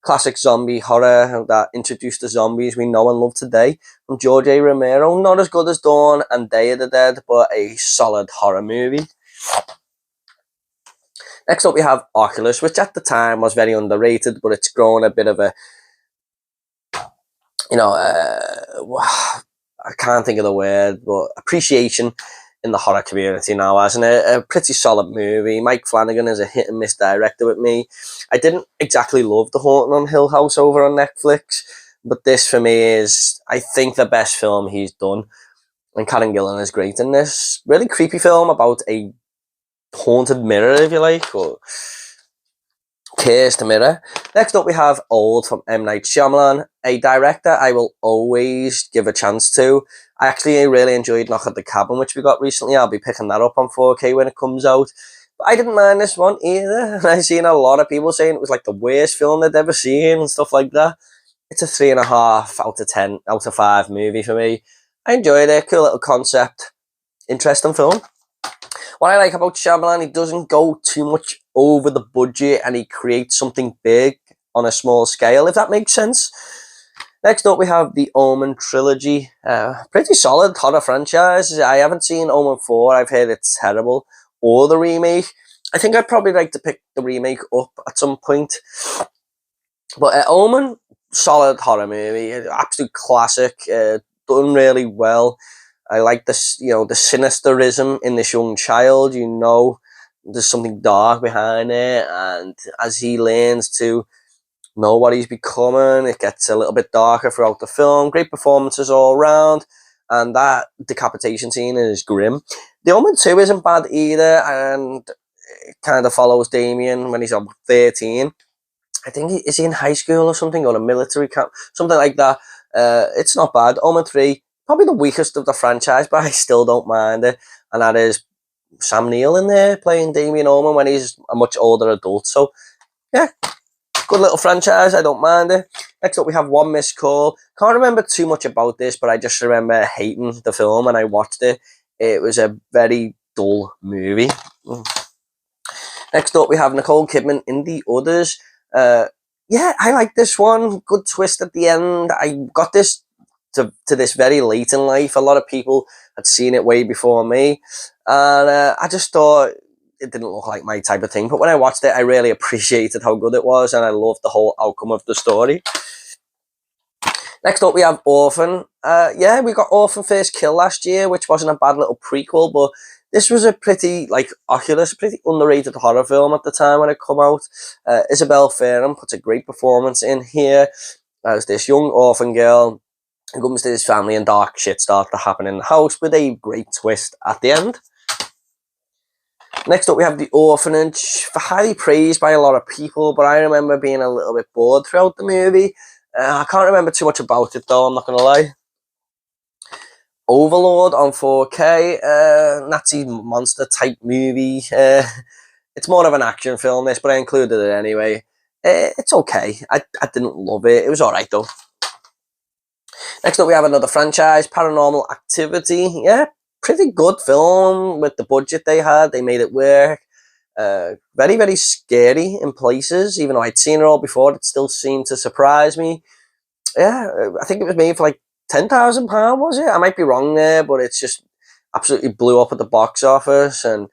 Classic zombie horror that introduced the zombies we know and love today from George A. Romero. Not as good as Dawn and Day of the Dead, but a solid horror movie. Next up we have Oculus, which at the time was very underrated, but it's grown a bit of a, I can't think of the word, but appreciation in the horror community now, hasn't it? A pretty solid movie. Mike Flanagan is a hit and miss director with me. I didn't exactly love The Haunting on Hill House over on Netflix, but this for me is, I think, the best film he's done. And Karen Gillan is great in this. Really creepy film about a haunted mirror, if you like, or cursed mirror. Next up we have Old from M. Night Shyamalan, a director I will always give a chance to. I actually really enjoyed Knock at the Cabin, which we got recently. I'll be picking that up on 4K when it comes out. But I didn't mind this one either. I've seen a lot of people saying it was like the worst film they'd ever seen and stuff like that. It's a 3.5 out of 10 out of 5 movie for me. I enjoyed it. Cool little concept. Interesting film. What I like about Shyamalan, he doesn't go too much over the budget and he creates something big on a small scale, if that makes sense. Next up, we have the Omen trilogy. Pretty solid horror franchise. I haven't seen Omen 4. I've heard it's terrible. Or the remake. I think I'd probably like to pick the remake up at some point. But Omen, solid horror movie. Absolute classic. Done really well. I like this, the sinisterism in this young child. There's something dark behind it. And as he learns to know what he's becoming, it gets a little bit darker throughout the film. Great performances all around, and that decapitation scene is grim. The Omen 2 isn't bad either, and it kind of follows Damien when he's 13. I think, is he in high school or something, or a military camp, something like that. It's not bad. Omen 3, probably the weakest of the franchise, but I still don't mind it, and that is Sam Neill in there playing Damien Omen when he's a much older adult. So yeah, good little franchise, I don't mind it. Next up we have One Missed Call. Can't remember too much about this, but I just remember hating the film and I watched it. It was a very dull movie. Next up we have Nicole Kidman in The Others. Yeah, I like this one. Good twist at the end. I got this to this very late in life. A lot of people had seen it way before me. And I just thought it didn't look like my type of thing, but when I watched it, I really appreciated how good it was, and I loved the whole outcome of the story. Next up, we have Orphan. Yeah, we got Orphan First Kill last year, which wasn't a bad little prequel, but this was a pretty, Oculus, pretty underrated horror film at the time when it came out. Isabelle Ferrand puts a great performance in here as this young orphan girl who comes to his family and dark shit starts to happen in the house with a great twist at the end. Next up, we have The Orphanage, highly praised by a lot of people, but I remember being a little bit bored throughout the movie. I can't remember too much about it, though, I'm not going to lie. Overlord on 4K, Nazi monster type movie. It's more of an action film, this, but I included it anyway. It's okay. I didn't love it. It was alright though. Next up, we have another franchise, Paranormal Activity. Yeah, pretty good film with the budget they had. They made it work. Very, very scary in places. Even though I'd seen it all before, it still seemed to surprise me. Yeah, I think it was made for like £10,000, was it? I might be wrong there, but it's just absolutely blew up at the box office and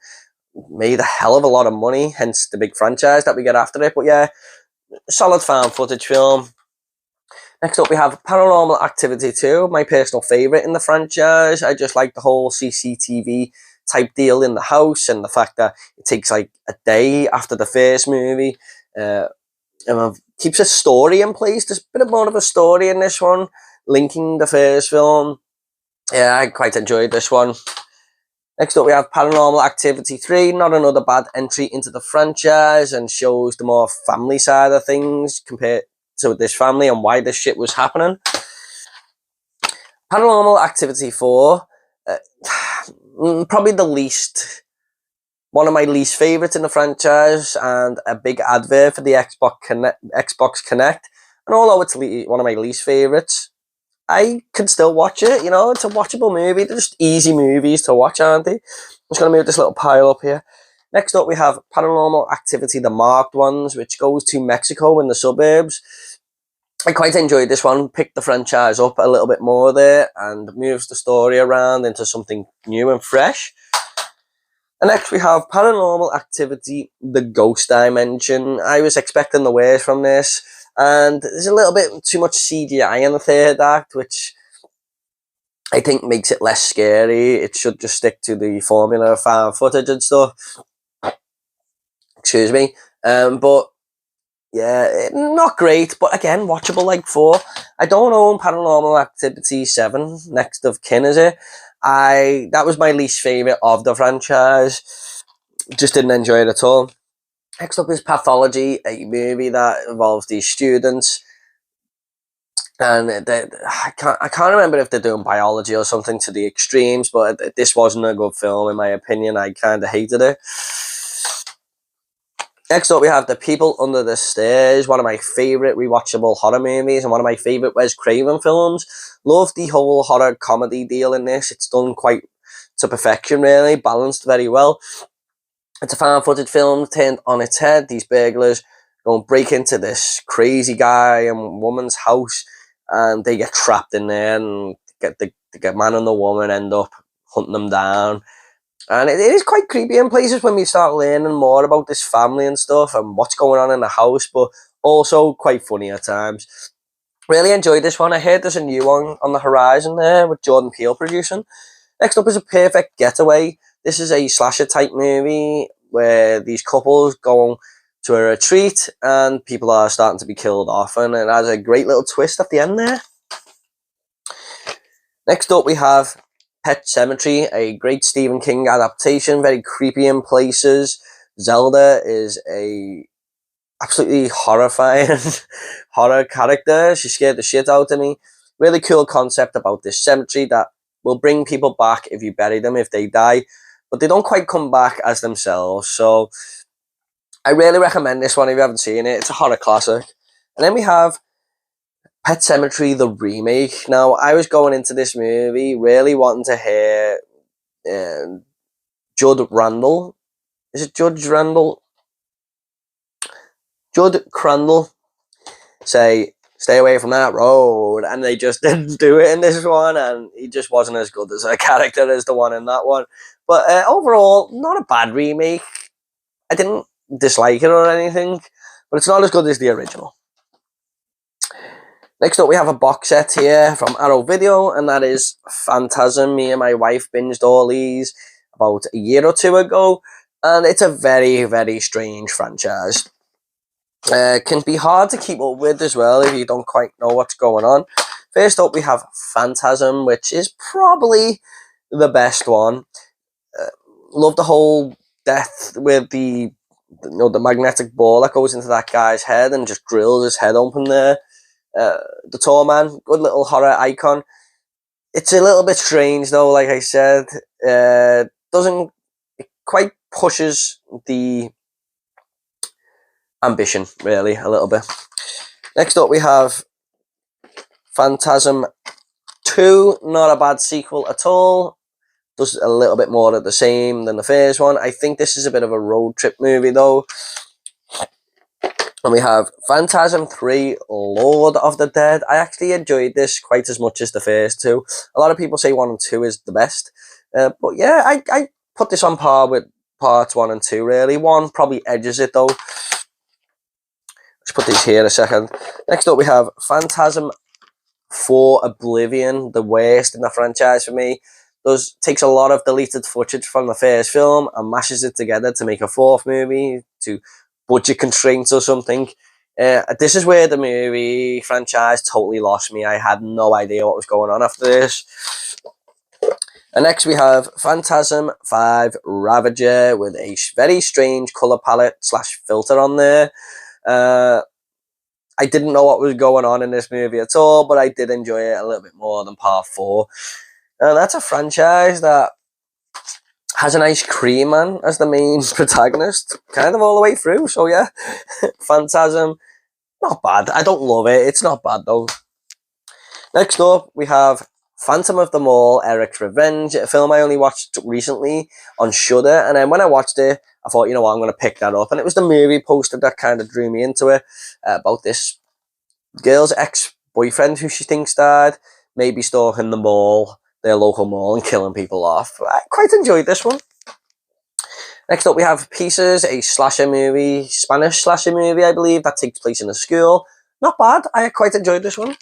made a hell of a lot of money, hence the big franchise that we get after it. But yeah, solid found footage film. Next up, we have Paranormal Activity 2, my personal favourite in the franchise. I just like the whole CCTV type deal in the house and the fact that it takes like a day after the first movie. And keeps a story in place. There's a bit more of a story in this one, linking the first film. Yeah, I quite enjoyed this one. Next up, we have Paranormal Activity 3, not another bad entry into the franchise, and shows the more family side of things compared to this family and why this shit was happening. Paranormal Activity 4, probably one of my least favourites in the franchise, and a big advert for the Xbox Connect. And although it's one of my least favourites, I can still watch it. You know, it's a watchable movie. They're just easy movies to watch, aren't they? I'm just going to move this little pile up here. Next up, we have Paranormal Activity, the marked ones, which goes to Mexico in the suburbs. I quite enjoyed this one. Picked the franchise up a little bit more there and moves the story around into something new and fresh. And next we have Paranormal Activity, the Ghost Dimension. I was expecting the worst from this, and there's a little bit too much CGI in the third act, which I think makes it less scary. It should just stick to the formula of found footage and stuff. Excuse me. But yeah, not great, but again, watchable like 4. I don't own Paranormal Activity 7, Next of Kin, is it? That was my least favourite of the franchise. Just didn't enjoy it at all. Next up is Pathology, a movie that involves these students. And I can't remember if they're doing biology or something to the extremes, but this wasn't a good film, in my opinion. I kind of hated it. Next up, we have The People Under the Stairs, one of my favourite rewatchable horror movies and one of my favourite Wes Craven films. Love the whole horror comedy deal in this. It's done quite to perfection, really, balanced very well. It's a found footage film turned on its head. These burglars go and break into this crazy guy and woman's house, and they get trapped in there, and the man and the woman end up hunting them down. And it is quite creepy in places when we start learning more about this family and stuff and what's going on in the house, but also quite funny at times. Really enjoyed this one. I heard there's a new one on the horizon there with Jordan Peele producing. Next up is A Perfect Getaway. This is a slasher type movie where these couples go to a retreat and people are starting to be killed off, and it has a great little twist at the end there. Next up we have Pet Sematary, a great Stephen King adaptation, very creepy in places. Zelda is a absolutely horrifying horror character. She scared the shit out of me. Really cool concept about this cemetery that will bring people back if you bury them if they die, but they don't quite come back as themselves. So I really recommend this one if you haven't seen it. It's a horror classic. And then we have Pet Sematary, the remake. Now, I was going into this movie really wanting to hear Judd Randall. Is it Judge Randall? Judd Crandall say, stay away from that road. And they just didn't do it in this one. And he just wasn't as good as a character as the one in that one. But overall, not a bad remake. I didn't dislike it or anything. But it's not as good as the original. Next up, we have a box set here from Arrow Video, and that is Phantasm. Me and my wife binged all these about a year or two ago, and it's a very, very strange franchise. Can be hard to keep up with as well if you don't quite know what's going on. First up, we have Phantasm, which is probably the best one. Love the whole death with the magnetic ball that goes into that guy's head and just drills his head open there. The Tall Man, good little horror icon. It's a little bit strange though, like I said. Doesn't it quite pushes the ambition, really, a little bit. Next up we have Phantasm 2, not a bad sequel at all. Does a little bit more of the same than the first one. I think this is a bit of a road trip movie though. And we have Phantasm 3, Lord of the Dead. I actually enjoyed this quite as much as the first two. A lot of people say 1 and 2 is the best. But yeah, I put this on par with parts 1 and 2, really. 1 probably edges it, though. Let's put these here a second. Next up, we have Phantasm 4, Oblivion, the worst in the franchise for me. Takes a lot of deleted footage from the first film and mashes it together to make a fourth movie to budget constraints or something. This is where the movie franchise totally lost me. I had no idea what was going on after this. And next we have Phantasm 5 Ravager with a very strange colour palette / filter on there. I didn't know what was going on in this movie at all, but I did enjoy it a little bit more than part 4. That's a franchise that has a nice Cream Man as the main protagonist, kind of all the way through. So yeah, Phantasm, not bad. I don't love it. It's not bad though. Next up, we have Phantom of the Mall, Eric's Revenge, a film I only watched recently on Shudder. And then when I watched it, I thought, you know what, I'm going to pick that up. And it was the movie poster that kind of drew me into it, about this girl's ex-boyfriend who she thinks died, maybe stalking the mall, their local mall, and killing people off. I quite enjoyed this one. Next up, we have Pieces, a slasher movie, Spanish slasher movie, I believe, that takes place in a school. Not bad. I quite enjoyed this one.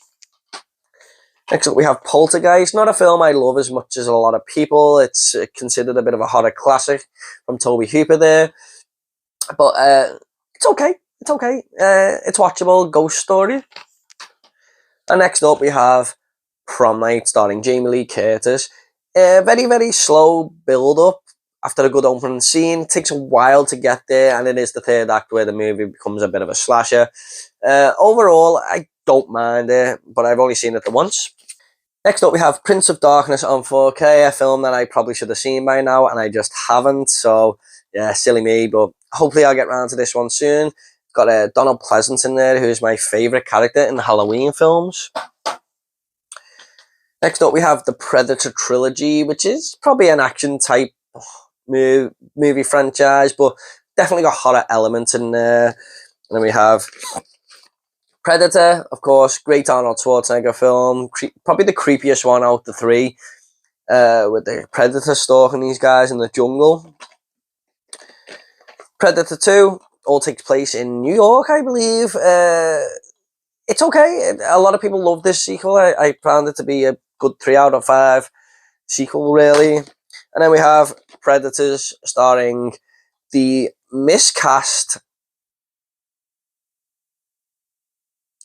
Next up, we have Poltergeist. Not a film I love as much as a lot of people. It's considered a bit of a horror classic from Tobe Hooper there. But it's okay. It's okay. It's watchable. Ghost story. And next up, we have Prom Night, starring Jamie Lee Curtis. Very, very slow build-up after a good opening scene. It takes a while to get there, and it is the third act where the movie becomes a bit of a slasher. Overall, I don't mind it, but I've only seen it the once. Next up, we have Prince of Darkness on 4K, a film that I probably should have seen by now, and I just haven't. So, yeah, silly me, but hopefully I'll get around to this one soon. It's got Donald Pleasance in there, who's my favourite character in the Halloween films. Next up, we have the Predator trilogy, which is probably an action-type movie franchise, but definitely got horror elements in there. And then we have Predator, of course, great Arnold Schwarzenegger film, probably the creepiest one out of the three, with the Predator stalking these guys in the jungle. Predator 2 all takes place in New York, I believe. It's okay. A lot of people love this sequel. I found it to be a good 3 out of 5 sequel, really. And then we have Predators, starring the miscast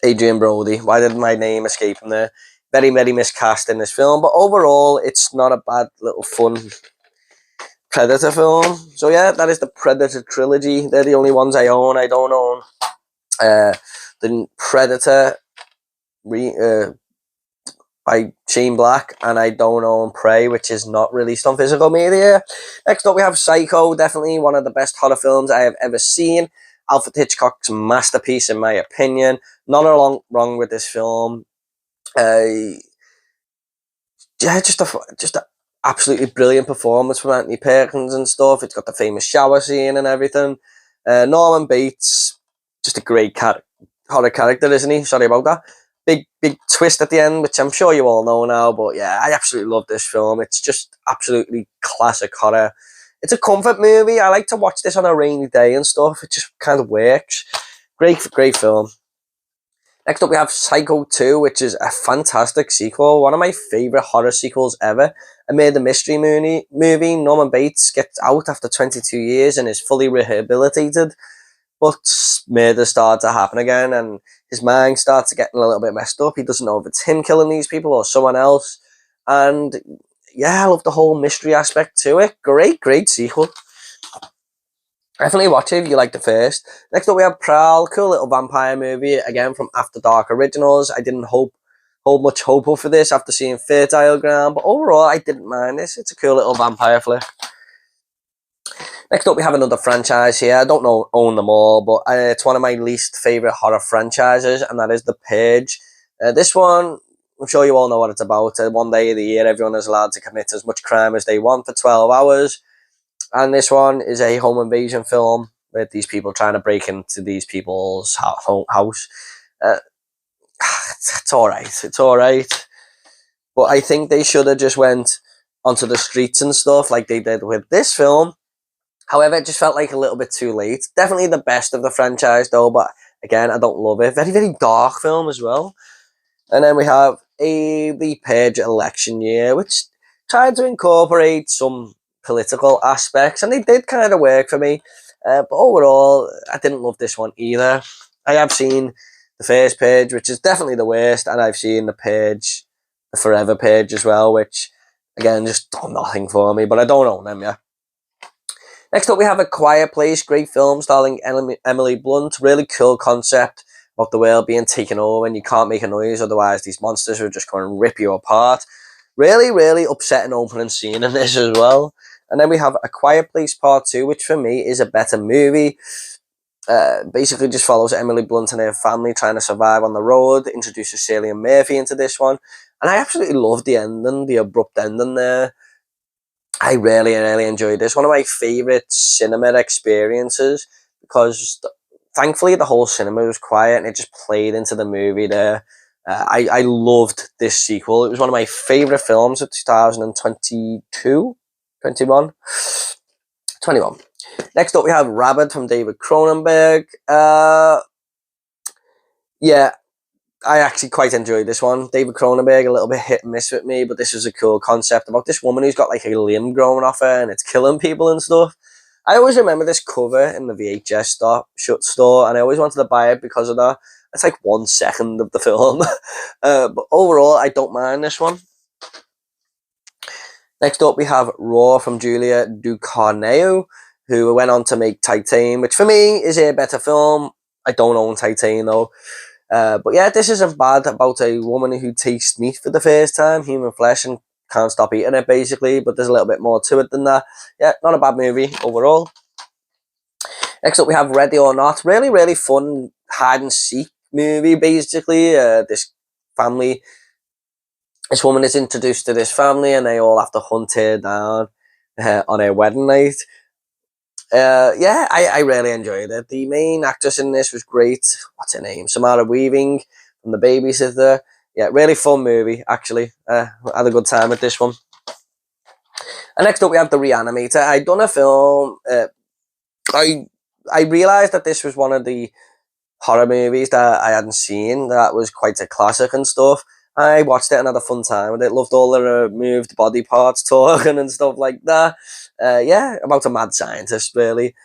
Adrian Brody. Why did my name escape him there? Very, very miscast in this film. But overall, it's not a bad little fun Predator film. So yeah, that is the Predator trilogy. They're the only ones I own. I don't own the Predator by Shane Black, and I don't own Prey, which is not released on physical media. Next up, we have Psycho, definitely one of the best horror films I have ever seen. Alfred Hitchcock's masterpiece, in my opinion. Not a lot wrong with this film. Yeah, just a absolutely brilliant performance from Anthony Perkins and stuff. It's got the famous shower scene and everything. Norman Bates, just a great horror character, isn't he? Sorry about that. Big twist at the end, which I'm sure you all know now. But yeah, I absolutely love this film. It's just absolutely classic horror. It's a comfort movie. I like to watch this on a rainy day and stuff. It just kind of works. Great film. Next up, we have Psycho 2, which is a fantastic sequel. One of my favourite horror sequels ever. A murder mystery movie. Norman Bates gets out after 22 years and is fully rehabilitated. But murder starts to happen again, and his mind starts getting a little bit messed up. He doesn't know if it's him killing these people or someone else. And yeah, I love the whole mystery aspect to it. Great sequel. Definitely watch it if you like the first. Next up, we have Prowl, cool little vampire movie, again from After Dark Originals. I didn't hope hold much hope for this after seeing Fertile Ground, but overall I didn't mind this. It's a cool little vampire flick. Next up, we have another franchise here. I don't own them all, but it's one of my least favourite horror franchises, and that is The Purge. This one, I'm sure you all know what it's about. One day of the year, everyone is allowed to commit as much crime as they want for 12 hours. And this one is a home invasion film with these people trying to break into these people's house. It's alright. It's alright. But I think they should have just went onto the streets and stuff like they did with this film. However, it just felt like a little bit too late. Definitely the best of the franchise though, but again, I don't love it. Very, very dark film as well. And then we have the Purge election year, which tried to incorporate some political aspects, and they did kind of work for me. But overall, I didn't love this one either. I have seen the first Purge, which is definitely the worst, and I've seen the Purge, the Forever Purge as well, which, again, just done nothing for me, but I don't own them, yeah. Next up, we have A Quiet Place, great film starring Emily Blunt. Really cool concept of the world being taken over and you can't make a noise, otherwise these monsters are just going to rip you apart. Really, really upsetting opening scene in this as well. And then we have A Quiet Place Part 2, which for me is a better movie. Basically just follows Emily Blunt and her family trying to survive on the road, introduces Cillian Murphy into this one. And I absolutely love the ending, the abrupt ending there. I really, really enjoyed this. One of my favourite cinema experiences because thankfully the whole cinema was quiet and it just played into the movie there. I loved this sequel. It was one of my favourite films of 2022, 21. Next up we have Rabid from David Cronenberg. Yeah, I actually quite enjoyed this one. David Cronenberg, a little bit hit and miss with me, but this was a cool concept about this woman who's got like a limb growing off her and it's killing people and stuff. I always remember this cover in the VHS store, and I always wanted to buy it because of that. It's like 1 second of the film. But overall, I don't mind this one. Next up, we have Raw from Julia Ducournau, who went on to make Titan, which for me is a better film. I don't own Titan though. But yeah, this isn't bad, about a woman who tastes meat for the first time, human flesh, and can't stop eating it basically, but there's a little bit more to it than that. Yeah, not a bad movie overall. Next up we have Ready or Not. Really, really fun hide and seek movie basically. This woman is introduced to this family and they all have to hunt her down on her wedding night. Yeah, I really enjoyed it. The main actress in this was great. What's her name? Samara Weaving from The Babysitter. Yeah, really fun movie, actually. Had a good time with this one. And next up, we have The Reanimator. I'd done a film. I realised that this was one of the horror movies that I hadn't seen. That was quite a classic and stuff. I watched it and had a fun time with it. Loved all the removed body parts talking and stuff like that. Yeah, about a mad scientist, really.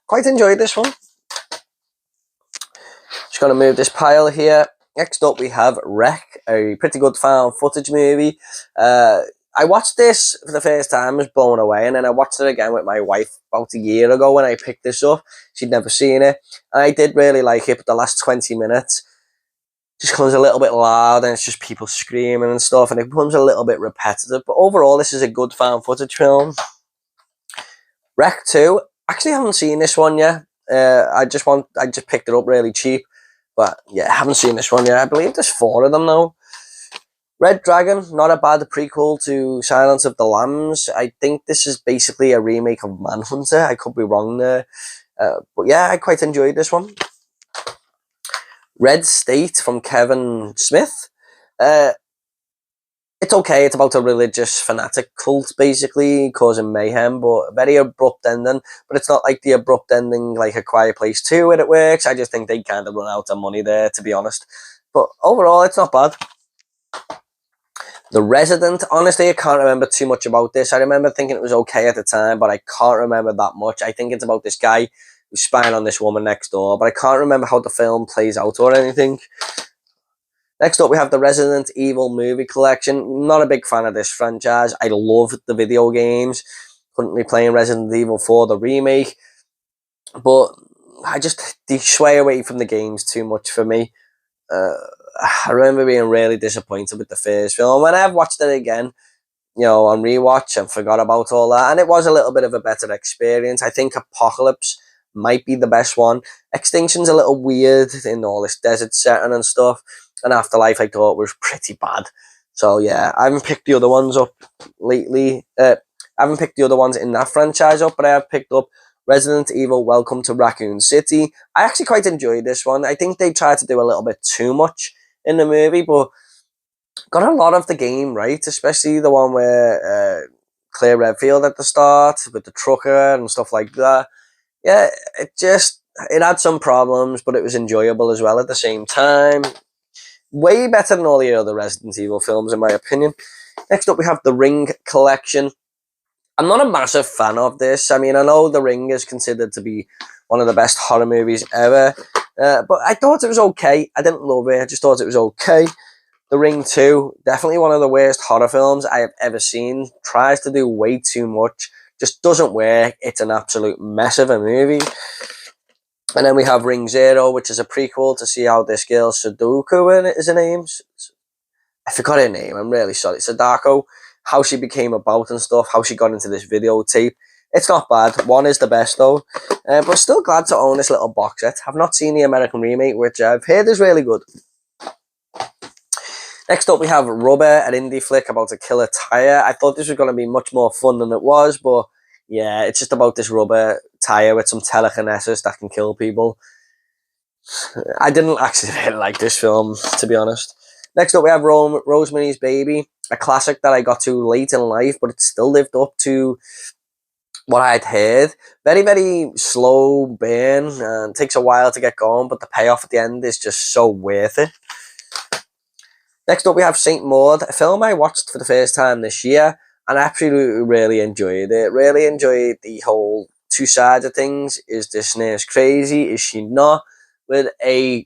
Quite enjoyed this one. Just going to move this pile here. Next up, we have Wreck, a pretty good found footage movie. I watched this for the first time, was blown away, and then I watched it again with my wife about a year ago when I picked this up. She'd never seen it. And I did really like it, but the last 20 minutes just becomes a little bit loud and it's just people screaming and stuff, and it becomes a little bit repetitive. But overall, this is a good found footage film. Wreck 2. Actually, I haven't seen this one yet. I just picked it up really cheap. But yeah, I haven't seen this one yet. I believe there's 4 of them now. Red Dragon, not a bad prequel to Silence of the Lambs. I think this is basically a remake of Manhunter. I could be wrong there. But yeah, I quite enjoyed this one. Red State from Kevin Smith. It's okay. It's about a religious fanatic cult, basically, causing mayhem, but very abrupt ending. But it's not like the abrupt ending like A Quiet Place 2 where it works. I just think they kind of run out of money there, to be honest. But overall, it's not bad. The Resident. Honestly, I can't remember too much about this. I remember thinking it was okay at the time, but I can't remember that much. I think it's about this guy who's spying on this woman next door, but I can't remember how the film plays out or anything. Next up, we have the Resident Evil movie collection. Not a big fan of this franchise. I love the video games. Currently playing Resident Evil 4, the remake. But they sway away from the games too much for me. I remember being really disappointed with the first film. When I've watched it again, on rewatch and forgot about all that, and it was a little bit of a better experience. I think Apocalypse might be the best one. Extinction's a little weird in all this desert setting and stuff, and Afterlife I thought was pretty bad. So yeah, I haven't picked the other ones up lately. I haven't picked the other ones in that franchise up, but I have picked up Resident Evil Welcome to Raccoon City. I actually quite enjoyed this one. I think they tried to do a little bit too much in the movie, but got a lot of the game right, especially the one where Claire Redfield at the start with the trucker and stuff like that. Yeah, it had some problems, but it was enjoyable as well at the same time. Way better than all the other Resident Evil films, in my opinion. Next up, we have The Ring Collection. I'm not a massive fan of this. I mean, I know The Ring is considered to be one of the best horror movies ever, but I thought it was okay. I didn't love it. I just thought it was okay. The Ring 2, definitely one of the worst horror films I have ever seen. Tries to do way too much. Just doesn't work. It's an absolute mess of a movie. And then we have Ring Zero, which is a prequel to see how this girl, Sudoku is her name? I forgot her name. I'm really sorry. Sadako. How she became about and stuff. How she got into this videotape. It's not bad. One is the best though. But still glad to own this little box set. I've not seen the American remake, which I've heard is really good. Next up, we have Rubber, an indie flick about a killer tire. I thought this was going to be much more fun than it was, but yeah, it's just about this rubber tire with some telekinesis that can kill people. I didn't actually really like this film, to be honest. Next up, we have Rosemary's Baby, a classic that I got to late in life, but it still lived up to what I'd heard. Very, very slow burn, and takes a while to get going, but the payoff at the end is just so worth it. Next up, we have Saint Maud, a film I watched for the first time this year, and I absolutely really enjoyed it. Really enjoyed the whole two sides of things. Is this nurse crazy? Is she not? With a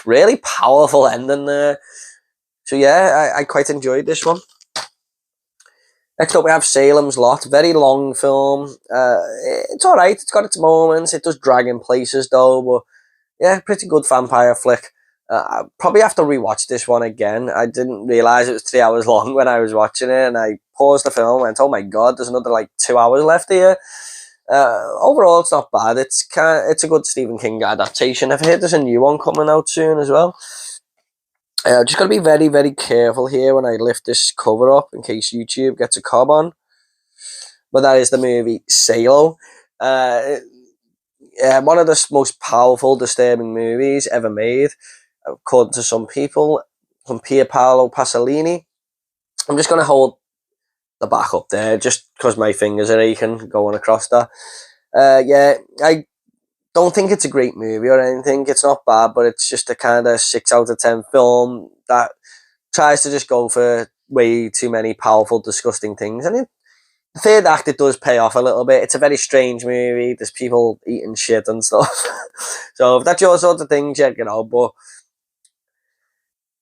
really powerful ending there. So yeah, I quite enjoyed this one. Next up, we have Salem's Lot. Very long film. It's alright. It's got its moments. It does drag in places though, but yeah, pretty good vampire flick. I probably have to rewatch this one again. I didn't realise it was 3 hours long when I was watching it, and I paused the film and went, oh my god, there's another like 2 hours left here. Overall, it's not bad. It's a good Stephen King adaptation. I've heard there's a new one coming out soon as well. Just got to be very, very careful here when I lift this cover up in case YouTube gets a cob on. But that is the movie Salo. One of the most powerful, disturbing movies ever made, according to some people, from Pier Paolo Pasolini. I'm just going to hold the back up there, just because my fingers are aching going across that. I don't think it's a great movie or anything. It's not bad, but it's just a kind of 6 out of 10 film that tries to just go for way too many powerful, disgusting things. And the third act, it does pay off a little bit. It's a very strange movie. There's people eating shit and stuff. So if that's your sort of thing, check it out. But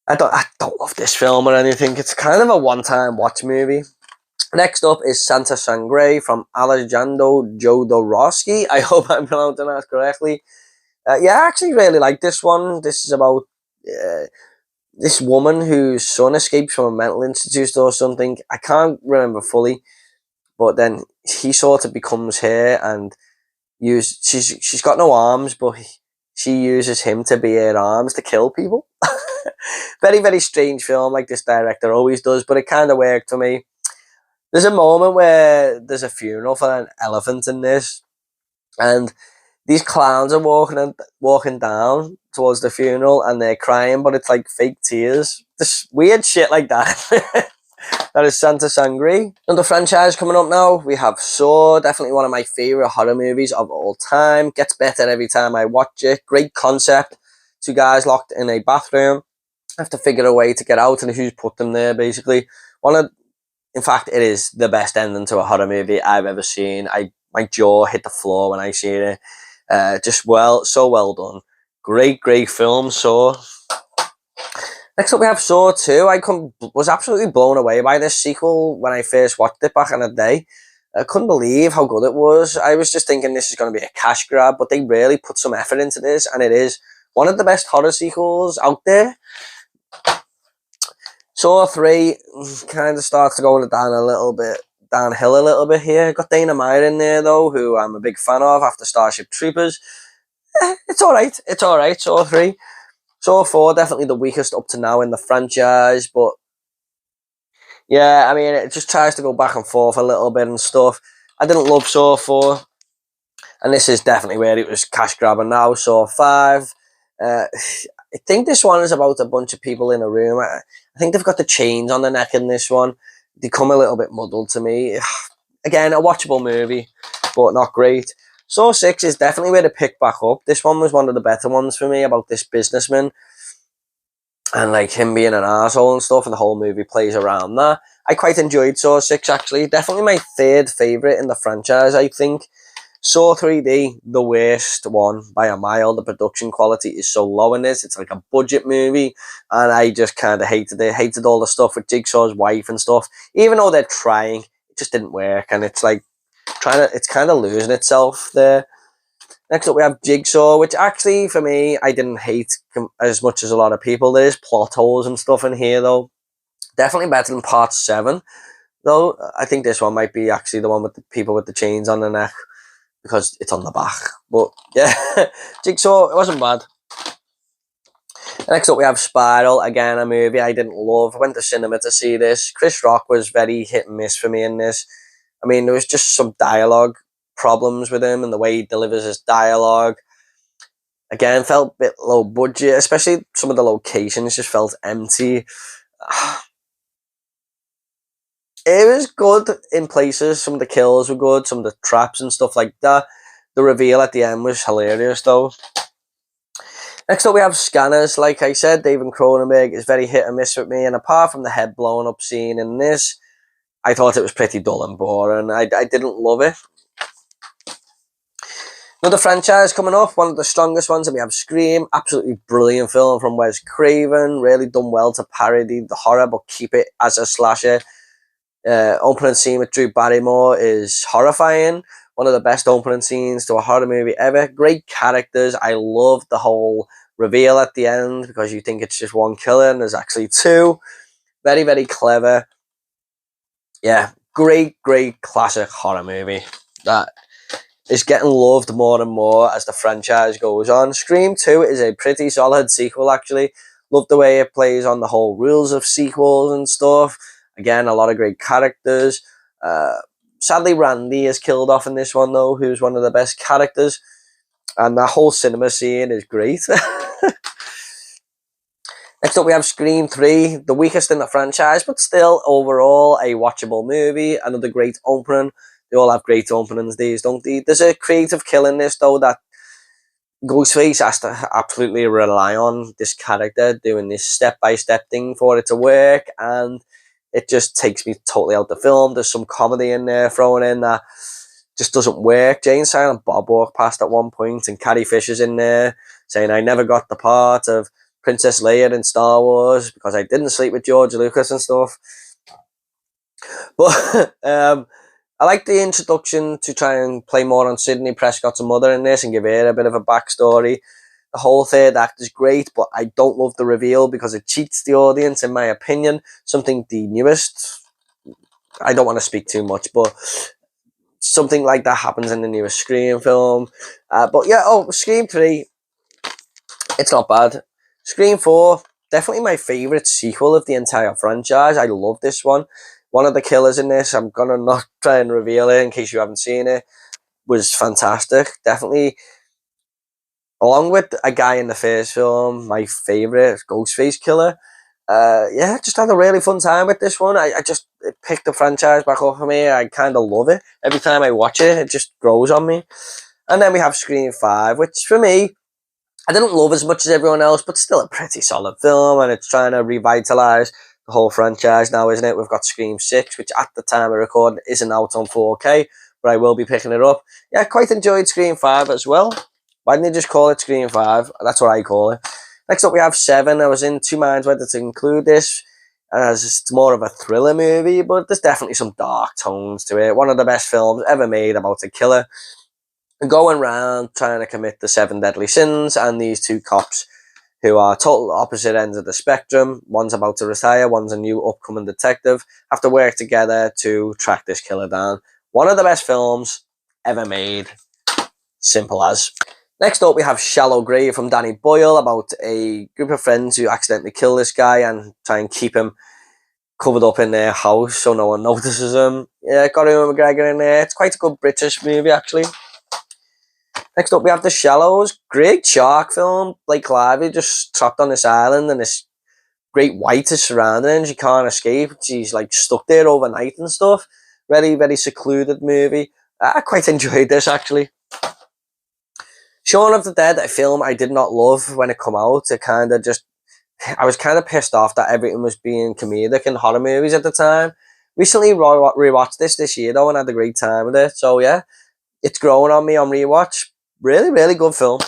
I don't love this film or anything. It's kind of a one-time watch movie. Next up is Santa Sangre from Alejandro Jodorowsky. I hope I'm pronouncing that correctly. I actually really like this one. This is about this woman whose son escapes from a mental institute or something. I can't remember fully, but then he sort of becomes her and she's got no arms, but she uses him to be her arms to kill people. Very, very strange film, like this director always does, but it kind of worked for me. There's a moment where there's a funeral for an elephant in this, and these clowns are walking down towards the funeral, and they're crying, but it's like fake tears. This weird shit like that. That is Santa Sangre. Another franchise coming up now. We have Saw, definitely one of my favourite horror movies of all time. Gets better every time I watch it. Great concept. Two guys locked in a bathroom. Have to figure a way to get out and who's put them there, basically. In fact, it is the best ending to a horror movie I've ever seen. My jaw hit the floor when I seen it. So well done. Great film, Saw. Next up, we have Saw 2. I was absolutely blown away by this sequel when I first watched it back in the day. I couldn't believe how good it was. I was just thinking this is going to be a cash grab, but they really put some effort into this, and it is one of the best horror sequels out there. Saw 3 kind of starts to go downhill a little bit here. Got Dana Meyer in there though, who I'm a big fan of after Starship Troopers. It's alright. It's alright. Saw 3. Saw 4, definitely the weakest up to now in the franchise, but yeah, I mean, it just tries to go back and forth a little bit and stuff. I didn't love Saw 4, and this is definitely where it was cash grabber now. Saw 5. I think this one is about a bunch of people in a room. I think they've got the chains on the neck in this one. They come a little bit muddled to me. Again, a watchable movie, but not great. Saw 6 is definitely where to pick back up. This one was one of the better ones for me, about this businessman and like him being an arsehole and stuff, and the whole movie plays around that. I quite enjoyed Saw 6 actually. Definitely my third favourite in the franchise, I think. Saw 3D, the worst one by a mile. The production quality is so low in this. It's like a budget movie, and I just kind of hated it. Hated all the stuff with Jigsaw's wife and stuff. Even though they're trying, it just didn't work, and it's like it's kind of losing itself there. Next up, we have Jigsaw, which actually, for me, I didn't hate as much as a lot of people. There's plot holes and stuff in here, though. Definitely better than Part 7, though. I think this one might be actually the one with the people with the chains on the neck, because it's on the back. But, yeah, Jigsaw, it wasn't bad. Next up, we have Spiral. Again, a movie I didn't love. I went to cinema to see this. Chris Rock was very hit and miss for me in this. I mean, there was just some dialogue problems with him and the way he delivers his dialogue. Again, felt a bit low budget, especially some of the locations just felt empty. It was good in places. Some of the kills were good, some of the traps and stuff like that. The reveal at the end was hilarious though. Next up, we have Scanners. Like I said, David Cronenberg is very hit and miss with me, and apart from the head blowing up scene in this, I thought it was pretty dull and boring. I didn't love it. Another franchise coming up, one of the strongest ones, and we have Scream. Absolutely brilliant film from Wes Craven. Really done well to parody the horror, but keep it as a slasher. Opening scene with Drew Barrymore is horrifying. One of the best opening scenes to a horror movie ever. Great characters. I love the whole reveal at the end, because you think it's just one killer and there's actually two. Very, very clever. Yeah, great classic horror movie that is getting loved more and more as the franchise goes on. Scream 2 is a pretty solid sequel, actually. Love the way it plays on the whole rules of sequels and stuff. Again, a lot of great characters. Sadly, Randy is killed off in this one, though, who's one of the best characters. And that whole cinema scene is great. Next up, we have Scream 3, the weakest in the franchise, but still, overall, a watchable movie. Another great opening. They all have great openings these, don't they? There's a creative kill in this, though, that Ghostface has to absolutely rely on this character doing this step-by-step thing for it to work, and it just takes me totally out the film. There's some comedy in there thrown in that just doesn't work. Jay and Silent Bob walk past at one point, and Carrie Fisher's in there saying, "I never got the part of Princess Leia in Star Wars because I didn't sleep with George Lucas and stuff." But I like the introduction to try and play more on Sidney Prescott's mother in this and give her a bit of a backstory. The whole third act is great, but I don't love the reveal because it cheats the audience, in my opinion. Something the newest, I don't want to speak too much, but something like that happens in the newest Scream film. But yeah, Scream 3, it's not bad. Scream 4, definitely my favourite sequel of the entire franchise. I love this one. One of the killers in this, I'm going to not try and reveal it in case you haven't seen it, was fantastic. Definitely, along with a guy in the first film, my favourite, Ghostface Killer. Yeah, just had a really fun time with this one. It picked the franchise back up for me. I kind of love it. Every time I watch it, it just grows on me. And then we have Scream 5, which for me, I didn't love as much as everyone else, but still a pretty solid film, and it's trying to revitalise the whole franchise now, isn't it? We've got Scream 6, which at the time of recording isn't out on 4K, but I will be picking it up. Yeah, I quite enjoyed Scream 5 as well. Why didn't they just call it Scream 5? That's what I call it. Next up, we have 7. I was in two minds whether to include this, as it's more of a thriller movie, but there's definitely some dark tones to it. One of the best films ever made about a killer. going around trying to commit the 7 deadly sins, and these two cops who are total opposite ends of the spectrum. One's about to retire, one's a new upcoming detective, have to work together to track this killer down. One of the best films ever made. Simple as. Next up, we have Shallow Grave from Danny Boyle, about a group of friends who accidentally kill this guy and try and keep him covered up in their house so no one notices him. Yeah, got Ewan McGregor in there. It's quite a good British movie, actually. Next up, we have The Shallows. Great shark film. Blake Lively just trapped on this island and this great white is surrounding her. She can't escape. She's like stuck there overnight and stuff. Very, very secluded movie. I quite enjoyed this, actually. Shaun of the Dead, a film I did not love when it came out. I was kind of pissed off that everything was being comedic in horror movies at the time. Recently rewatched this year though and had a great time with it. So yeah, it's growing on me on rewatch. Really, really good film.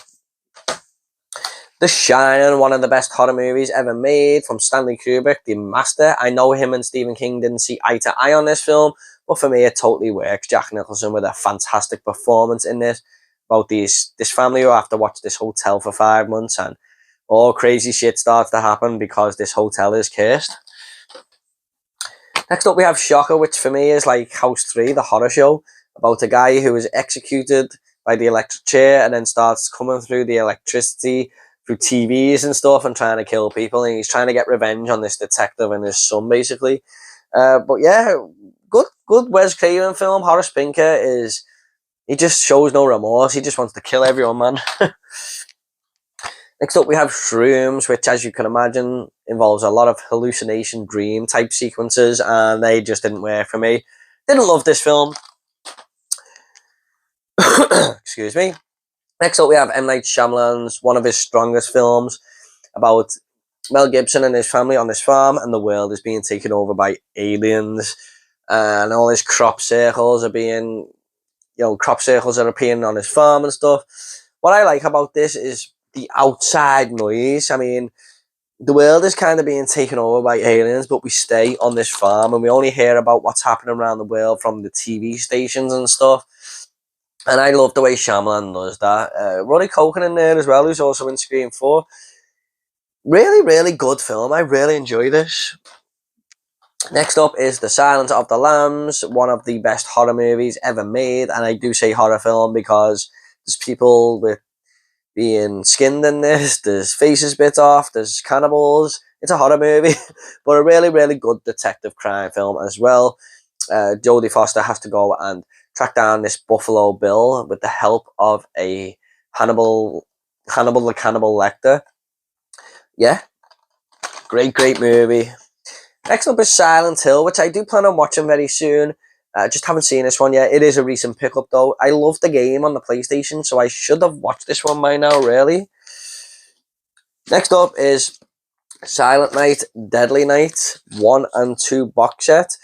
The Shining, one of the best horror movies ever made, from Stanley Kubrick, the master. I know him and Stephen King didn't see eye to eye on this film, but for me it totally works. Jack Nicholson with a fantastic performance in this, about this family who have to watch this hotel for 5 months, and all crazy shit starts to happen because this hotel is cursed. Next up, we have Shocker, which for me is like House 3, the horror show, about a guy who is executed by the electric chair and then starts coming through the electricity through TVs and stuff and trying to kill people, and he's trying to get revenge on this detective and his son, basically. But yeah, good Wes Craven film. Horace Pinker he just shows no remorse. He just wants to kill everyone, man. Next up, we have Shrooms, which, as you can imagine, involves a lot of hallucination dream type sequences, and they just didn't work for me. Didn't love this film. Excuse me. Next up, we have M. Night Shyamalan's one of his strongest films, about Mel Gibson and his family on this farm, and the world is being taken over by aliens, and all his crop circles are appearing on his farm and stuff. What I like about this is the outside noise. I mean, the world is kind of being taken over by aliens, but we stay on this farm and we only hear about what's happening around the world from the TV stations and stuff. And I love the way Shyamalan does that. Rory Culkin in there as well, who's also in Scream 4. Really, really good film. I really enjoy this. Next up is The Silence of the Lambs, one of the best horror movies ever made. And I do say horror film because there's people with being skinned in this, there's faces bit off, there's cannibals. It's a horror movie, but a really, really good detective crime film as well. Jodie Foster has to go and track down this Buffalo Bill with the help of a Hannibal the Cannibal Lecter. Yeah, great movie. Next up is Silent Hill, which I do plan on watching very soon. Just haven't seen this one yet. It is a recent pickup though. I love the game on the PlayStation, so I should have watched this one by now, really. Next up is Silent Night, Deadly Night 1 and 2 box set.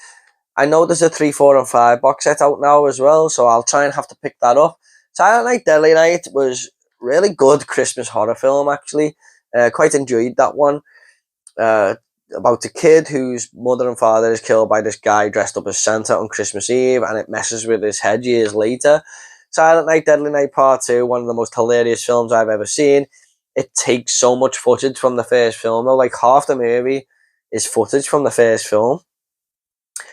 I know there's a 3, 4 and 5 box set out now as well, so I'll try and have to pick that up. Silent Night, Deadly Night was really good Christmas horror film, actually. Quite enjoyed that one. About a kid whose mother and father is killed by this guy dressed up as Santa on Christmas Eve, and it messes with his head years later. Silent Night, Deadly Night Part 2, one of the most hilarious films I've ever seen. It takes so much footage from the first film, though. Like, half the movie is footage from the first film.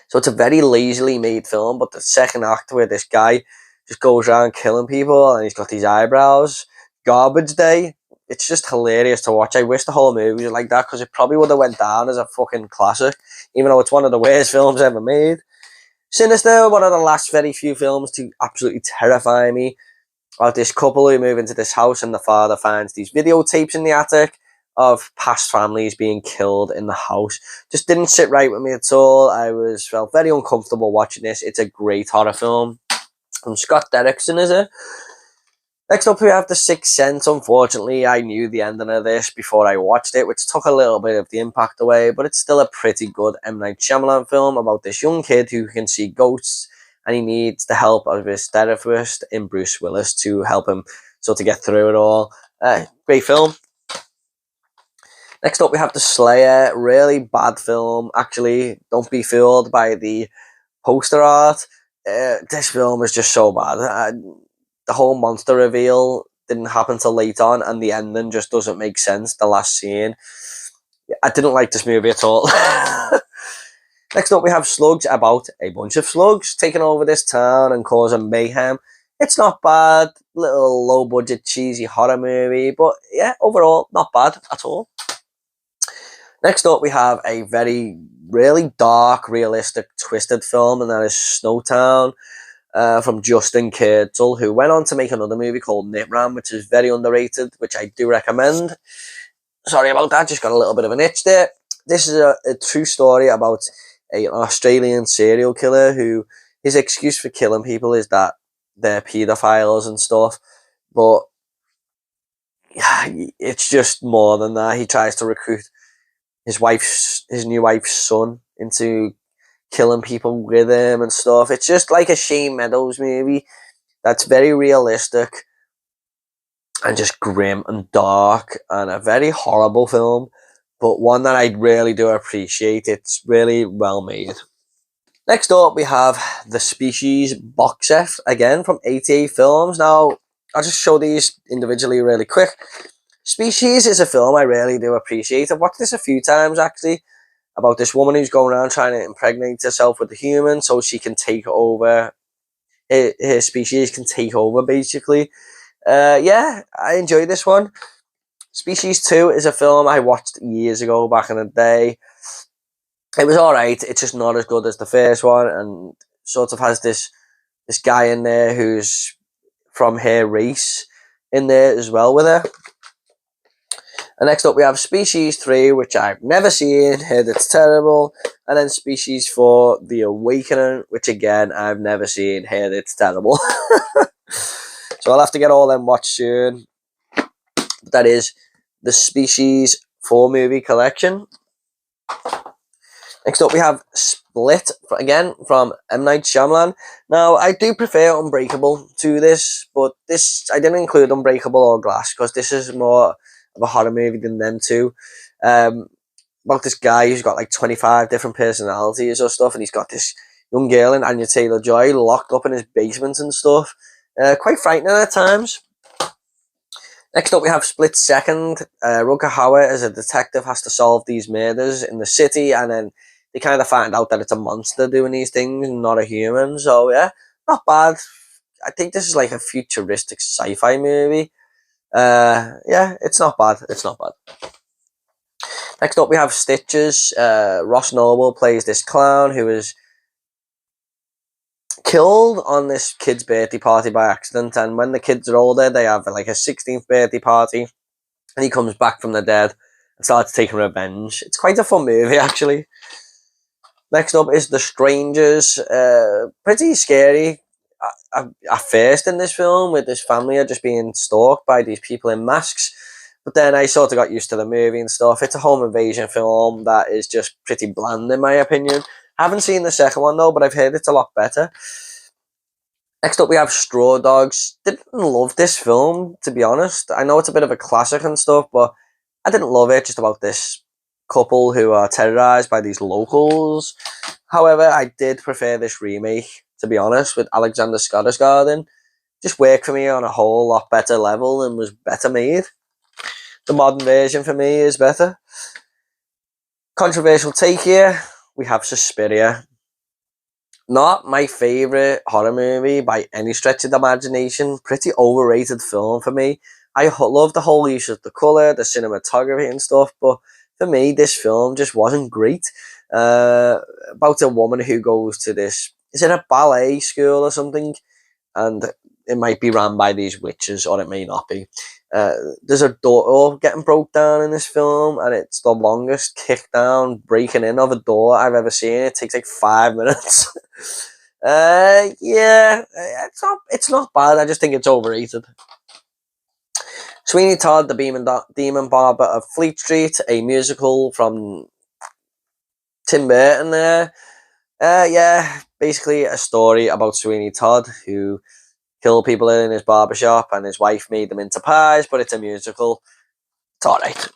So it's a very lazily made film, but the second act where this guy just goes around killing people and he's got these eyebrows, Garbage Day, it's just hilarious to watch. I wish the whole movie was like that, because it probably would have went down as a fucking classic, even though it's one of the worst films ever made. Sinister, one of the last very few films to absolutely terrify me, about this couple who move into this house and the father finds these videotapes in the attic of past families being killed in the house. Just didn't sit right with me at all. Felt very uncomfortable watching this. It's a great horror film. And Scott Derrickson is it. Next up, we have The Sixth Sense. Unfortunately, I knew the ending of this before I watched it, which took a little bit of the impact away, but it's still a pretty good M. Night Shyamalan film about this young kid who can see ghosts, and he needs the help of his therapist in Bruce Willis to help him to get through it all. Great film. Next up, we have The Slayer. Really bad film, actually. Don't be fooled by the poster art. This film is just so bad. the whole monster reveal didn't happen till late on, and the ending just doesn't make sense. The last scene, I didn't like this movie at all. Next up, we have Slugs, about a bunch of slugs taking over this town and causing mayhem. It's not bad, little low budget cheesy horror movie, but yeah, overall not bad at all. Next up, we have a really dark, realistic, twisted film, and that is Snowtown, from Justin Kurzel, who went on to make another movie called Nitram, which is very underrated, which I do recommend. Sorry about that, just got a little bit of an itch there. This is a true story about an Australian serial killer who his excuse for killing people is that they're paedophiles and stuff, but it's just more than that. He tries to recruit his new wife's son into killing people with him and stuff. It's just like a Shane Meadows movie that's very realistic and just grim and dark, and a very horrible film, but one that I really do appreciate. It's really well made. Next up, we have The Species box set, again from 88 Films. Now, I'll just show these individually really quick. Species is a film I really do appreciate. I've watched this a few times, actually, about this woman who's going around trying to impregnate herself with a human so she can take over, her species can take over, basically. Yeah, I enjoy this one. Species 2 is a film I watched years ago, back in the day. It was alright, it's just not as good as the first one, and sort of has this guy in there who's from her race in there as well with her. And next up we have Species 3, which I've never seen, heard it's terrible. And then Species 4, The Awakening, which again I've never seen, heard it's terrible. So I'll have to get all them watched soon. But that is the Species 4 movie collection. Next up we have Split, again from M. Night Shyamalan. Now, I do prefer Unbreakable to this, but this I didn't include Unbreakable or Glass because this is more of a horror movie than them two. About this guy who's got like 25 different personalities or stuff, and he's got this young girl in Anya Taylor-Joy locked up in his basement and stuff. Quite frightening at times. Next up we have Split Second. Rutger Hauer, as a detective, has to solve these murders in the city, and then they kind of find out that it's a monster doing these things, not a human. So yeah, not bad. I think this is like a futuristic sci-fi movie. Yeah, it's not bad. It's not bad. Next up we have Stitches. Ross Noble plays this clown who is killed on this kid's birthday party by accident, and when the kids are older they have like a 16th birthday party, and he comes back from the dead and starts taking revenge. It's quite a fun movie, actually. Next up is The Strangers. Pretty scary at first in this film, with this family are just being stalked by these people in masks. But then I sort of got used to the movie and stuff. It's a home invasion film that is just pretty bland in my opinion. I haven't seen the second one though, but I've heard it's a lot better. Next up we have Straw Dogs. Didn't love this film, to be honest. I know it's a bit of a classic and stuff, but I didn't love it. Just about this couple who are terrorized by these locals. However, I did prefer this remake, to be honest, with Alexander Skarsgård. Just worked for me on a whole lot better level and was better made. The modern version for me is better. Controversial take here, we have Suspiria. Not my favourite horror movie by any stretch of the imagination. Pretty overrated film for me. I love the whole use of the colour, the cinematography and stuff, but for me, this film just wasn't great. About a woman who goes to this, is it a ballet school or something? And it might be run by these witches, or it may not be. There's a door getting broke down in this film, and it's the longest kick down, breaking in of a door I've ever seen. It takes like 5 minutes. Yeah, it's not bad. I just think it's overrated. Sweeney Todd, the Demon Barber of Fleet Street, a musical from Tim Burton there. Yeah, basically a story about Sweeney Todd who killed people in his barbershop, and his wife made them into pies, but it's a musical. It's alright.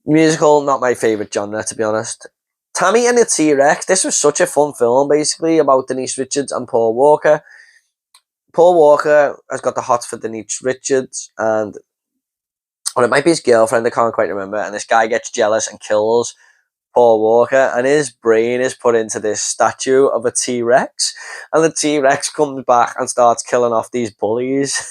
Musical, not my favourite genre, to be honest. Tammy and the T-Rex. This was such a fun film, basically, about Denise Richards and Paul Walker. Paul Walker has got the hots for Denise Richards, and or it might be his girlfriend, I can't quite remember, and this guy gets jealous and kills Paul Walker, and his brain is put into this statue of a T-Rex, and the T-Rex comes back and starts killing off these bullies.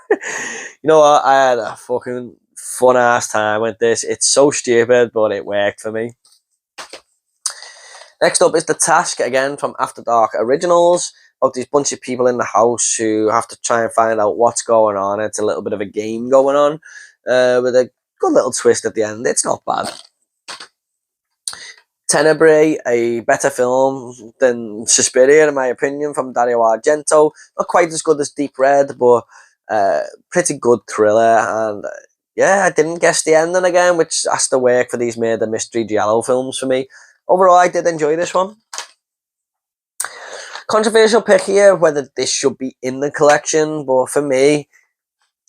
You know what? I had a fucking fun-ass time with this. It's so stupid, but it worked for me. Next up is The Task, again from After Dark Originals, about these bunch of people in the house who have to try and find out what's going on. It's a little bit of a game going on, with a good little twist at the end. It's not bad. Tenebrae, a better film than Suspiria, in my opinion, from Dario Argento. Not quite as good as Deep Red, but pretty good thriller. And yeah, I didn't guess the ending again, which has to work for these murder mystery giallo films for me. Overall, I did enjoy this one. Controversial pick here, whether this should be in the collection, but for me,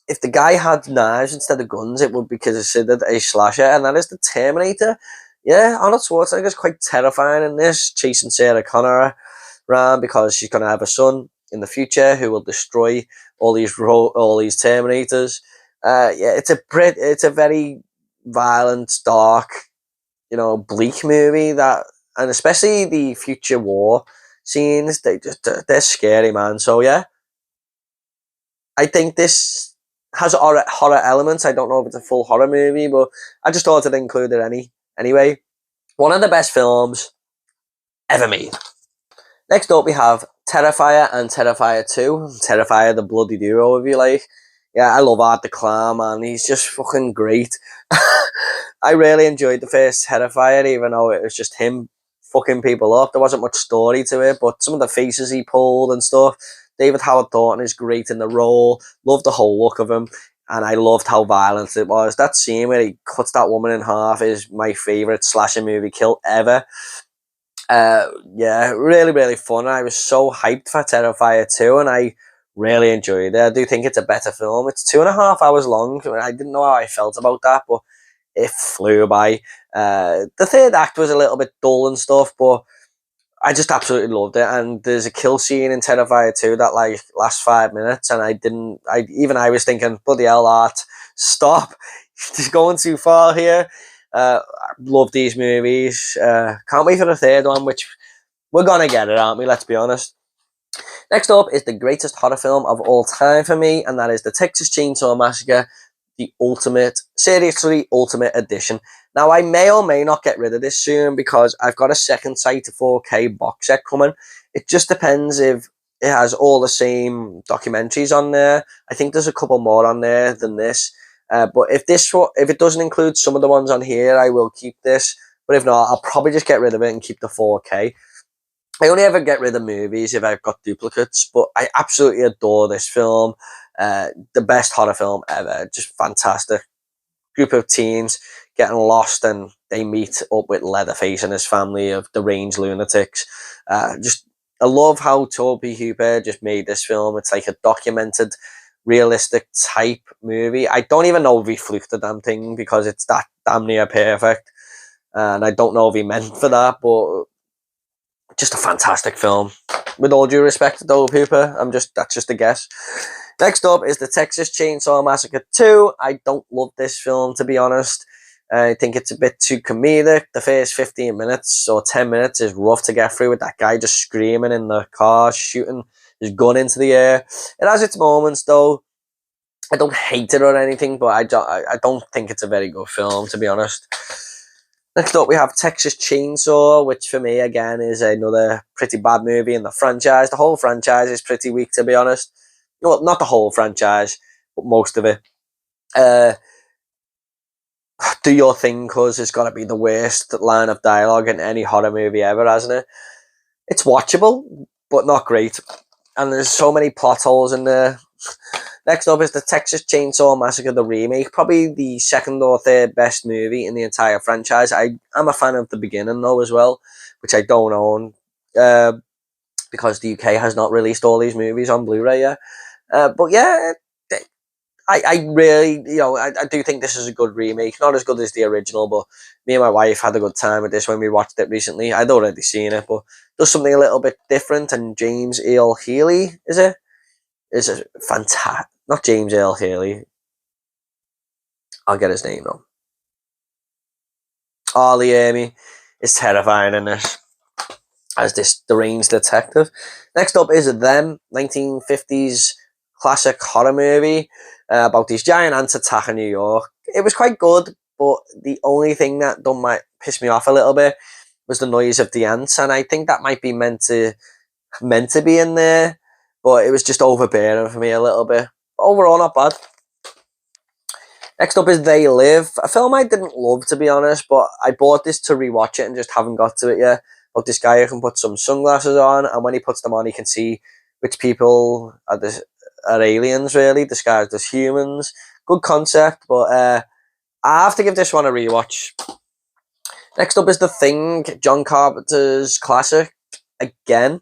if the guy had knives instead of guns, it would be considered a slasher, and that is The Terminator. Yeah, Arnold Schwarzenegger's quite terrifying in this, chasing Sarah Connor around because she's going to have a son in the future who will destroy all these Terminators. Yeah, it's a very violent, dark, bleak movie and especially the future war scenes. They're scary, man. So yeah, I think this has horror elements. I don't know if it's a full horror movie, but I just thought I'd include it anyway. One of the best films ever made. Next up, we have Terrifier and Terrifier 2. Terrifier the bloody duo, if you like. Yeah, I love Art the Clown, man. He's just fucking great. I really enjoyed the first Terrifier, even though it was just him fucking people up. There wasn't much story to it, but some of the faces he pulled and stuff. David Howard Thornton is great in the role. Love the whole look of him. And I loved how violent it was. That scene where he cuts that woman in half is my favourite slasher movie kill ever. Yeah, really, really fun. I was so hyped for Terrifier 2, and I really enjoyed it. I do think it's a better film. It's 2.5 hours long. I didn't know how I felt about that, but it flew by. The third act was a little bit dull and stuff, but I just absolutely loved it. And there's a kill scene in Terrifier 2 that lasts 5 minutes, and I was thinking, bloody hell, Art, stop. Just going too far here. I love these movies. Can't wait for the third one, which we're gonna get it, aren't we? Let's be honest. Next up is the greatest horror film of all time for me, and that is the Texas Chainsaw Massacre, the seriously ultimate edition. Now, I may or may not get rid of this soon because I've got a second sight 4K box set coming. It just depends if it has all the same documentaries on there. I think there's a couple more on there than this. But if it doesn't include some of the ones on here, I will keep this. But if not, I'll probably just get rid of it and keep the 4K. I only ever get rid of movies if I've got duplicates, but I absolutely adore this film. The best horror film ever. Just fantastic. Group of teens getting lost and they meet up with Leatherface and his family of deranged lunatics. I love how Tobe Hooper just made this film. It's like a documented, realistic type movie. I don't even know if he fluked the damn thing because it's that damn near perfect. And I don't know if he meant for that, but just a fantastic film. With all due respect to Tobe Hooper, that's just a guess. Next up is the Texas Chainsaw Massacre 2. I don't love this film, to be honest. I think it's a bit too comedic. The first 15 minutes or 10 minutes is rough to get through with that guy just screaming in the car, shooting his gun into the air. It has its moments, though. I don't hate it or anything, but I don't think it's a very good film, to be honest. Next up, we have Texas Chainsaw, which for me, again, is another pretty bad movie in the franchise. The whole franchise is pretty weak, to be honest. Well, not the whole franchise, but most of it. Do your thing, cuz it's got to be the worst line of dialogue in any horror movie ever, hasn't it? It's watchable, but not great. And there's so many plot holes in there. Next up is the Texas Chainsaw Massacre, the remake. Probably the second or third best movie in the entire franchise. I'm a fan of the beginning, though, as well, which I don't own. Because the UK has not released all these movies on Blu-ray yet. But yeah, I really, I do think this is a good remake. Not as good as the original, but me and my wife had a good time with this when we watched it recently. I'd already seen it, but does something a little bit different. And James Earl Healy, is it? is a fantastic. Not James Earl Haley. I'll get his name wrong. Ollie Amy is terrifying in this as this deranged detective. Next up is Them, 1950s classic horror movie about these giant ants attacking New York. It was quite good, but the only thing that might piss me off a little bit was the noise of the ants, and I think that might be meant to be in there, but it was just overbearing for me a little bit. But overall, not bad. Next up is They Live, a film I didn't love, to be honest, but I bought this to rewatch it and just haven't got to it yet. But this guy who can put some sunglasses on, and when he puts them on, he can see which people are aliens, really, disguised as humans. Good concept, but I have to give this one a rewatch. Next up is The Thing, John Carpenter's classic. Again,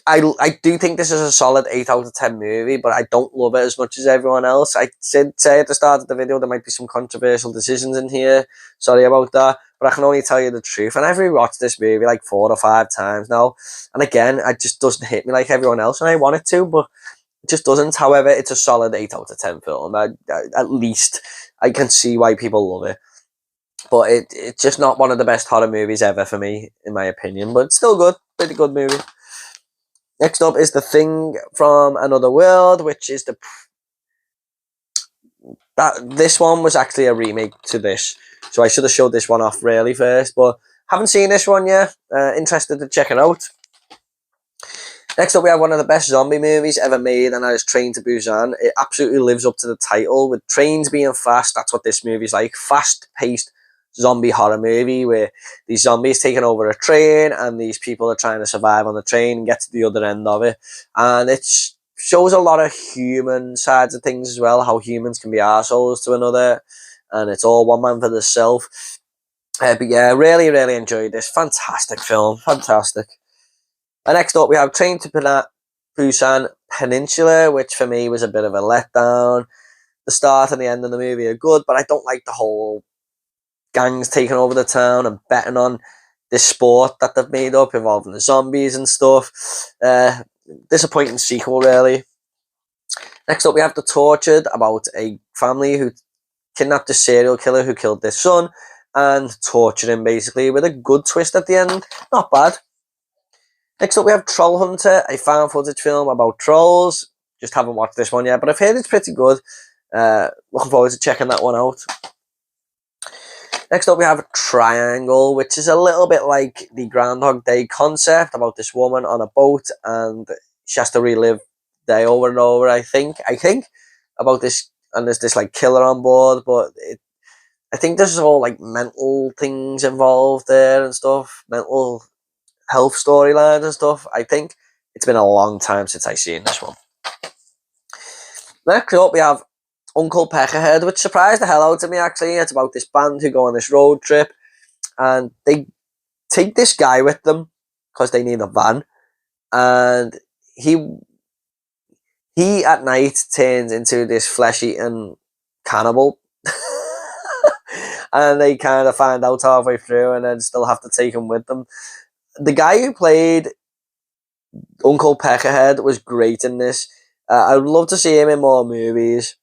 I do think this is a solid 8 out of 10 movie, but I don't love it as much as everyone else. I did say at the start of the video there might be some controversial decisions in here. Sorry about that, but I can only tell you the truth. And I've rewatched this movie like 4 or 5 times now, and again, it just doesn't hit me like everyone else, and I want it to, but it just doesn't. However, it's a solid 8 out of 10 film. At least I can see why people love it. But it's just not one of the best horror movies ever for me, in my opinion. But it's still good. Pretty good movie. Next up is The Thing from Another World, which is this one was actually a remake to this. So I should have showed this one off really first. But haven't seen this one yet. Interested to check it out. Next up, we have one of the best zombie movies ever made, and that is Train to Busan. It absolutely lives up to the title. With trains being fast, that's what this movie's like. Fast-paced zombie horror movie where these zombies taking over a train and these people are trying to survive on the train and get to the other end of it. And it shows a lot of human sides of things as well, how humans can be assholes to another, and it's all one man for the self. But yeah, really enjoyed this. Fantastic film. Fantastic. And next up, we have Train to Busan Peninsula, which for me was a bit of a letdown. The start and the end of the movie are good, but I don't like the whole gangs taking over the town and betting on this sport that they've made up involving the zombies and stuff. Disappointing sequel, really. Next up, we have The Tortured, about a family who kidnapped a serial killer who killed their son and tortured him, basically, with a good twist at the end. Not bad. Next up, we have Troll Hunter, a found footage film about trolls. Just haven't watched this one yet, but I've heard it's pretty good. Looking forward to checking that one out. Next up, we have Triangle, which is a little bit like the Groundhog Day concept about this woman on a boat and she has to relive the day over and over, I think, about this, and there's this like killer on board, but I think there's all like mental things involved there and stuff, mental health storylines and stuff. I think it's been a long time since I've seen this one. Next up, we have Uncle Peckerhead, which surprised the hell out of me, actually. It's about this band who go on this road trip and they take this guy with them because they need a van, and he at night turns into this flesh-eating cannibal. And they kind of find out halfway through and then still have to take him with them. The guy who played Uncle Peckerhead was great in this. I would love to see him in more movies.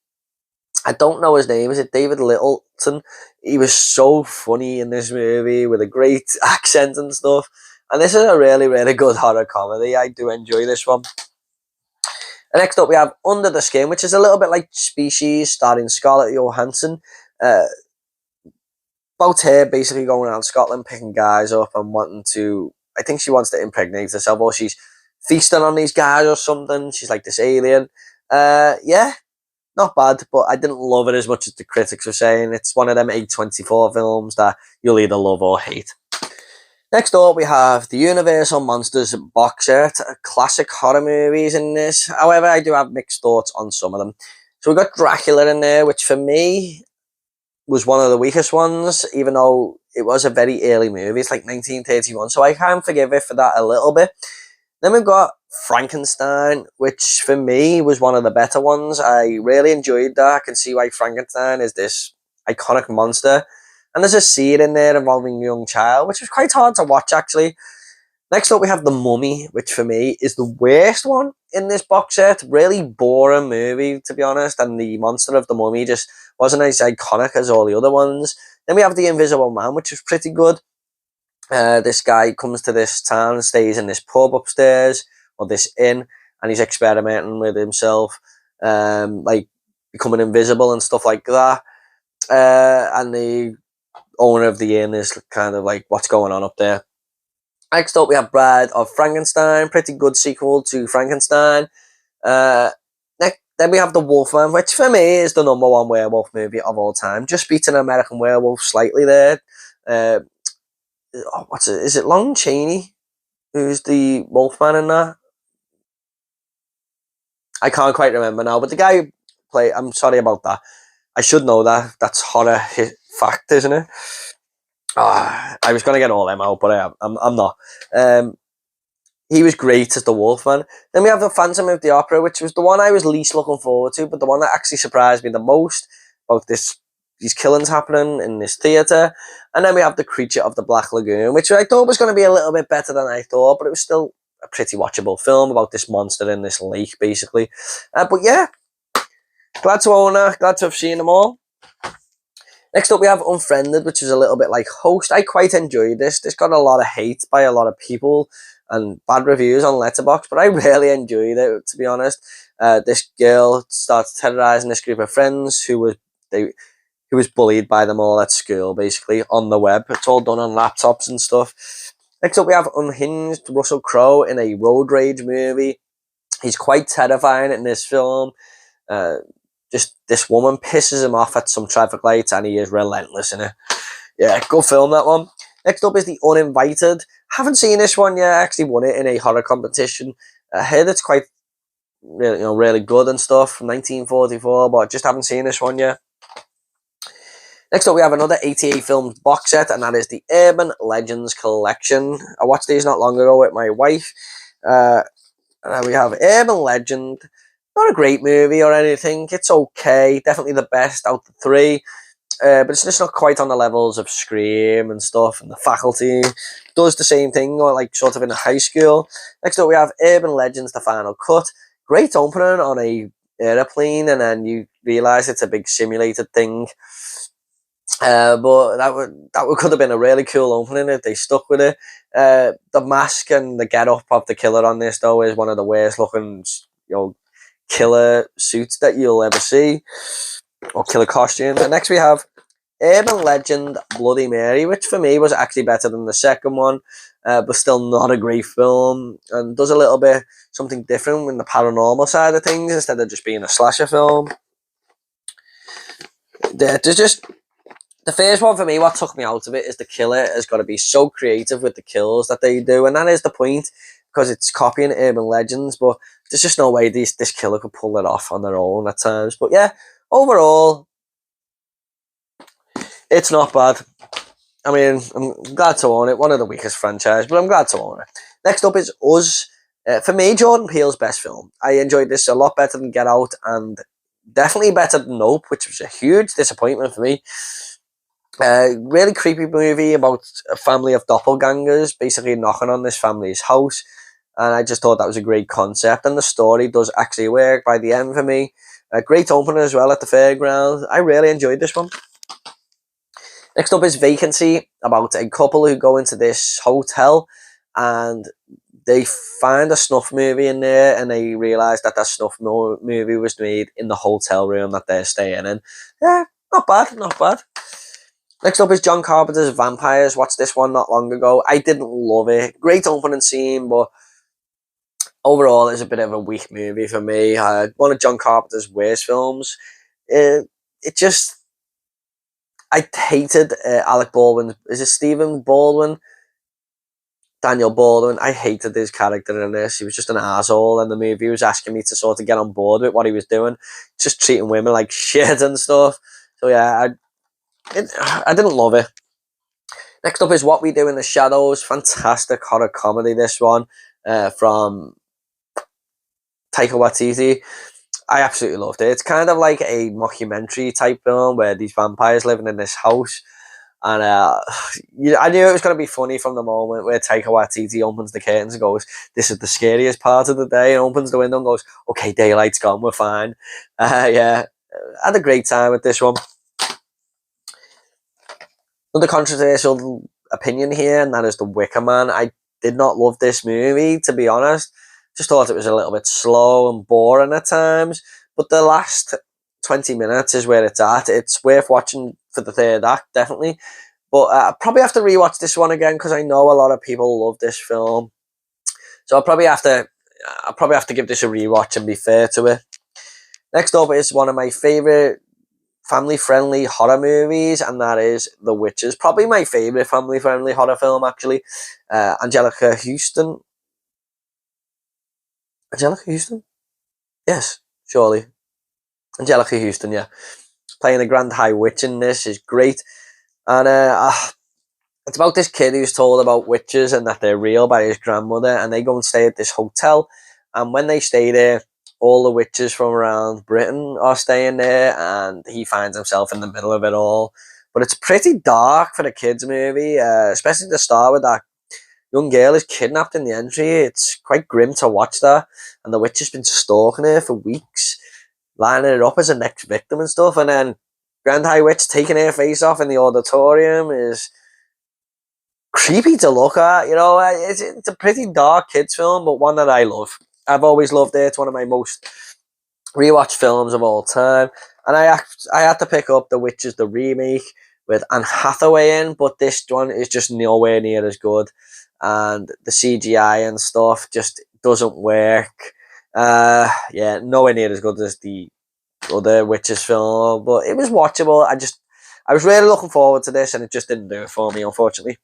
I don't know his name. Is it David Littleton? He was so funny in this movie with a great accent and stuff. And this is a really good horror comedy. I do enjoy this one. And next up, we have Under the Skin, which is a little bit like Species, starring Scarlett Johansson. About her basically going around Scotland, picking guys up and wanting to... I think she wants to impregnate herself, or she's feasting on these guys or something. She's like this alien. Yeah, not bad, but I didn't love it as much as the critics were saying. It's one of them A24 films that you'll either love or hate. Next up, we have the Universal Monsters box set, classic horror movies in this. However, I do have mixed thoughts on some of them. So we've got Dracula in there, which for me was one of the weakest ones, even though it was a very early movie. It's like 1931, so I can forgive it for that a little bit. Then we've got Frankenstein, which for me was one of the better ones. I really enjoyed that. I can see why Frankenstein is this iconic monster. And there's a scene in there involving a young child, which was quite hard to watch, actually. Next up, we have The Mummy, which for me is the worst one in this box set. Really boring movie, to be honest, and the monster of the mummy just wasn't as iconic as all the other ones. Then we have The Invisible Man, which is pretty good. This guy comes to this town and stays in this pub upstairs, or this inn, and he's experimenting with himself, like becoming invisible and stuff like that. And the owner of the inn is kind of like, what's going on up there? Next up, we have Bride of Frankenstein, pretty good sequel to Frankenstein. Then we have The Wolfman, which for me is the #1 werewolf movie of all time. Just beating American Werewolf slightly there. What's it? Is it Lon Chaney who's the Wolfman in that? I can't quite remember now, but the guy who played. I'm sorry about that. I should know that. That's horror fact, isn't it? I was gonna get all them out, but I'm not. He was great as the Wolfman. Then we have The Phantom of the Opera, which was the one I was least looking forward to, but the one that actually surprised me the most about these killings happening in this theatre. And then we have The Creature of the Black Lagoon, which I thought was going to be a little bit better than I thought, but it was still a pretty watchable film about this monster in this lake, basically. But yeah, glad to own that, glad to have seen them all. Next up, we have Unfriended, which is a little bit like Host. I quite enjoyed this. This got a lot of hate by a lot of people and bad reviews on Letterboxd, but I really enjoyed it, to be honest. This girl starts terrorizing this group of friends who was bullied by them all at school, basically, on the web. It's all done on laptops and stuff. Next up, we have Unhinged, Russell Crowe in a road rage movie. He's quite terrifying in this film. Just this woman pisses him off at some traffic lights, and he is relentless in it. Yeah, good film, that one. Next up is The Uninvited. Haven't seen this one yet. I actually won it in a horror competition. I heard it's quite really good and stuff from 1944, but I just haven't seen this one yet. Next up, we have another 88 films box set, and that is the Urban Legends collection. I watched these not long ago with my wife. And we have Urban Legend. Not a great movie or anything. It's okay. Definitely the best out of the three. But it's just not quite on the levels of Scream and stuff. And The Faculty does the same thing, or like sort of in a high school. Next up, we have Urban Legends: The Final Cut. Great opening on a airplane, and then you realise it's a big simulated thing. But that could have been a really cool opening if they stuck with it. The mask and the get up of the killer on this though is one of the worst looking, killer suits that you'll ever see, or killer costumes. And next we have Urban Legend Bloody Mary, which for me was actually better than the second one, but still not a great film, and does a little bit something different in the paranormal side of things instead of just being a slasher film. There's just the first one for me, what took me out of it is the killer has got to be so creative with the kills that they do, and that is the point, because it's copying Urban Legends, but there's just no way this killer could pull it off on their own at times. But yeah, overall, it's not bad. I mean, I'm glad to own it. One of the weakest franchise, but I'm glad to own it. Next up is Us. For me, Jordan Peele's best film. I enjoyed this a lot better than Get Out, and definitely better than Nope, which was a huge disappointment for me. Really creepy movie about a family of doppelgangers basically knocking on this family's house, and I just thought that was a great concept, and the story does actually work by the end for me. A great opener as well at the fairground. I really enjoyed this one. Next up is Vacancy, about a couple who go into this hotel and they find a snuff movie in there, and they realise that snuff movie was made in the hotel room that they're staying in. Yeah, not bad. Next up is John Carpenter's Vampires. Watched this one not long ago. I didn't love it. Great opening scene, but overall it's a bit of a weak movie for me. One of John Carpenter's worst films. I hated Alec Baldwin. Is it Stephen Baldwin? Daniel Baldwin. I hated his character in this. He was just an asshole, and the movie was asking me to sort of get on board with what he was doing. Just treating women like shit and stuff. So yeah, I didn't love it. Next up is What We Do in the Shadows. Fantastic horror comedy, this one, from Taika Waititi. I absolutely loved it. It's kind of like a mockumentary type film where these vampires living in this house, And I knew it was going to be funny from the moment where Taika Waititi opens the curtains and goes, "This is the scariest part of the day," and opens the window and goes, "Okay, daylight's gone, we're fine." Yeah, I had a great time with this one. Another controversial opinion here, and that is The Wicker Man. I did not love this movie, to be honest. Just thought it was a little bit slow and boring at times. But the last 20 minutes is where it's at. It's worth watching for the third act, definitely. But I probably have to rewatch this one again because I know a lot of people love this film. So I'll probably have to give this a rewatch and be fair to it. Next up is one of my favourite family-friendly horror movies, and that is The Witches. Probably my favourite family-friendly horror film, actually. Angelica Houston. Angelica Houston? Yes, surely. Angelica Houston, yeah. Playing the Grand High Witch in this is great. And it's about this kid who's told about witches and that they're real by his grandmother, and they go and stay at this hotel. And when they stay there, all the witches from around Britain are staying there, and he finds himself in the middle of it all. But it's pretty dark for a kids' movie, especially to start with. That young girl is kidnapped in the entry. It's quite grim to watch that, and the witch has been stalking her for weeks, lining her up as a next victim and stuff. And then Grand High Witch taking her face off in the auditorium is creepy to look at. You know, it's a pretty dark kids film, but one that I love. I've always loved it. It's one of my most rewatched films of all time. And I had to pick up The Witches, the remake with Anne Hathaway in, but this one is just nowhere near as good. And the CGI and stuff just doesn't work. Yeah, nowhere near as good as the other Witches film, but it was watchable. I was really looking forward to this, and it just didn't do it for me, unfortunately.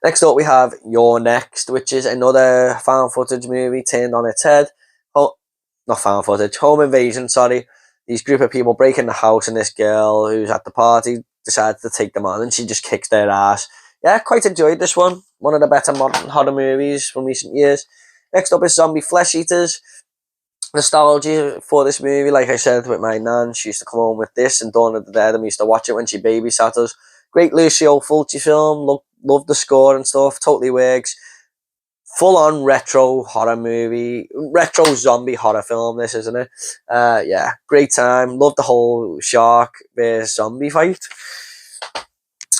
Next up, we have You're Next, which is another found footage movie turned on its head. Oh, not found footage, home invasion, sorry. These group of people break in the house, and this girl who's at the party decides to take them on, and she just kicks their ass. Yeah, quite enjoyed this one. One of the better modern horror movies from recent years. Next up is Zombie Flesh Eaters. Nostalgia for this movie, like I said, with my nan. She used to come home with this and Dawn of the Dead, and we used to watch it when she babysat us. Great Lucio Fulci film. Love the score and stuff. Totally works. Full on retro horror movie, retro zombie horror film. This, isn't it? Yeah, great time. Love the whole shark versus zombie fight.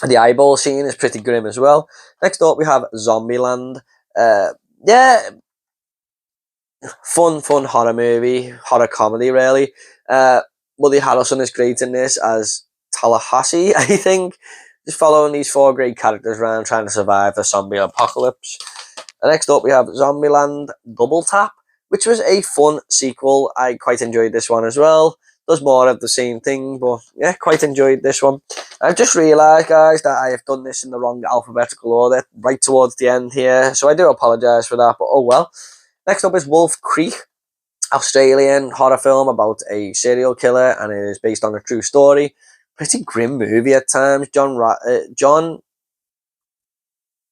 The eyeball scene is pretty grim as well. Next up, we have Zombieland. Yeah, fun horror movie, horror comedy, really. Woody Harrelson is great in this as Tallahassee, I think. Just following these four great characters around trying to survive the zombie apocalypse. And next up, we have Zombieland Double Tap, which was a fun sequel. I quite enjoyed this one as well. Does more of the same thing, but yeah, quite enjoyed this one. I've just realised, guys, that I have done this in the wrong alphabetical order right towards the end here, so I do apologise for that, but oh well. Next up is Wolf Creek, Australian horror film about a serial killer, and it is based on a true story. Pretty grim movie at times. John,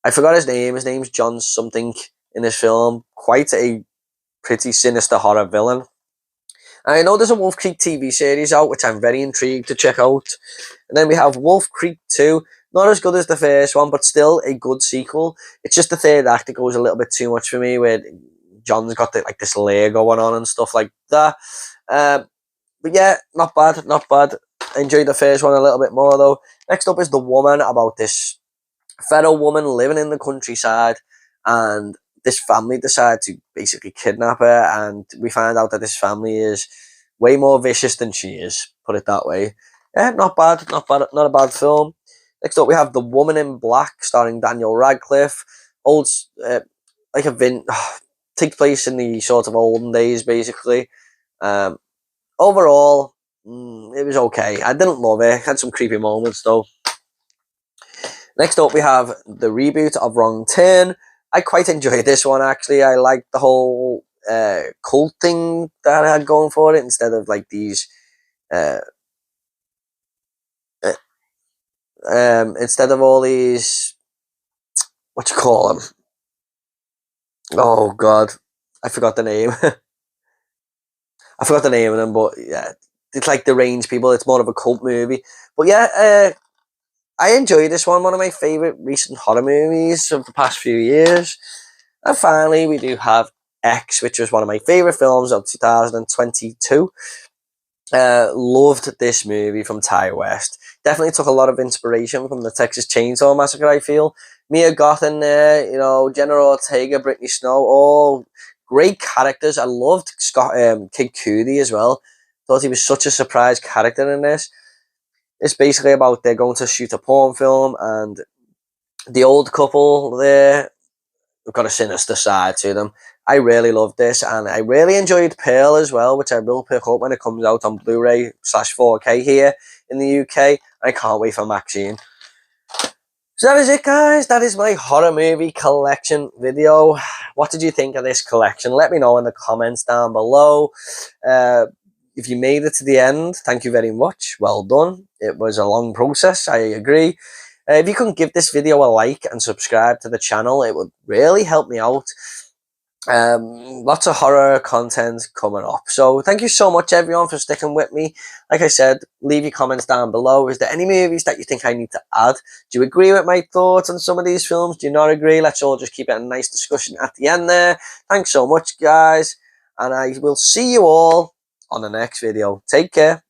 I forgot his name. His name's John something in this film. Quite a pretty sinister horror villain. And I know there's a Wolf Creek TV series out, which I'm very intrigued to check out. And then we have Wolf Creek 2. Not as good as the first one, but still a good sequel. It's just the third act that goes a little bit too much for me, where John's got this layer going on and stuff like that. But yeah, not bad. I enjoyed the first one a little bit more though. Next up is The Woman, about this feral woman living in the countryside, and this family decide to basically kidnap her, and we find out that this family is way more vicious than she is, put it that way. Yeah, not a bad film. Next up we have The Woman in Black, starring Daniel Radcliffe. Old, like a takes place in the sort of olden days, basically. Overall, it was okay. I didn't love it. Had some creepy moments though. Next up, we have the reboot of Wrong Turn. I quite enjoyed this one, actually. I liked the whole cult thing that I had going for it, instead of like these instead of all these, what you call them? Oh god, I forgot the name. I forgot the name of them, but yeah, it's like deranged people. It's more of a cult movie, but yeah, I enjoyed this one of my favourite recent horror movies of the past few years. And finally, we do have X, which was one of my favourite films of 2022. Loved this movie from Ty West. Definitely took a lot of inspiration from the Texas Chainsaw Massacre, I feel. Mia Goth in there, you know, Jenna Ortega, Brittany Snow, all great characters. I loved Kid Cudi as well. Thought he was such a surprise character in this. It's basically about they're going to shoot a porn film, and the old couple there have got a sinister side to them. I really loved this, and I really enjoyed Pearl as well, which I will pick up when it comes out on Blu-ray /4K here in the UK. I can't wait for Maxine. So that is it, guys. That is my horror movie collection video. What did you think of this collection? Let me know in the comments down below. If you made it to the end, thank you very much. Well done. It was a long process, I agree. If you can give this video a like and subscribe to the channel, it would really help me out. Lots of horror content coming up. So thank you so much, everyone, for sticking with me. Like I said, leave your comments down below. Is there any movies that you think I need to add? Do you agree with my thoughts on some of these films? Do you not agree? Let's all just keep it a nice discussion at the end there. Thanks so much, guys. And I will see you all on the next video. Take care.